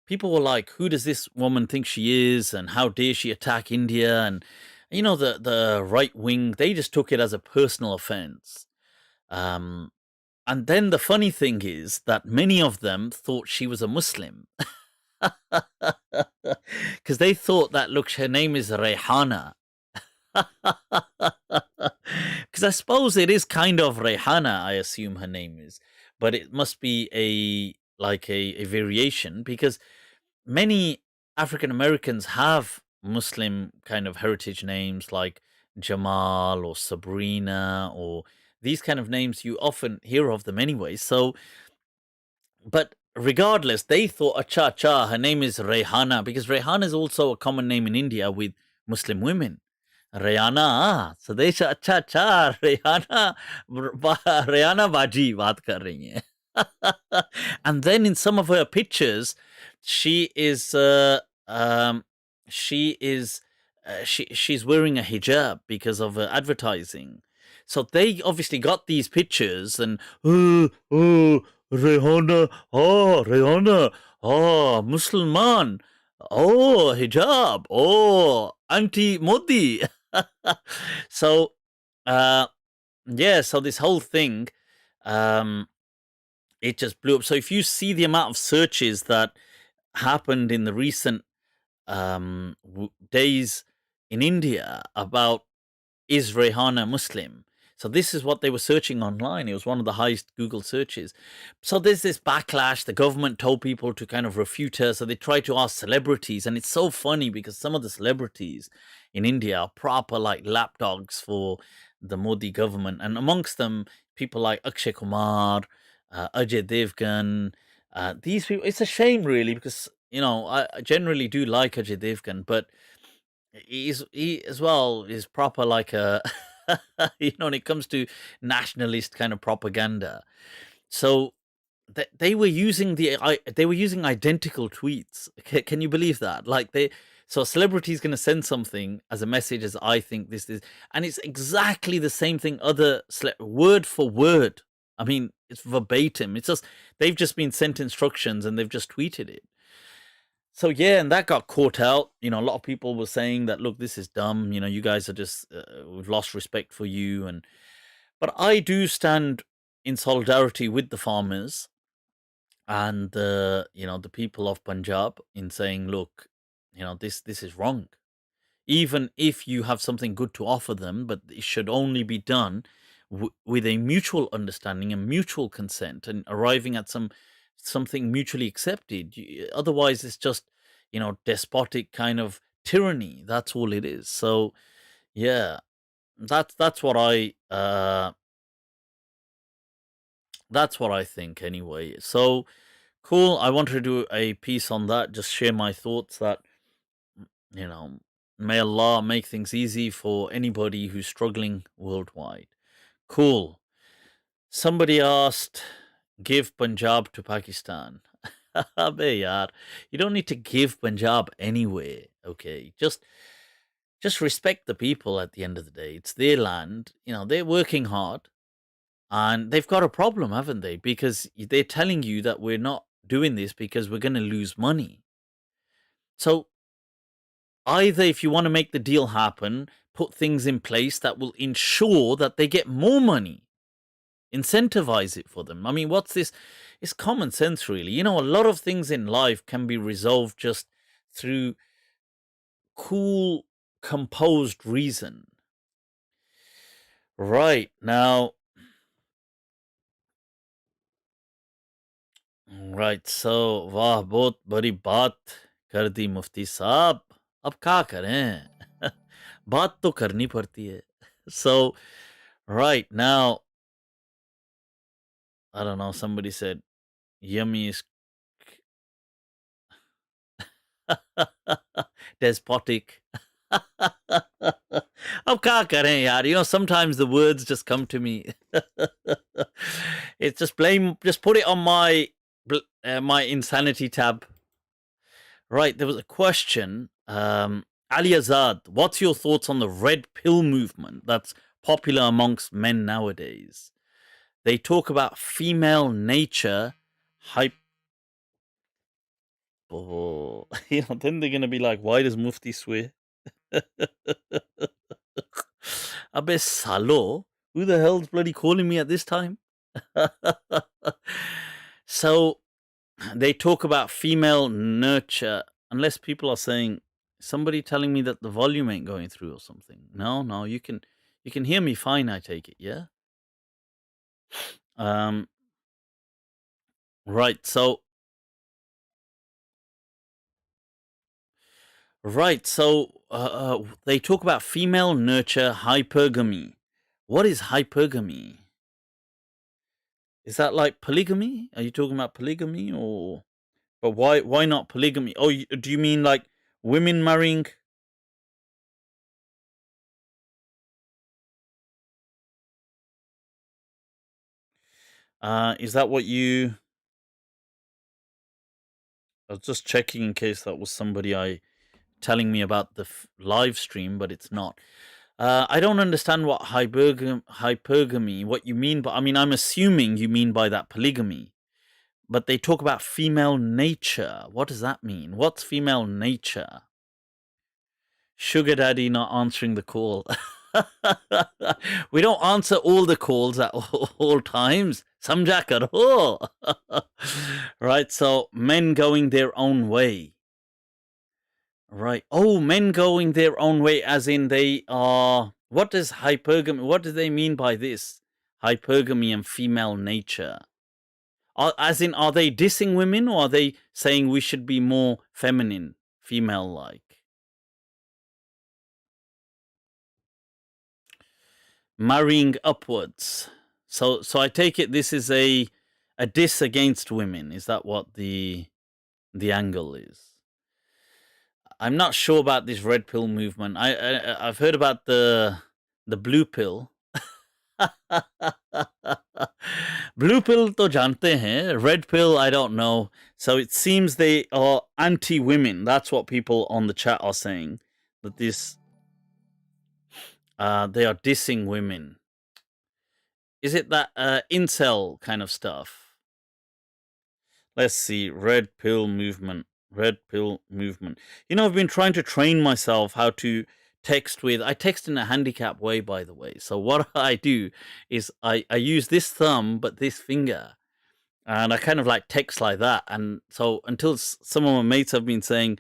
Speaker 1: People were like, who does this woman think she is? And how dare she attack India? And, the right wing, they just took it as a personal offense. And then the funny thing is that many of them thought she was a Muslim. Because they thought that, look, her name is Rehana. Because I suppose it is kind of Rehana, I assume her name is. But it must be a variation, because many African Americans have Muslim kind of heritage names like Jamal or Sabrina, or these kind of names. You often hear of them anyway. So, but regardless, they thought, acha, her name is Rehana, because Rehana is also a common name in India with Muslim women. Rehana, so they said, acha, Rehana baji baat kar rahi hai. And then in some of her pictures, she's wearing a hijab because of advertising. So they obviously got these pictures and Rehana, Musliman, hijab, anti-Modi. So, so this whole thing, it just blew up. So if you see the amount of searches that happened in the recent days in India about is Rehana Muslim? So this is what they were searching online. It was one of the highest Google searches. So there's this backlash. The government told people to kind of refute her. So they tried to ask celebrities. And it's so funny because some of the celebrities in India are proper like lapdogs for the Modi government. And amongst them, people like Akshay Kumar, Ajay Devgan. These people, it's a shame really because, I generally do like Ajay Devgan, but he as well is proper like a when it comes to nationalist kind of propaganda. So they were using they were using identical tweets. Can you believe that? Like so a celebrity is going to send something as a message as I think this is, and it's exactly the same thing, word for word. I mean, it's verbatim. It's just they've just been sent instructions and they've just tweeted it. So yeah, and that got caught out. A lot of people were saying that, look, this is dumb. You guys are just we've lost respect for you. But I do stand in solidarity with the farmers and the people of Punjab in saying, look, this is wrong. Even if you have something good to offer them, but it should only be done with a mutual understanding and mutual consent and arriving at something mutually accepted. Otherwise, it's just despotic kind of tyranny. That's all it is. So yeah, that's what I think anyway. So cool. I wanted to do a piece on that. Just share my thoughts that may Allah make things easy for anybody who's struggling worldwide. Cool. Somebody asked, give Punjab to Pakistan. Abey yaar, you don't need to give Punjab anyway, okay? Just respect the people at the end of the day. It's their land. They're working hard and they've got a problem, haven't they? Because they're telling you that we're not doing this because we're going to lose money. So either if you want to make the deal happen, put things in place that will ensure that they get more money. Incentivize it for them. I mean, what's this? It's common sense, really. A lot of things in life can be resolved just through cool, composed reason. Right, now. Right, so, वाह बहुत बड़ी बात कर दी मुफ्ती साहब. अब क्या करें? बात तो करनी पड़ती है. So, right now, I don't know, somebody said, yummy is despotic. अब क्या करें यार? Sometimes the words just come to me. It's just put it on my insanity tab. Right, there was a question. Ali Azad, what's your thoughts on the red pill movement that's popular amongst men nowadays? They talk about female nature, then they're going to be like, why does Mufti swear? Abe salo, who the hell's bloody calling me at this time? So they talk about female nurture, unless people are saying, somebody telling me that the volume ain't going through or something. No, you can hear me fine, I take it, yeah? Right, so they talk about female nurture hypergamy. What is hypergamy? Is that like polygamy? Are you talking about polygamy or? But why not polygamy? Oh, do you mean like women marrying? Is that what you? I was just checking in case that was somebody telling me about the live stream, but it's not. I don't understand what hypergamy, what you mean, but I mean, I'm assuming you mean by that polygamy. But they talk about female nature. What does that mean? What's female nature? Sugar daddy not answering the call. We don't answer all the calls at all times. Samjha karo. Right, so men going their own way. Right. Oh, men going their own way, as in they are. What is hypergamy? What do they mean by this? Hypergamy and female nature. As in, are they dissing women, or are they saying we should be more feminine, female-like? Marrying upwards. So I take it this is a diss against women. Is that what the angle is? I'm not sure about this red pill movement. I've heard about the blue pill. Blue pill to jante hain. Red pill, I don't know. So it seems they are anti-women. That's what people on the chat are saying. That this they are dissing women. Is it that incel kind of stuff? Let's see. Red pill movement. Red pill movement. You know, I've been trying to train myself how to text with. I text in a handicap way, by the way. So what I do is I use this thumb, but this finger. And I kind of like text like that. And so until some of my mates have been saying,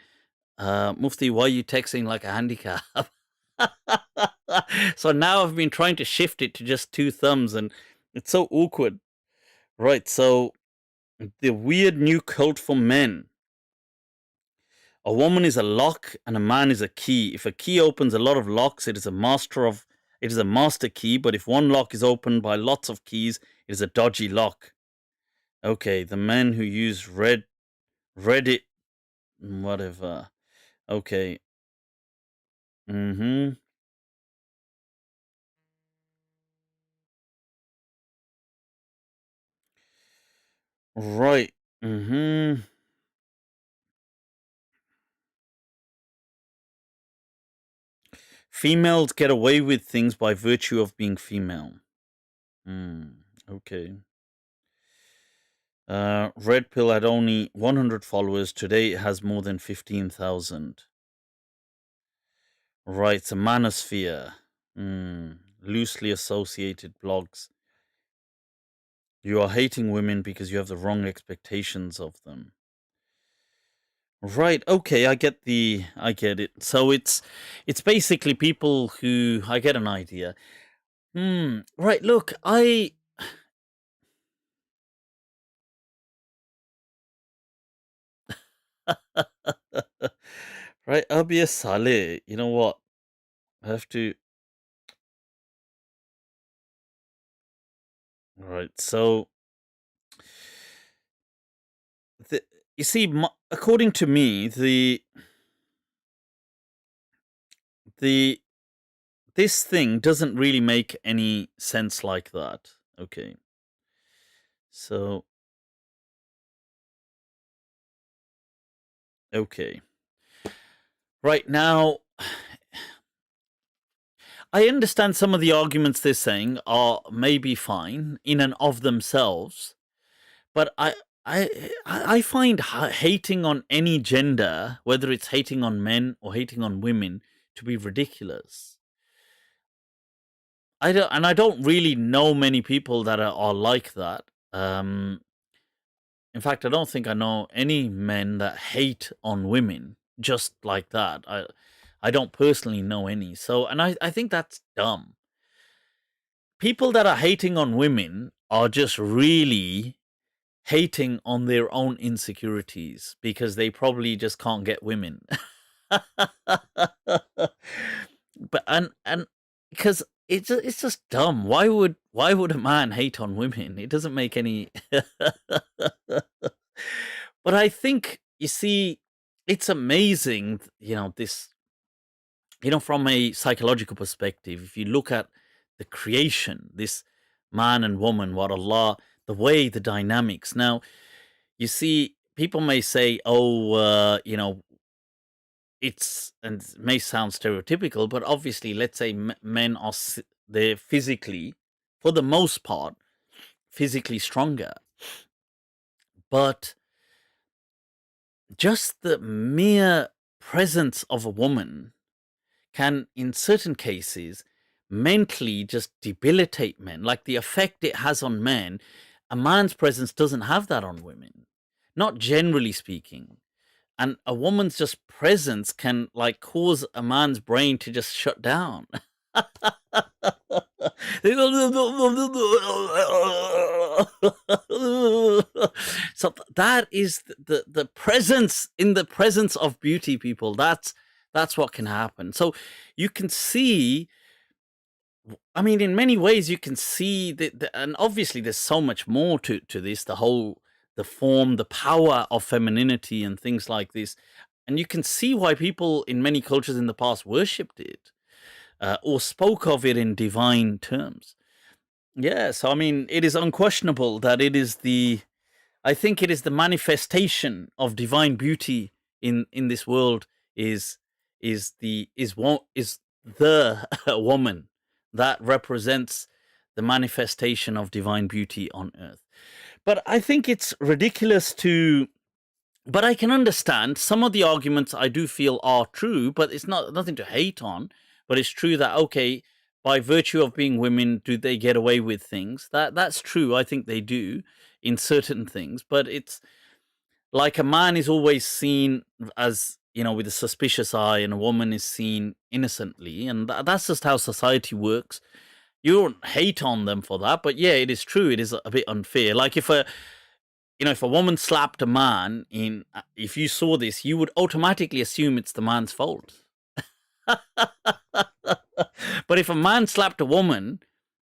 Speaker 1: Mufti, why are you texting like a handicap? So now I've been trying to shift it to just two thumbs, and it's so awkward. Right, so the weird new cult for men. A woman is a lock and a man is a key. If a key opens a lot of locks, it is a master key, but if one lock is opened by lots of keys, it is a dodgy lock. Okay, the men who use Reddit, whatever. Okay. Right. Females get away with things by virtue of being female. Okay. Red Pill had only 100 followers. Today it has more than 15,000. Right, it's a manosphere. Loosely associated blogs. You are hating women because you have the wrong expectations of them. Right, okay, I get it. So it's basically people who, I get an idea. Right, look, right, Abia Saleh, you know what? I have to. Right, so you see, according to me, this thing doesn't really make any sense like that. Okay, so okay, right now, I understand some of the arguments they're saying are maybe fine in and of themselves, but I find hating on any gender, whether it's hating on men or hating on women, to be ridiculous. I don't really know many people that are like that. In fact, I don't think I know any men that hate on women just like that. I don't personally know any. So, and I think that's dumb. People that are hating on women are just really hating on their own insecurities because they probably just can't get women. But and because it's just dumb. Why would a man hate on women? It doesn't make any. But I think, you see, it's amazing. This. From a psychological perspective, if you look at the creation, this man and woman, what Allah, the way, the dynamics. Now, you see, people may say, "Oh, it's," and it may sound stereotypical, but obviously, let's say men are they're physically, for the most part, physically stronger, but just the mere presence of a woman can, in certain cases, mentally just debilitate men. Like the effect it has on men, a man's presence doesn't have that on women, not generally speaking. And a woman's just presence can like cause a man's brain to just shut down. So that is the presence, in the presence of beauty, people. That's what can happen. So you can see, I mean, in many ways, you can see that, and obviously, there's so much more to this. The form, the power of femininity, and things like this, and you can see why people in many cultures in the past worshipped it, or spoke of it in divine terms. Yeah, so I mean, it is unquestionable that it is I think it is the manifestation of divine beauty in this world is the woman that represents the manifestation of divine beauty on earth. But I think it's ridiculous but I can understand some of the arguments. I do feel are true, but it's nothing to hate on. But it's true that, okay, by virtue of being women, do they get away with things? That's true. I think they do in certain things, but it's like a man is always seen as, with a suspicious eye, and a woman is seen innocently, and that's just how society works. You don't hate on them for that, but yeah, it is true. It is a bit unfair. Like if a woman slapped a man, if you saw this, you would automatically assume it's the man's fault. But if a man slapped a woman,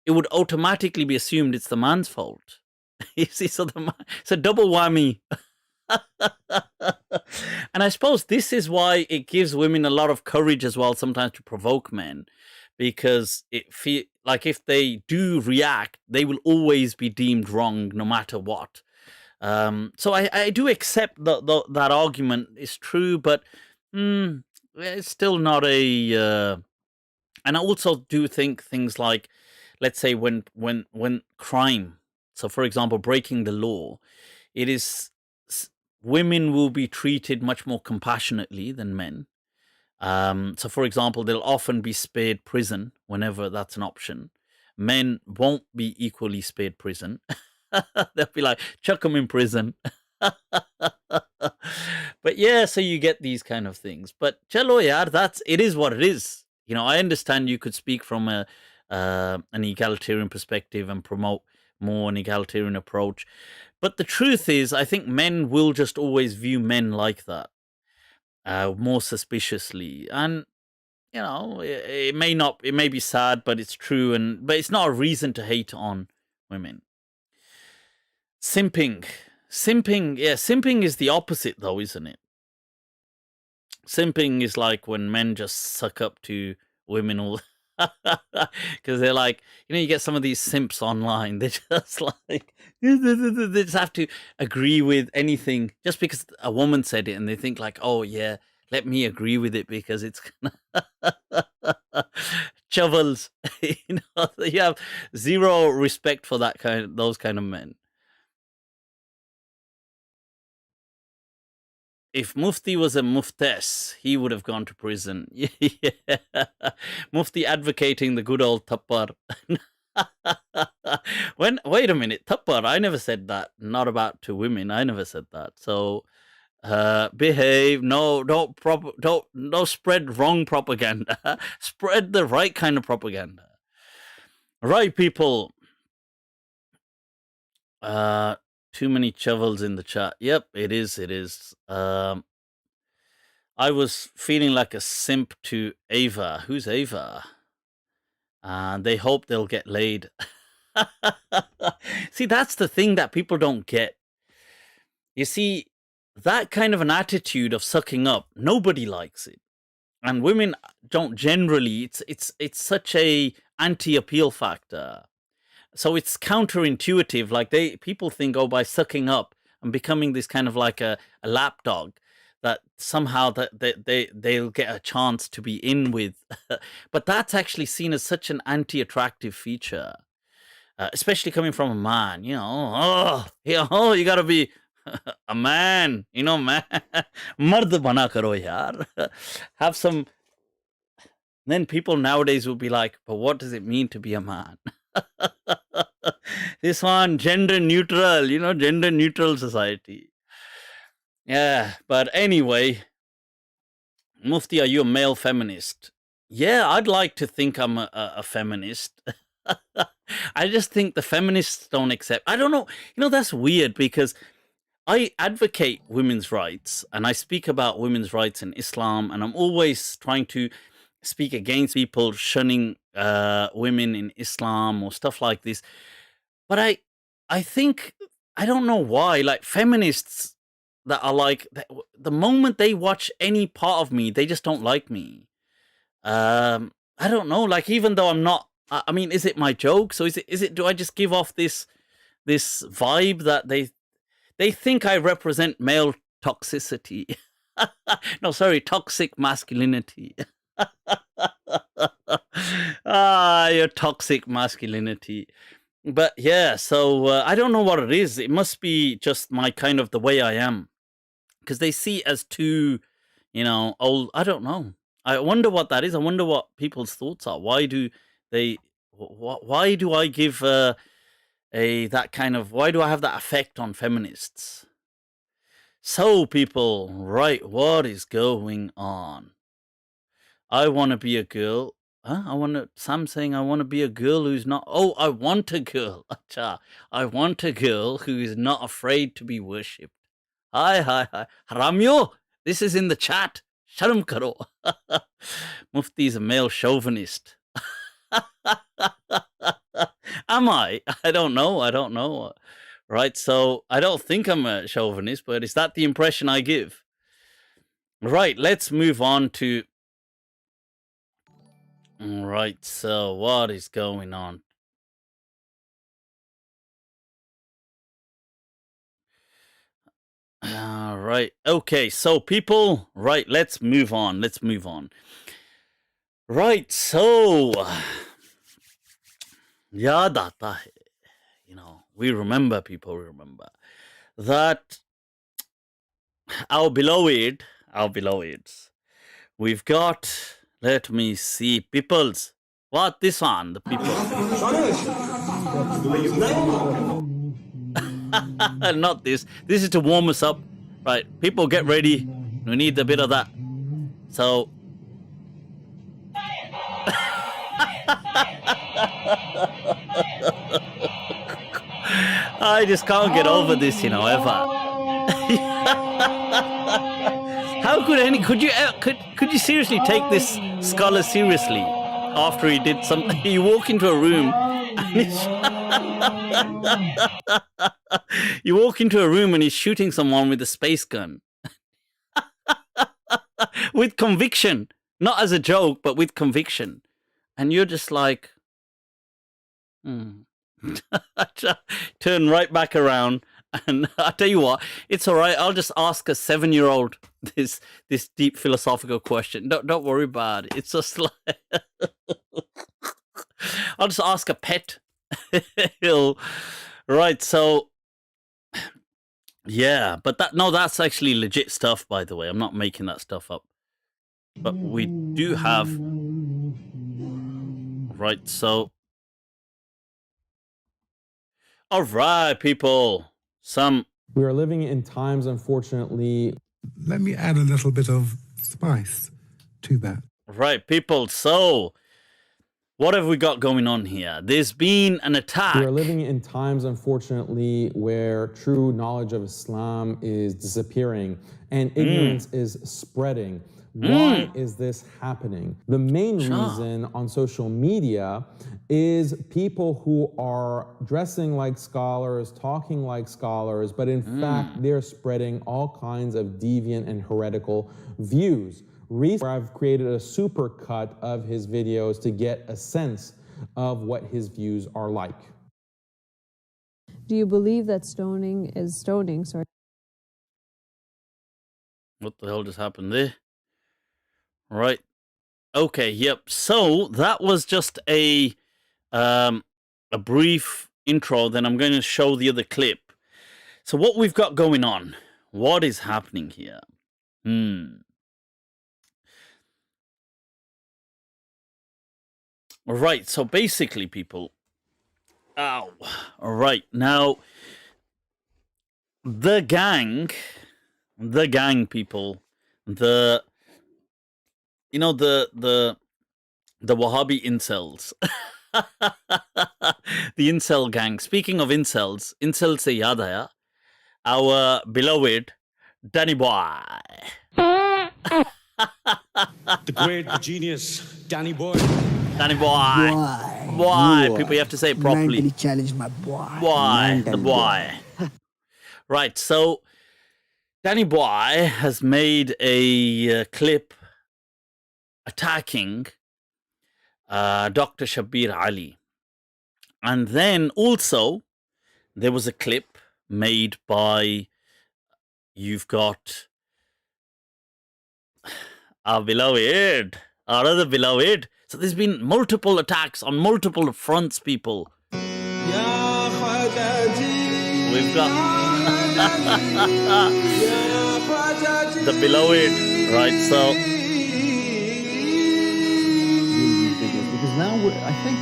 Speaker 1: it would automatically be assumed it's the man's fault. You see, so it's a double whammy. And I suppose this is why it gives women a lot of courage as well, sometimes, to provoke men, because it feel like if they do react, they will always be deemed wrong no matter what. So I do accept that argument is true, but it's still not a. And I also do think things like, let's say, when crime, so for example, breaking the law, it is women will be treated much more compassionately than men. So for example, they'll often be spared prison whenever that's an option. Men won't be equally spared prison. They'll be like, chuck them in prison. But yeah, so you get these kind of things. But chalo yaar, it is what it is. I understand you could speak from an egalitarian perspective and promote more an egalitarian approach. But the truth is, I think men will just always view men like that, more suspiciously. And, it may be sad, but it's true. But it's not a reason to hate on women. Simping, yeah, simping is the opposite though, isn't it? Simping is like when men just suck up to women all, because they're like, you get some of these simps online. They're just like, they just have to agree with anything just because a woman said it, and they think like, oh yeah, let me agree with it because it's chovels. You have zero respect for those kind of men. If Mufti was a muftes, he would have gone to prison. Yeah. Mufti advocating the good old tappar. Wait a minute, tappar, I never said that. Not about to women, I never said that. So behave. No, don't spread wrong propaganda. Spread the right kind of propaganda. Right, people. Too many chovels in the chat. Yep, it is. I was feeling like a simp to Ava. Who's Ava? They hope they'll get laid. See, that's the thing that people don't get. You see, that kind of an attitude of sucking up, nobody likes it. And women don't generally. It's such a anti-appeal factor. So it's counterintuitive. Like people think, oh, by sucking up and becoming this kind of like a lapdog, that somehow they'll get a chance to be in with. But that's actually seen as such an anti-attractive feature, especially coming from a man. You gotta be a man. Man, mard bana karo yaar. Have some Then people nowadays will be like, but what does it mean to be a man? This one, gender neutral, gender neutral society. Yeah, but anyway, Mufti, are you a male feminist? Yeah, I'd like to think I'm a feminist. I just think the feminists don't accept. I don't know. That's weird because I advocate women's rights and I speak about women's rights in Islam, and I'm always trying to speak against people shunning women in Islam or stuff like this. But I think, I don't know why, like feminists that are like, the moment they watch any part of me, they just don't like me. I don't know, like even though I'm not, I mean, is it my jokes, or is it do I just give off this vibe that they think I represent male toxicity? No, sorry, toxic masculinity. Your toxic masculinity. But yeah, so I don't know what it is. It must be just my kind of the way I am, because they see it as too, old. I don't know. I wonder what that is. I wonder what people's thoughts are. Why do they? Why do I give that kind of? Why do I have that effect on feminists? So people, right? What is going on? I want to be a girl. Huh? Sam saying I want to be a girl who's not. Oh, I want a girl. Acha. I want a girl who is not afraid to be worshipped. Hi. Haramyo, this is in the chat. Sharam karo. Mufti is a male chauvinist. Am I? I don't know. Right, so I don't think I'm a chauvinist, but is that the impression I give? Right, let's move on to... Right, so what is going on? All right. Okay, so people, right, let's move on. Right, so yaad aata hai. We remember that our beloveds, we've got, let me see, peoples. What, this one, the people. Not this. This is to warm us up. Right, people get ready. We need a bit of that. So... I just can't get over this, ever. How could you seriously take this scholar seriously after he did something? You walk into a room and he's shooting someone with a space gun. With conviction. Not as a joke, but with conviction. And you're just like, turn right back around, and I tell you what, it's all right. I'll just ask a 7-year-old this deep philosophical question. Don't worry about it. It's just like I'll just ask a pet. Right. So yeah, but that's actually legit stuff, by the way. I'm not making that stuff up. But we do have, right, so all right, people.
Speaker 7: We are living in times, unfortunately.
Speaker 8: Let me add a little bit of spice to that.
Speaker 1: Right, people. So, what have we got going on here? There's been an attack.
Speaker 7: We are living in times, unfortunately, where true knowledge of Islam is disappearing and ignorance is spreading. Why is this happening? The main reason on social media is people who are dressing like scholars, talking like scholars, but in fact, they're spreading all kinds of deviant and heretical views. Recently, I've created a supercut of his videos to get a sense of what his views are like.
Speaker 9: Do you believe that stoning is stoning? Sorry.
Speaker 1: What the hell just happened there? Right. Okay, yep. So that was just a brief intro. Then I'm going to show the other clip. So what we've got going on, what is happening here? Right. So basically, people. Ow. All right. Now, the gang, people, the Wahhabi incels. The incel gang. Speaking of incels se yaad aaya, our beloved Danny Boy.
Speaker 10: The great genius, Danny Boy.
Speaker 1: Danny Boy. Boy. People, you have to say it properly.
Speaker 11: Mentally challenged, my boy.
Speaker 1: Boy. The boy. Right. So, Danny Boy has made a clip attacking Dr. Shabbir Ali. And then also, there was a clip made by, you've got our beloved, our other beloved. So there's been multiple attacks on multiple fronts, people. We've got the beloved, right? So
Speaker 12: because now I think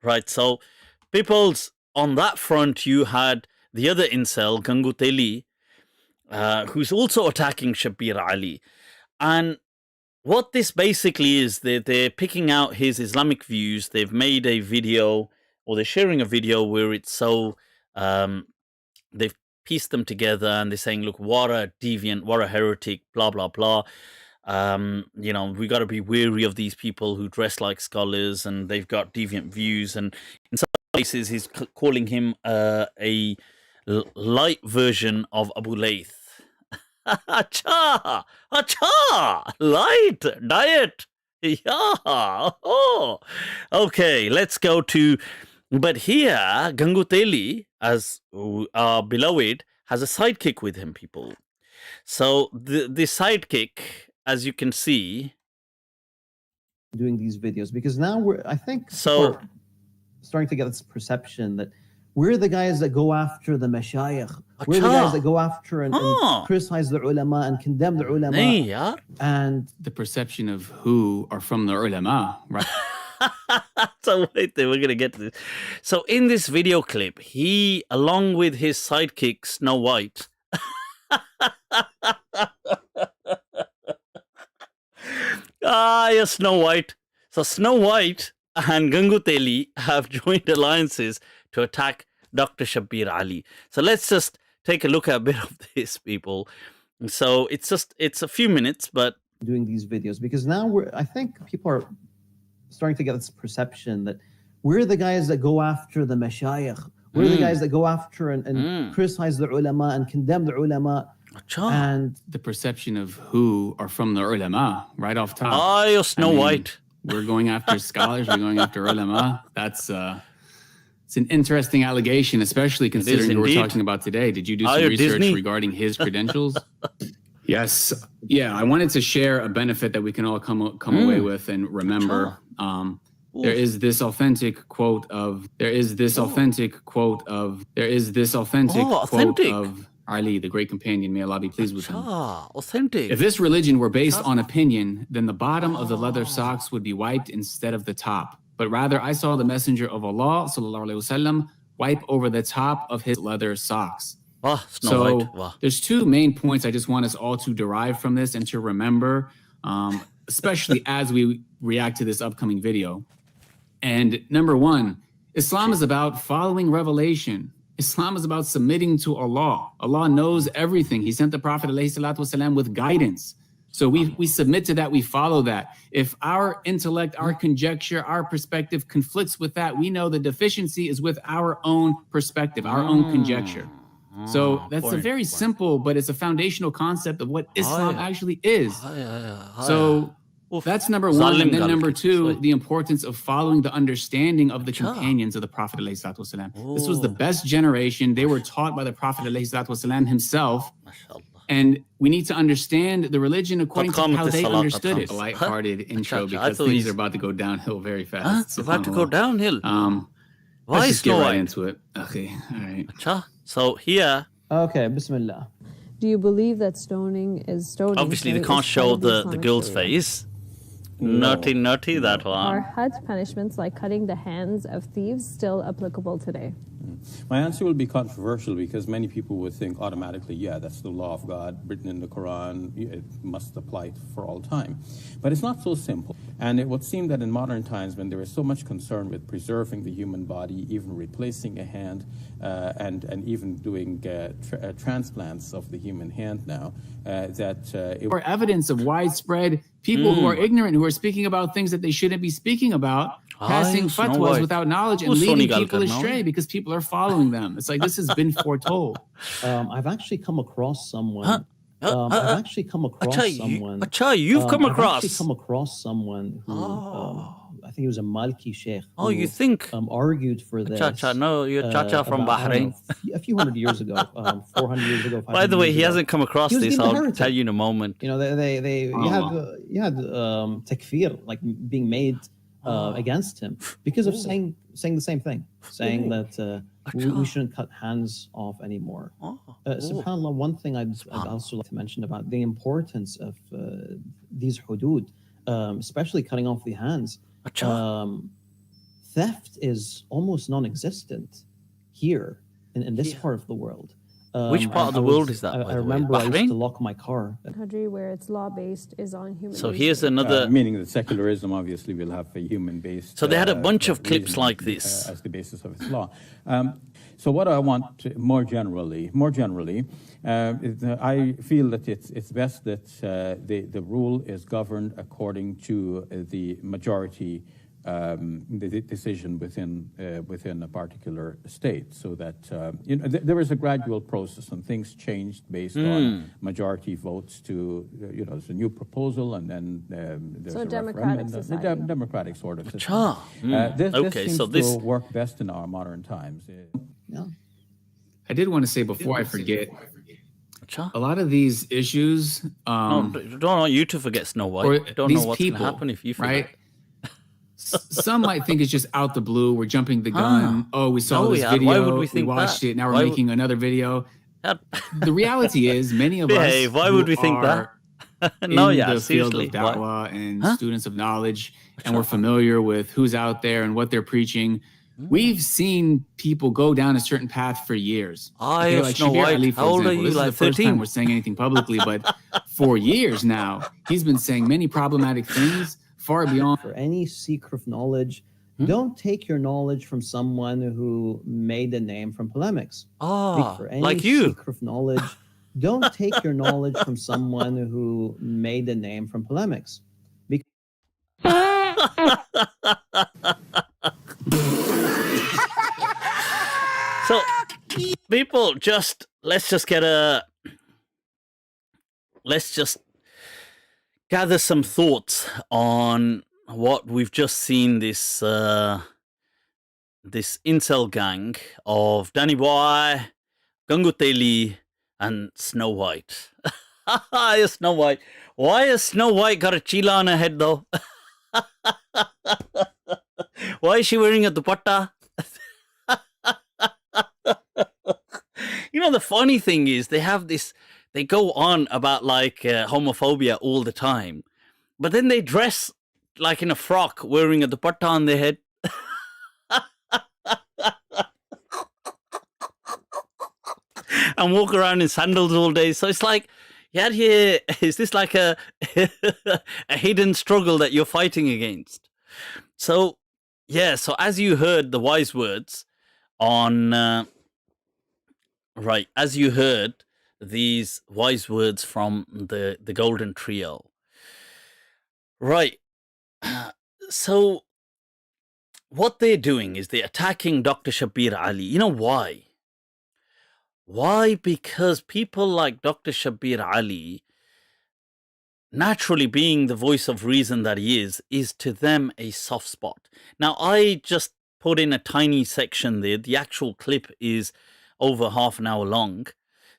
Speaker 1: right, so peoples, on that front, you had the other incel, Gangu Teli, who's also attacking Shabbir Ali. And what this basically is, they're picking out his Islamic views. They've made a video, or they're sharing a video where it's so, they've pieced them together and they're saying, look, what a deviant, what a heretic, blah, blah, blah. We got to be wary of these people who dress like scholars and they've got deviant views. And in some places, he's calling him a light version of Abu Layth. Acha! Light diet! Yeah! Oh! Okay, let's go to... But here, Gangu Teli, as our beloved, has a sidekick with him, people. So the sidekick, as you can see,
Speaker 12: doing these videos, because now we're starting to get this perception that we're the guys that go after the mashayikh. We're the guys that go after and criticize the ulama and condemn the ulama. And
Speaker 13: the perception of who are from the ulama, right?
Speaker 1: So wait there, we're going to get to this. So in this video clip, he, along with his sidekick, Snow White, yes, Snow White. So Snow White and Gangu Teli have joined alliances to attack Dr. Shabbir Ali. So let's just take a look at a bit of this, people. So it's a few minutes, but
Speaker 12: doing these videos, because now I think people are starting to get this perception that we're the guys that go after the mashayikh. We're the guys that go after and criticize the ulama and condemn the ulama. And
Speaker 13: the perception of who are from the ulama, right off top.
Speaker 1: You're Snow White.
Speaker 13: We're going after scholars, we're going after ulama. That's it's an interesting allegation, especially considering who we're talking about today. Did you do some research regarding his credentials? Yes. Yeah, I wanted to share a benefit that we can all come away with and remember. There is this authentic quote of Ali, the great companion. May Allah be pleased with him.
Speaker 1: Authentic.
Speaker 13: If this religion were based on opinion, then the bottom of the leather socks would be wiped instead of the top. But rather, I saw the Messenger of Allah, sallallahu alaihi wasallam, wipe over the top of his leather socks. There's two main points I just want us all to derive from this and to remember, especially as we react to this upcoming video. And number one, Islam is about following revelation. Islam is about submitting to Allah. Allah knows everything. He sent the Prophet ﷺ with guidance. So we submit to that, we follow that. If our intellect, our conjecture, our perspective conflicts with that, we know the deficiency is with our own perspective, our own conjecture. So that's a very simple, but it's a foundational concept of what Islam actually is. So that's number one. And then number two, the importance of following the understanding of the companions of the Prophet ﷺ. This was the best generation. They were taught by the Prophet ﷺ himself. And we need to understand the religion according to how they understood it. A lighthearted intro because things are about to go downhill very fast.
Speaker 1: It's about to go downhill. Why
Speaker 13: Let's
Speaker 1: is
Speaker 13: just get
Speaker 1: Snow
Speaker 13: right
Speaker 1: White?
Speaker 13: into it. Okay, all right.
Speaker 1: Acha. So here,
Speaker 12: Okay, Bismillah.
Speaker 9: Do you believe that stoning,
Speaker 1: obviously they
Speaker 9: sorry,
Speaker 1: can't
Speaker 9: is
Speaker 1: show
Speaker 9: part of
Speaker 1: the
Speaker 9: Islamic
Speaker 1: girl's
Speaker 9: Sharia?
Speaker 1: face. Naughty, that
Speaker 9: Are
Speaker 1: one.
Speaker 9: had punishments like cutting the hands of thieves still applicable today?
Speaker 11: My answer will be controversial because many people would think automatically, yeah, that's the law of God written in the Quran. It must apply for all time. But it's not so simple. And it would seem that in modern times, when there is so much concern with preserving the human body, even replacing a hand, and even doing transplants of the human hand now,
Speaker 13: or evidence of widespread people who are ignorant, who are speaking about things that they shouldn't be speaking about, passing fatwas without knowledge and leading people astray because people are following them. It's like this has been foretold.
Speaker 12: I've actually come across someone. I've actually come across someone.
Speaker 1: You've come
Speaker 12: I've
Speaker 1: across.
Speaker 12: actually come across someone who I think he was a Maliki sheikh.
Speaker 1: Oh,
Speaker 12: who,
Speaker 1: you think?
Speaker 12: Argued for this.
Speaker 1: Chacha, no, you're Chacha from
Speaker 12: about,
Speaker 1: Bahrain.
Speaker 12: A few hundred years ago, 400 years ago.
Speaker 1: By the way, he hasn't come across this. I'll
Speaker 12: heretic.
Speaker 1: tell you in a moment.
Speaker 12: You know, you had takfir, like being made against him because of saying the same thing, saying that we shouldn't cut hands off anymore. SubhanAllah, one thing I'd also like to mention about the importance of these hudud, especially cutting off the hands. Theft is almost non-existent here in this part of the world.
Speaker 1: Which part of the world is that?
Speaker 12: I remember I used to lock my car.
Speaker 9: Country where it's law-based is on human.
Speaker 1: So here's another.
Speaker 11: Meaning that secularism obviously will have a human-based.
Speaker 1: So they had a bunch of clips like this
Speaker 11: as the basis of its law. So what I want to, more generally, I feel that it's best that the rule is governed according to the majority the decision within a particular state, so that there is a gradual process and things changed based on majority votes to there's a new proposal and then there's a
Speaker 9: democratic
Speaker 11: referendum, democratic sort of system. This seems to work best in our modern times.
Speaker 13: I did want to say before I forget, a lot of these issues.
Speaker 1: Don't want you to forget Snow White. Don't know what's going to happen if you forget.
Speaker 13: Right? Some might think it's just out the blue. We're jumping the gun. We saw this video.
Speaker 1: Why would we think
Speaker 13: watched
Speaker 1: that?
Speaker 13: it. Now we're making another video. The reality is, many of us
Speaker 1: why would we think that?
Speaker 13: in the field of da'wah and students of knowledge, and we're familiar with who's out there and what they're preaching. We've seen people go down a certain path for years. I feel like Shabir Ali, for example, this is the first time we're saying anything publicly, but for years now, he's been saying many problematic things far beyond.
Speaker 12: For any seeker of knowledge, don't take your knowledge from someone who made a name from polemics. For any
Speaker 1: like you.
Speaker 12: Seeker of knowledge, don't take your knowledge from someone who made a name from polemics.
Speaker 1: So, people, let's just gather some thoughts on what we've just seen. This incel gang of Danny Boy, Ganguteli, and Snow White. Snow White. Why has Snow White got a chila on her head though? Why is she wearing a dupatta? The funny thing is they go on about like homophobia all the time, but then they dress like in a frock wearing a dupatta on their head. And walk around in sandals all day. So it's like, is this like a hidden struggle that you're fighting against? So, so as you heard the wise words on, as you heard these wise words from the Golden Trio. Right. So, what they're doing is they're attacking Dr. Shabir Ali. You know why? Why? Because people like Dr. Shabir Ali, naturally being the voice of reason that he is to them a soft spot. Now, I just put in a tiny section there. The actual clip is over half an hour long.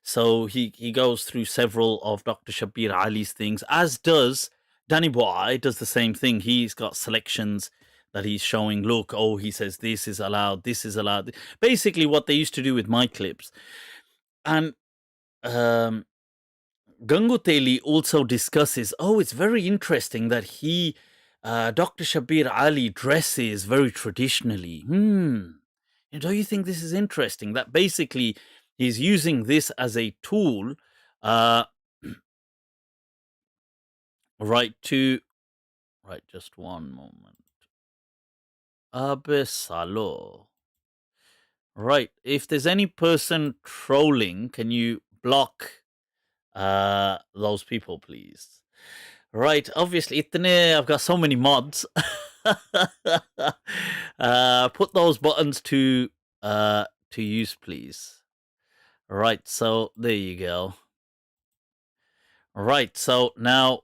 Speaker 1: So he goes through several of Dr. Shabir Ali's things, as does Danny Boy, does the same thing. He's got selections that he's showing, look, oh, he says this is allowed, this is allowed. Basically what they used to do with my clips. And Gangu Teli also discusses, oh, it's very interesting that he, Dr. Shabir Ali dresses very traditionally. Don't you think this is interesting? That basically he's using this as a tool, right, just one moment. Abe Salo. Right, if there's any person trolling, can you block those people, please? Right, obviously, I've got so many mods. Put those buttons to use, please. Right, so there you go. Right, so now,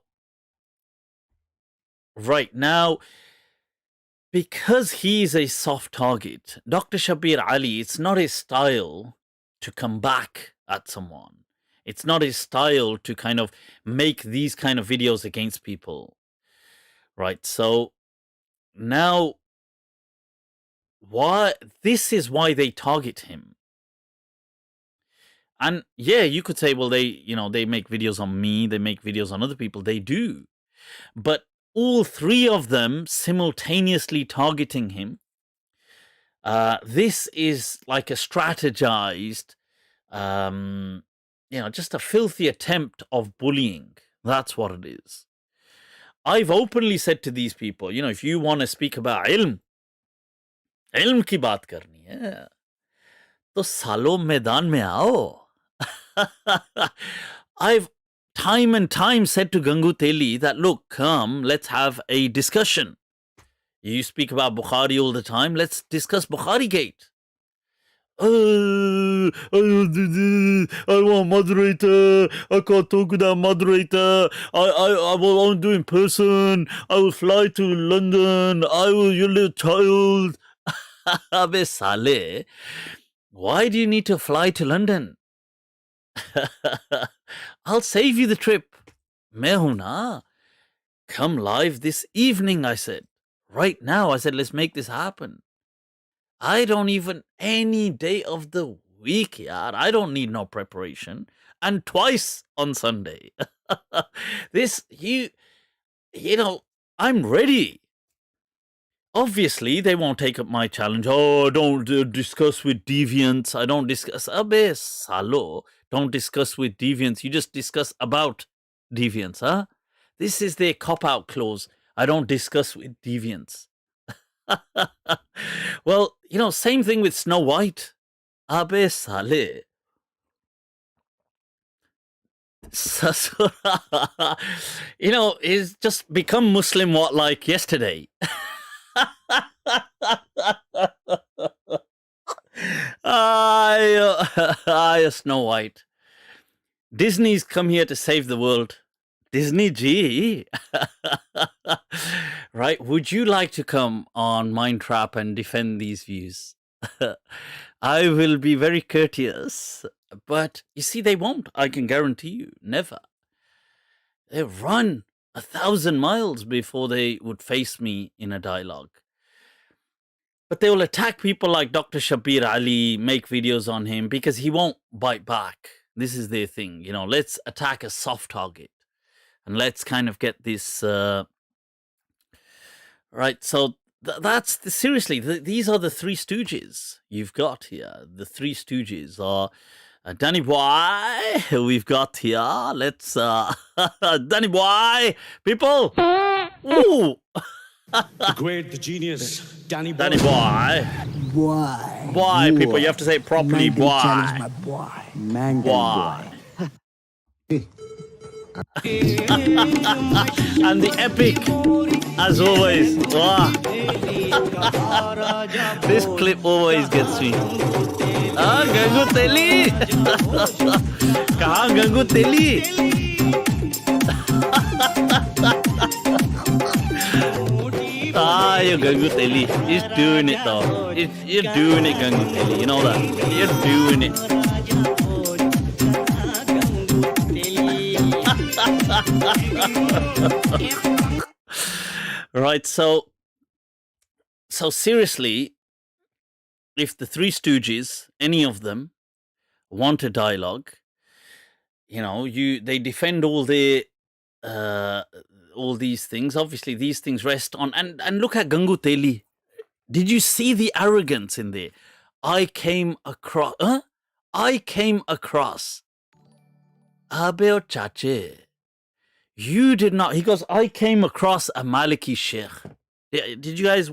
Speaker 1: because he's a soft target, Dr. Shabir Ali, it's not his style to come back at someone. It's not his style to kind of make these kind of videos against people. Right, so now, this is why they target him. And yeah, you could say, well, they make videos on me, they make videos on other people. They do. But all three of them simultaneously targeting him. This is like a strategized, just a filthy attempt of bullying. That's what it is. I've openly said to these people, if you want to speak about ilm ki baat karni hai, to salo maidan mein aao. I've time and time said to Gangu Teli that, look, come, let's have a discussion. You speak about Bukhari all the time, let's discuss Bukhari Gate. I want moderator, I can't talk with that moderator, I will only do in person, I will fly to London, your little child. Abe Saleh, why do you need to fly to London? I'll save you the trip. Main hu na. Come live this evening, I said. Right now, I said, let's make this happen. I don't even, any day of the week, yaar. I don't need no preparation. And twice on Sunday. I'm ready. Obviously, they won't take up my challenge. Oh, don't discuss with deviants. I don't discuss. Abe Salo. Don't discuss with deviants. You just discuss about deviants, huh? This is their cop-out clause. I don't discuss with deviants. Well, same thing with Snow White. Abe Saleh. He's just become Muslim, like yesterday. Snow White. Disney's come here to save the world. Disney G. Right, would you like to come on Mind Trap and defend these views? I will be very courteous, but you see, they won't. I can guarantee you, never. They run 1,000 miles before they would face me in a dialogue. But they will attack people like Dr. Shabir Ali, make videos on him, because he won't bite back. This is their thing. Let's attack a soft target. And let's kind of get this... right, so seriously, these are the three stooges you've got here. The three stooges are Danny Boy, we've got here. Let's... Danny Boy, people! Ooh!
Speaker 10: The great, the genius, Danny Boy.
Speaker 1: Danny Boy. Boy, people, you have to say it properly. Boy.
Speaker 2: My boy. Man
Speaker 1: boy. And the epic, as always. Wow. This clip always gets me. Gangu Teli. Kahan Gangu Teli? You're Gangu Teli. He's doing it though. You're doing it, Gangu Teli. You know that. You're doing it. Right, so So seriously, if the Three Stooges, any of them, want a dialogue, you know, they defend all these things. Obviously, these things rest on and look at Gangu Teli. Did you see the arrogance in there? I came across Abel Chache. You did not. He goes, I came across a Maliki Sheikh. Did you guys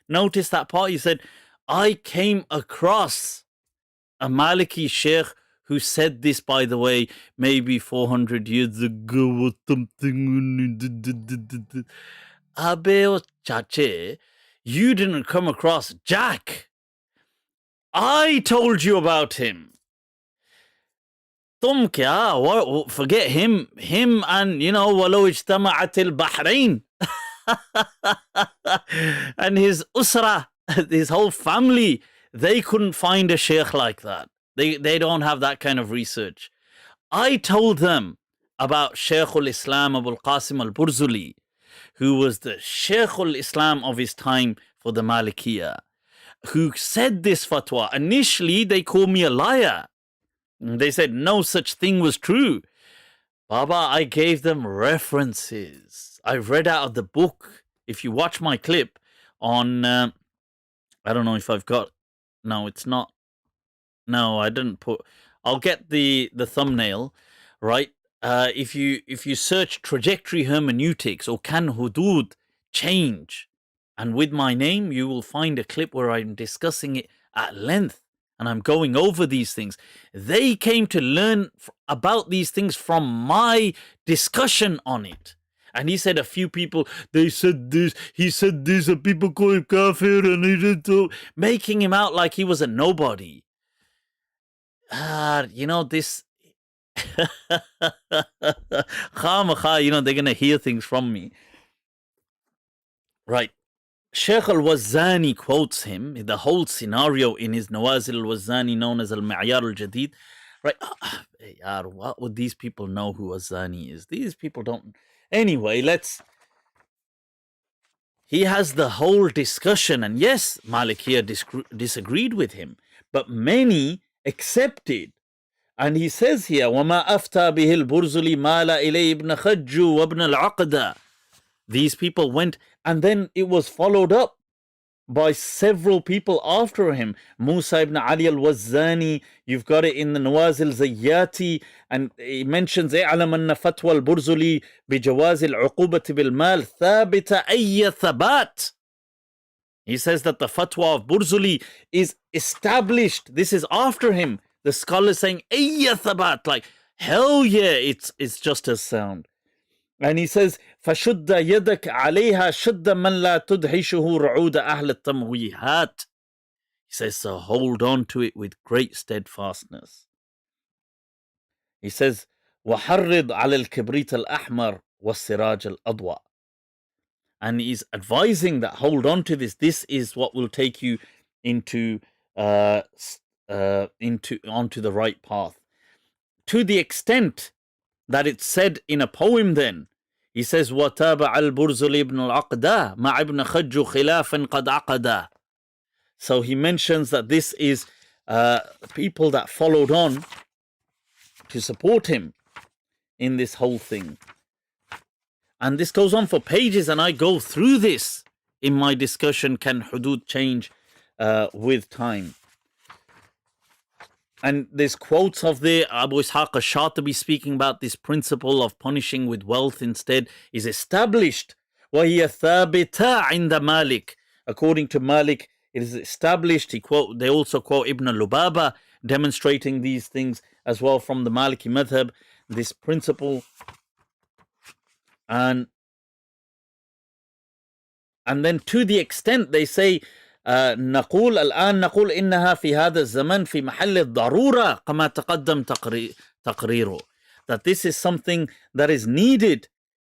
Speaker 1: notice that part? He said, I came across a Maliki Sheikh who said this, by the way, maybe 400 years ago or something. Abel Chache, you didn't come across Jack. I told you about him. Tum kya? Forget him. Him and, you know, walau ijtama'at al-Bahrain. And his usra, his whole family, they couldn't find a sheikh like that. They don't have that kind of research. I told them about Shaykh al-Islam Abu al-Qasim al-Burzuli, who was the Shaykh al-Islam of his time for the Malikiyah, who said this fatwa. Initially, they called me a liar. They said no such thing was true. Baba, I gave them references. I read out of the book. If you watch my clip on, I don't know if I've got, no, it's not. No, I didn't put, I'll get the thumbnail, right? If you search trajectory hermeneutics or can hudud change, and with my name, you will find a clip where I'm discussing it at length. And I'm going over these things. They came to learn about these things from my discussion on it. And he said a few people, they said this, he said this, and people call him kafir, and he did so, making him out like he was a nobody. You know, this, khamakha, you know, they're going to hear things from me. Right. Shaykh al-Wazzani quotes him, the whole scenario in his Nawazil al-Wazzani known as al-Ma'yar al-Jadid. Right? What would these people know who Wazzani is? These people don't. Anyway, he has the whole discussion, and yes, Malikiya disagreed with him, but many accepted. And he says here, وَمَا أَفْتَى بِهِ الْبُرْزُلِ مَالَ إِلَيْهِ ابْنَ خَجُّ وَابْنَ الْعَقْدَ. These people went, and then it was followed up by several people after him. Musa ibn Ali al-Wazzani, you've got it in the Nawazil Zayyati, and he mentions اعلم أن فتوى البرزلي بجواز العقوبة بالمال ثابتة أي ثبات. He says that the fatwa of Burzuli is established. This is after him. The scholar saying أي ثبات, like hell yeah, it's just as sound. And he says, فَشُدَّ يَدَكَ عَلَيْهَا شُدَّ مَنْ لَا تُدْحِشُهُ رُعُودَ أَهْلِ التَّمْوِيهَاتِ. He says, so hold on to it with great steadfastness. He says, وَحَرِّضْ عَلَى الْكِبْرِيتَ الْأَحْمَرِ وَالسِّرَاجَ الْأَضْوَى. And he's advising that hold on to this. This is what will take you onto the right path. To the extent that it's said in a poem then, he says, وَتَابَعَ الْبُرْزُلِ ibn al-Aqda مَعَ ibn خَجُّ خِلَافًا قَدْ عَقَدَ. So he mentions that this is people that followed on to support him in this whole thing. And this goes on for pages, and I go through this in my discussion, Can Hudud Change with Time? And there's quotes of the Abu Ishaq al-Shatibi speaking about this principle of punishing with wealth instead is established. وَهِيَ ثَابِتَةٌ عِنْدَ Malik. According to Malik, it is established. They also quote Ibn al-Lubaba, demonstrating these things as well from the Maliki madhab, this principle. And then to the extent they say, نقول الآن نقول إنها في هذا الزمن في محل الضرورة كما تقدم تقريره. That this is something that is needed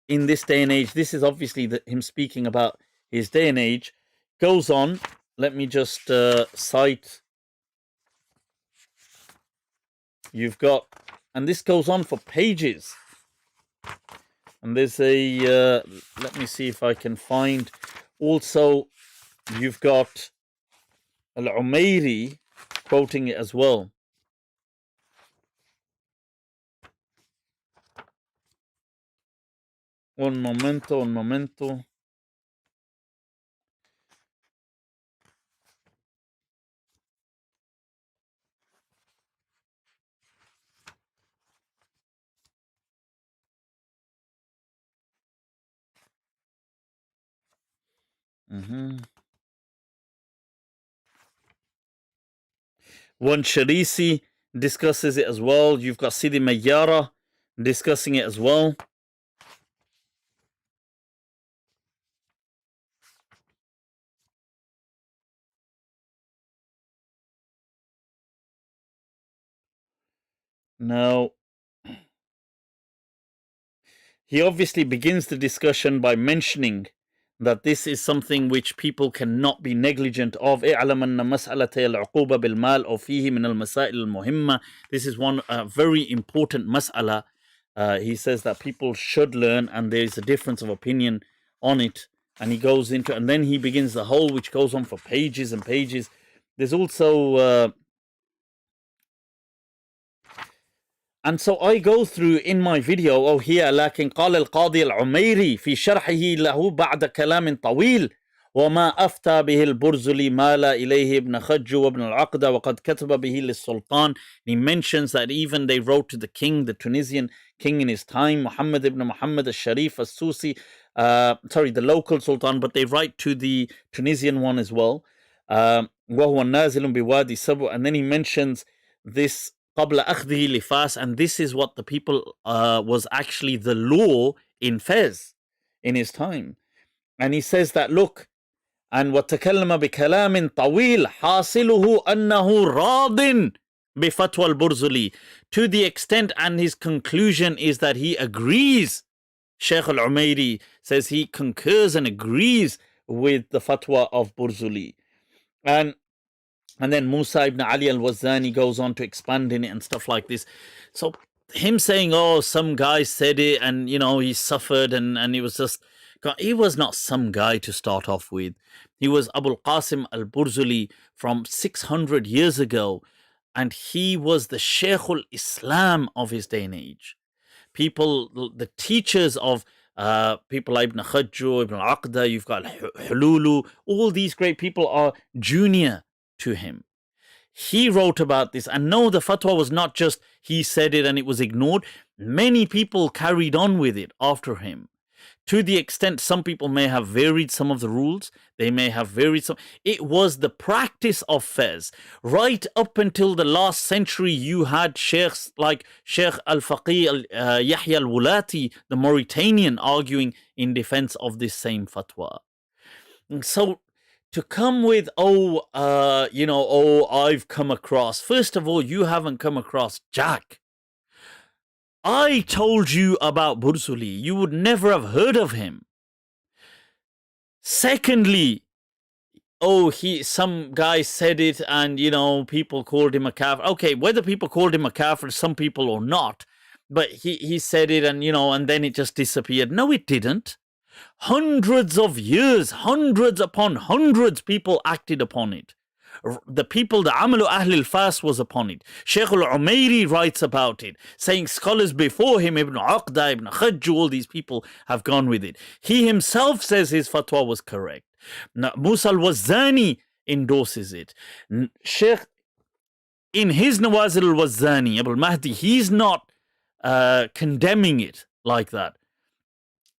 Speaker 1: in this day and age. This is obviously him speaking about his day and age. Goes on. Let me just cite. You've got, and this goes on for pages. And there's a, let me see if I can find also you've got al-Umayri quoting it as well. Un momento. One Sharisi discusses it as well. You've got Sidi Mayyara discussing it as well. Now, he obviously begins the discussion by mentioning that this is something which people cannot be negligent of. اعلم أن مسألة العقوبة بالمال أو فيه من المسائل المهمة. This is one very important mas'ala. He says that people should learn, and there is a difference of opinion on it. And he goes into, and then he begins the whole, which goes on for pages and pages. There's also and so I go through in my video here لكن قال القاضي العميري في شرحه له بعد كلام طويل وما أفتى به البرزلي مال إليه ابن خج وابن العقدة وقد كتب به للسلطان. He mentions that even they wrote to the king, the Tunisian king in his time, Muhammad ibn Muhammad al-Sharif al-Susi, the local sultan, but they write to the Tunisian one as well. وهو نازل بوادي سبو, and then he mentions this قبل أخذه لفاس, and this is what the people was actually the law in Fez in his time. And he says that, look, and وتكلم بكلام طويل حاصله أنه راض بفتوى البرزلي, to the extent, and his conclusion is that he agrees. Sheikh al-Umayri says he concurs and agrees with the fatwa of Burzuli. And then Musa ibn Ali al-Wazani goes on to expand in it and stuff like this. So him saying, some guy said it and, he suffered and he was just... He was not some guy to start off with. He was Abu al-Qasim al-Burzuli from 600 years ago. And he was the Shaykh al-Islam of his day and age. People, the teachers of people like Ibn Khajju, Ibn al-Aqda, you've got Hululu, all these great people are junior to him. He wrote about this, and no, the fatwa was not just he said it and it was ignored. Many people carried on with it after him, to the extent some people may have varied some of the rules, they may have varied some. It was the practice of Fez. Right up until the last century, you had sheikhs like Sheikh al-Faqih Yahya al-Wulati, the Mauritanian, arguing in defense of this same fatwa. And so to come with, I've come across. First of all, you haven't come across Jack. I told you about Burzuli. You would never have heard of him. Secondly, some guy said it and, people called him a kafir. Okay, whether people called him a kafir, some people or not, but he said it and, and then it just disappeared. No, it didn't. Hundreds of years, hundreds upon hundreds, people acted upon it. The people, the Amalu Ahl al-Fas was upon it. Sheikh al-Umayri writes about it, saying scholars before him, Ibn Aqda, Ibn Khajju, all these people have gone with it. He himself says his fatwa was correct. Now, Musa al-Wazani endorses it. Sheikh, in his Nawazil al-Wazani, Abu al-Mahdi, he's not condemning it like that.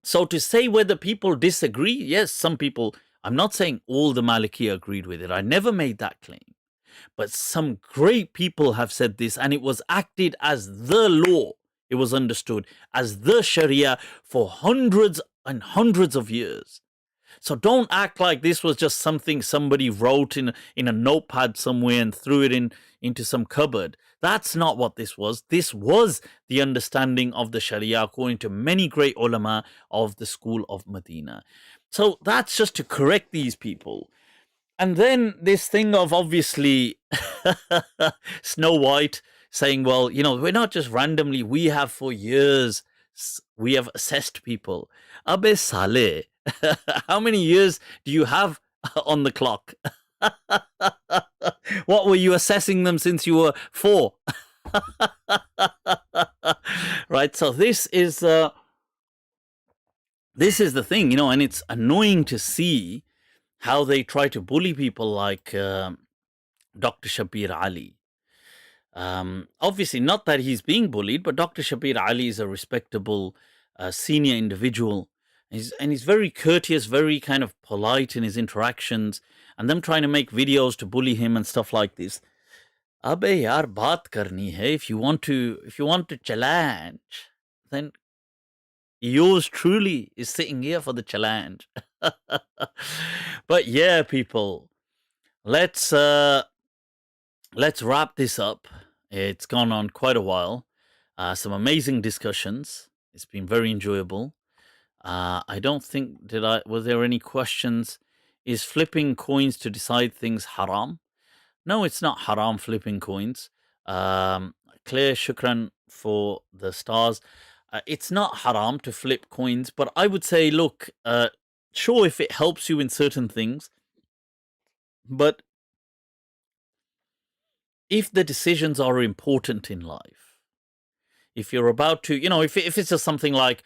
Speaker 1: So to say whether people disagree, yes, some people, I'm not saying all the Maliki agreed with it. I never made that claim. But some great people have said this, and it was acted as the law. It was understood as the Sharia for hundreds and hundreds of years. So don't act like this was just something somebody wrote in a notepad somewhere and threw it into some cupboard. That's not what this was. This was the understanding of the Sharia according to many great ulama of the school of Medina. So that's just to correct these people. And then this thing of obviously Snow White saying, well, we're not just randomly, we have for years, we have assessed people. Abe Saleh, how many years do you have on the clock. What were you assessing them since you were 4? Right, so this is the thing, you know, and it's annoying to see how they try to bully people like Dr. Shabir Ali. Obviously, not that he's being bullied, but Dr. Shabir Ali is a respectable senior individual. And he's very courteous, very kind of polite in his interactions, and them trying to make videos to bully him and stuff like this. Abbe yaar, baat karni hai. If you want to challenge, then yours truly is sitting here for the challenge. But yeah, people, let's wrap this up. It's gone on quite a while. Some amazing discussions. It's been very enjoyable. I don't think, were there any questions? Is flipping coins to decide things haram? No, it's not haram flipping coins. Claire, shukran for the stars. It's not haram to flip coins, but I would say, look, sure, if it helps you in certain things, but if the decisions are important in life, if you're about to, you know, if it's just something like,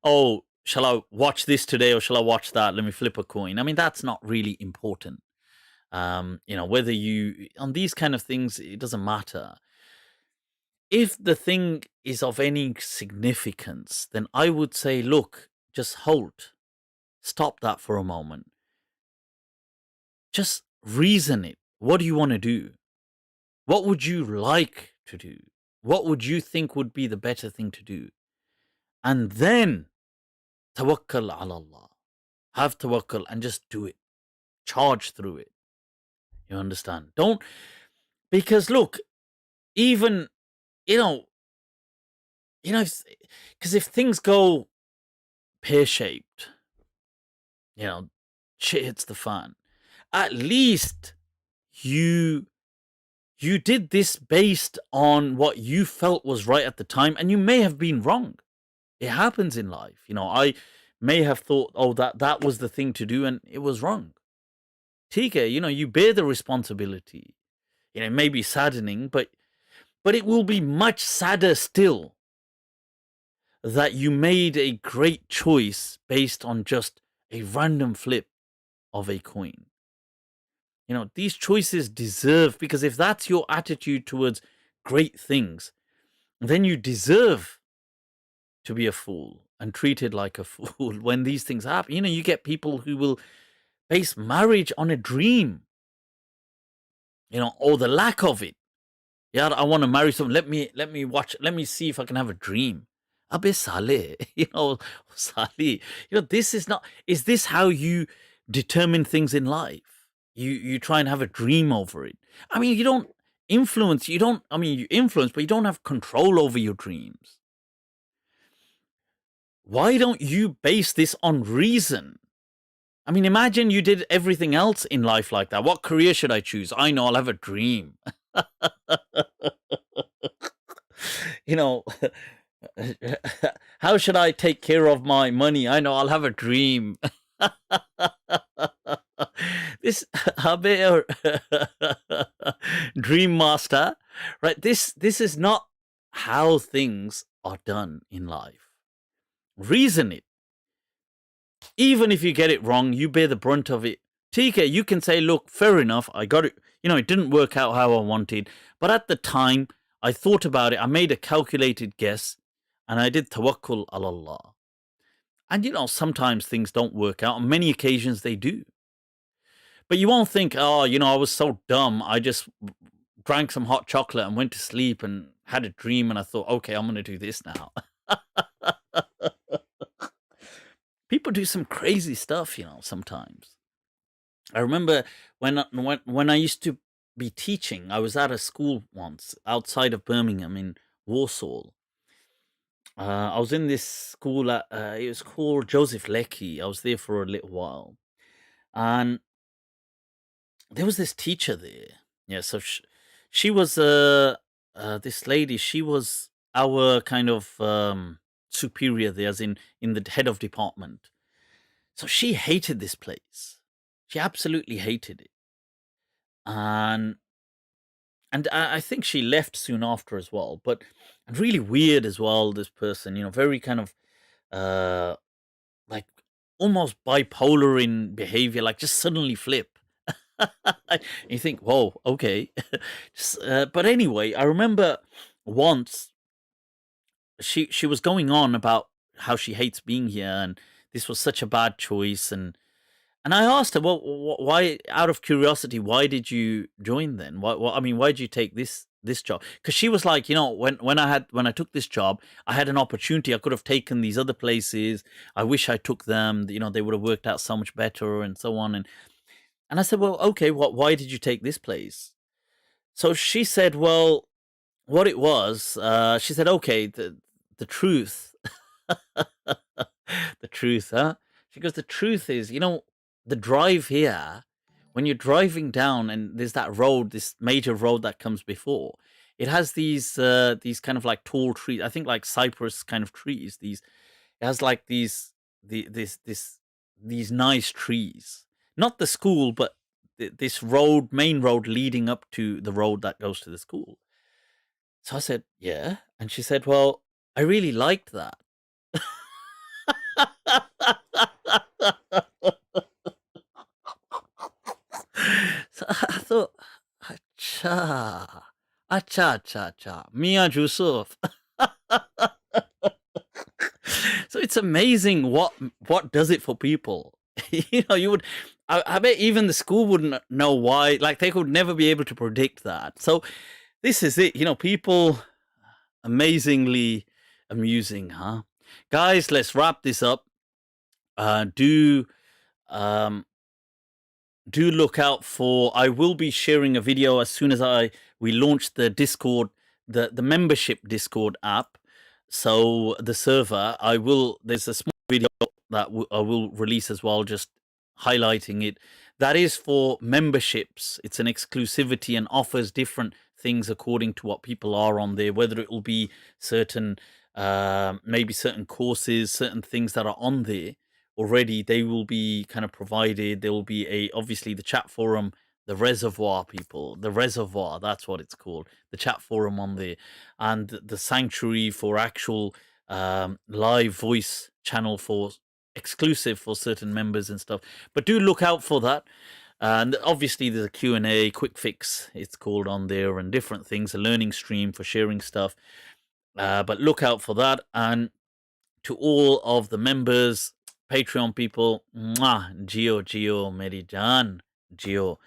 Speaker 1: oh, shall I watch this today or shall I watch that? Let me flip a coin. I mean, that's not really important. You know, whether you, on these kind of things, it doesn't matter. If the thing is of any significance, then I would say, look, just hold. Stop that for a moment. Just reason it. What do you want to do? What would you like to do? What would you think would be the better thing to do? And then tawakkal ala Allah. Have tawakkal and just do it. Charge through it. You understand? Don't, because look, even, you know, because if things go pear-shaped, you know, shit hits the fan, at least you did this based on what you felt was right at the time, and you may have been wrong. It happens in life. You know, I may have thought, oh, that was the thing to do, and it was wrong. Tika, you know, you bear the responsibility. You know, it may be saddening, but it will be much sadder still that you made a great choice based on just a random flip of a coin. You know, these choices deserve, because if that's your attitude towards great things, then you deserve to be a fool and treated like a fool when these things happen. You know, you get people who will base marriage on a dream, you know, or the lack of it. Yeah, I want to marry someone. Let me see if I can have a dream. Abe Saleh, you know, Saleh, you know, this is not, is this how you determine things in life? You try and have a dream over it. I mean, you don't influence, you influence, but you don't have control over your dreams. Why don't you base this on reason? I mean, imagine you did everything else in life like that. What career should I choose? I know, I'll have a dream. You know, how should I take care of my money? I know, I'll have a dream. This dream master, right? This is not how things are done in life. Reason it. Even if you get it wrong, you bear the brunt of it. TK, you can say, look, fair enough, I got it. You know, it didn't work out how I wanted, but at the time, I thought about it, I made a calculated guess, and I did tawakkul ala Allah. And, you know, sometimes things don't work out. On many occasions, they do. But you won't think, oh, you know, I was so dumb. I just drank some hot chocolate and went to sleep and had a dream, and I thought, okay, I'm going to do this now. People do some crazy stuff, you know, sometimes. I remember when I used to be teaching, I was at a school once outside of Birmingham in Warsaw. I was in this school, it was called Joseph Lecky. I was there for a little while. And there was this teacher there. Yeah, so she was, this lady, she was our kind of superior there, as in the head of department. So she hated this place. She absolutely hated it. And I think she left soon after as well. But really weird as well, this person, very kind of like almost bipolar in behavior, like just suddenly flip. You think, whoa, okay. But anyway, I remember once she was going on about how she hates being here and this was such a bad choice, and I asked her, well, why, out of curiosity, why did you join then? I mean, why did you take this job? Because she was like, when I took this job, I had an opportunity. I could have taken these other places. I wish I took them. They would have worked out so much better, and so on. And I said, well, okay, why did you take this place? So she said, well, what it was, she said, okay, the truth, the truth, huh? She goes, the truth is, the drive here, when you're driving down and there's that road, this major road that comes before, it has these kind of like tall trees, I think like cypress kind of trees. It has like these nice trees, not the school, but this main road leading up to the road that goes to the school. So I said, yeah. And she said, well, I really liked that. So I thought, acha, Mia Yusuf. So it's amazing what does it for people. You would, I bet even the school wouldn't know why, like they could never be able to predict that. So this is it, people, amazingly amusing, huh? Guys, let's wrap this up. Do look out for, I will be sharing a video as soon as we launch the Discord, the membership Discord app. So the server, there's a small video that I will release as well, just highlighting it. That is for memberships. It's an exclusivity and offers different things according to what people are on there, whether it will be certain, maybe certain courses, certain things that are on there already, they will be kind of provided. There will be obviously the chat forum, the reservoir, people, the reservoir, that's what it's called, the chat forum on there, and the sanctuary for actual live voice channel for exclusive for certain members and stuff. But do look out for that. And obviously there's a Q&A, quick fix, it's called, on there, and different things, a learning stream for sharing stuff. But look out for that. And to all of the members, Patreon people, mwah, Geo, Meri Jan, Geo.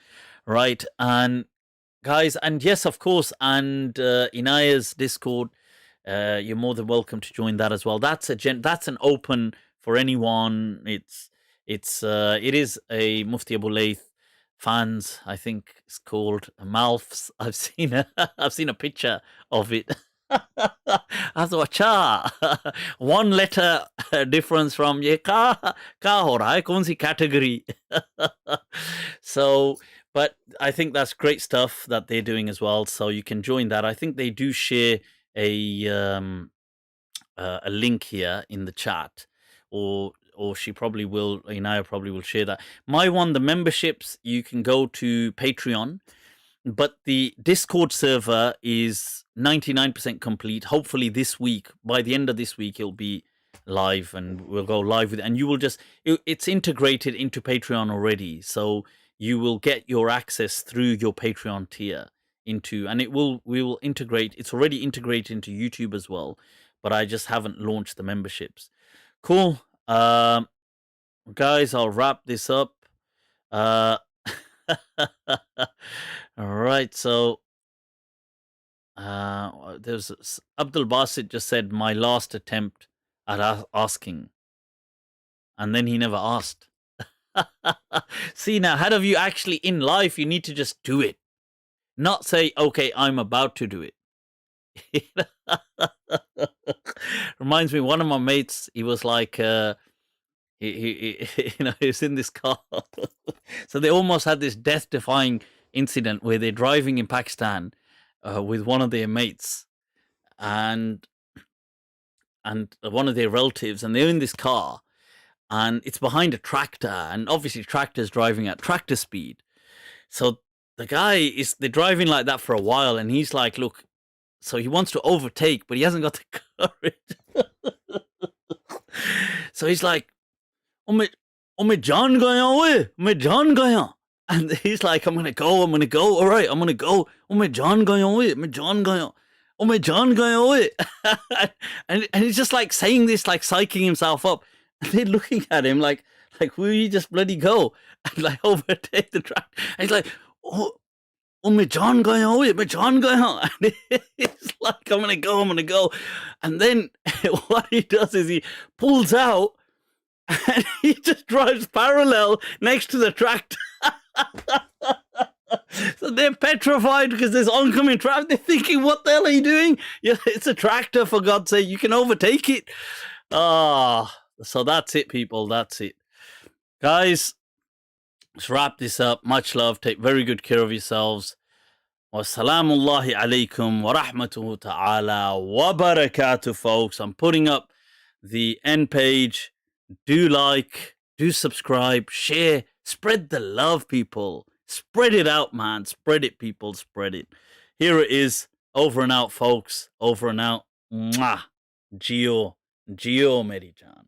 Speaker 1: Right, and guys, and yes, of course, and Inaya's Discord, you're more than welcome to join that as well. That's an open for anyone. It is a Mufti Abu Layth fans, I think it's called Malfs. I've seen a picture of it. I thought, cha, one letter difference from ye ka ho raha hai, kaun si category. So, but I think that's great stuff that they're doing as well. So you can join that. I think they do share a link here in the chat, or she probably will, Inaya probably will share that. The memberships, you can go to Patreon, but the Discord server is 99% complete. Hopefully this week, by the end of this week, it'll be live, and we'll go live with it. And you will it's integrated into Patreon already. So you will get your access through your Patreon tier and we will integrate. It's already integrated into YouTube as well, but I just haven't launched the memberships. Cool. Guys, I'll wrap this up. All right, so there's Abdul Basit just said, my last attempt at asking, and then he never asked. See, now, how of you actually in life, you need to just do it, not say, okay, I'm about to do it. Reminds me, one of my mates, he was like, he was in this car. So they almost had this death-defying incident where they're driving in Pakistan with one of their mates and one of their relatives, and they're in this car, and it's behind a tractor, and obviously tractor's driving at tractor speed. So the guy they're driving like that for a while, and he's like, look, so he wants to overtake, but he hasn't got the courage. So he's like, मैं जान गया ओए, मैं जान गया. And he's like, I'm gonna go, all right, I'm gonna go. मैं जान गया ओए, मैं जान गया. मैं जान गया ओए. And he's just like saying this, like psyching himself up. And they're looking at him like, will you just bloody go and like overtake the track? And he's like, मैं जान गया ओए, मैं जान गया. And he's like, I'm gonna go. And then what he does is he pulls out and he just drives parallel next to the tractor. So they're petrified because there's oncoming traffic. They're thinking, what the hell are you doing? Yeah, it's a tractor, for God's sake. You can overtake it. So that's it, people. That's it. Guys, let's wrap this up. Much love. Take very good care of yourselves. Wassalamullahi alaikum wa rahmatuhu ta'ala wa barakatuh, folks. I'm putting up the end page. Do like, do subscribe, share, spread the love, people. Spread it out, man. Spread it, people. Spread it. Here it is. Over and out, folks. Over and out. Mwah. Gio. Meri Jaan.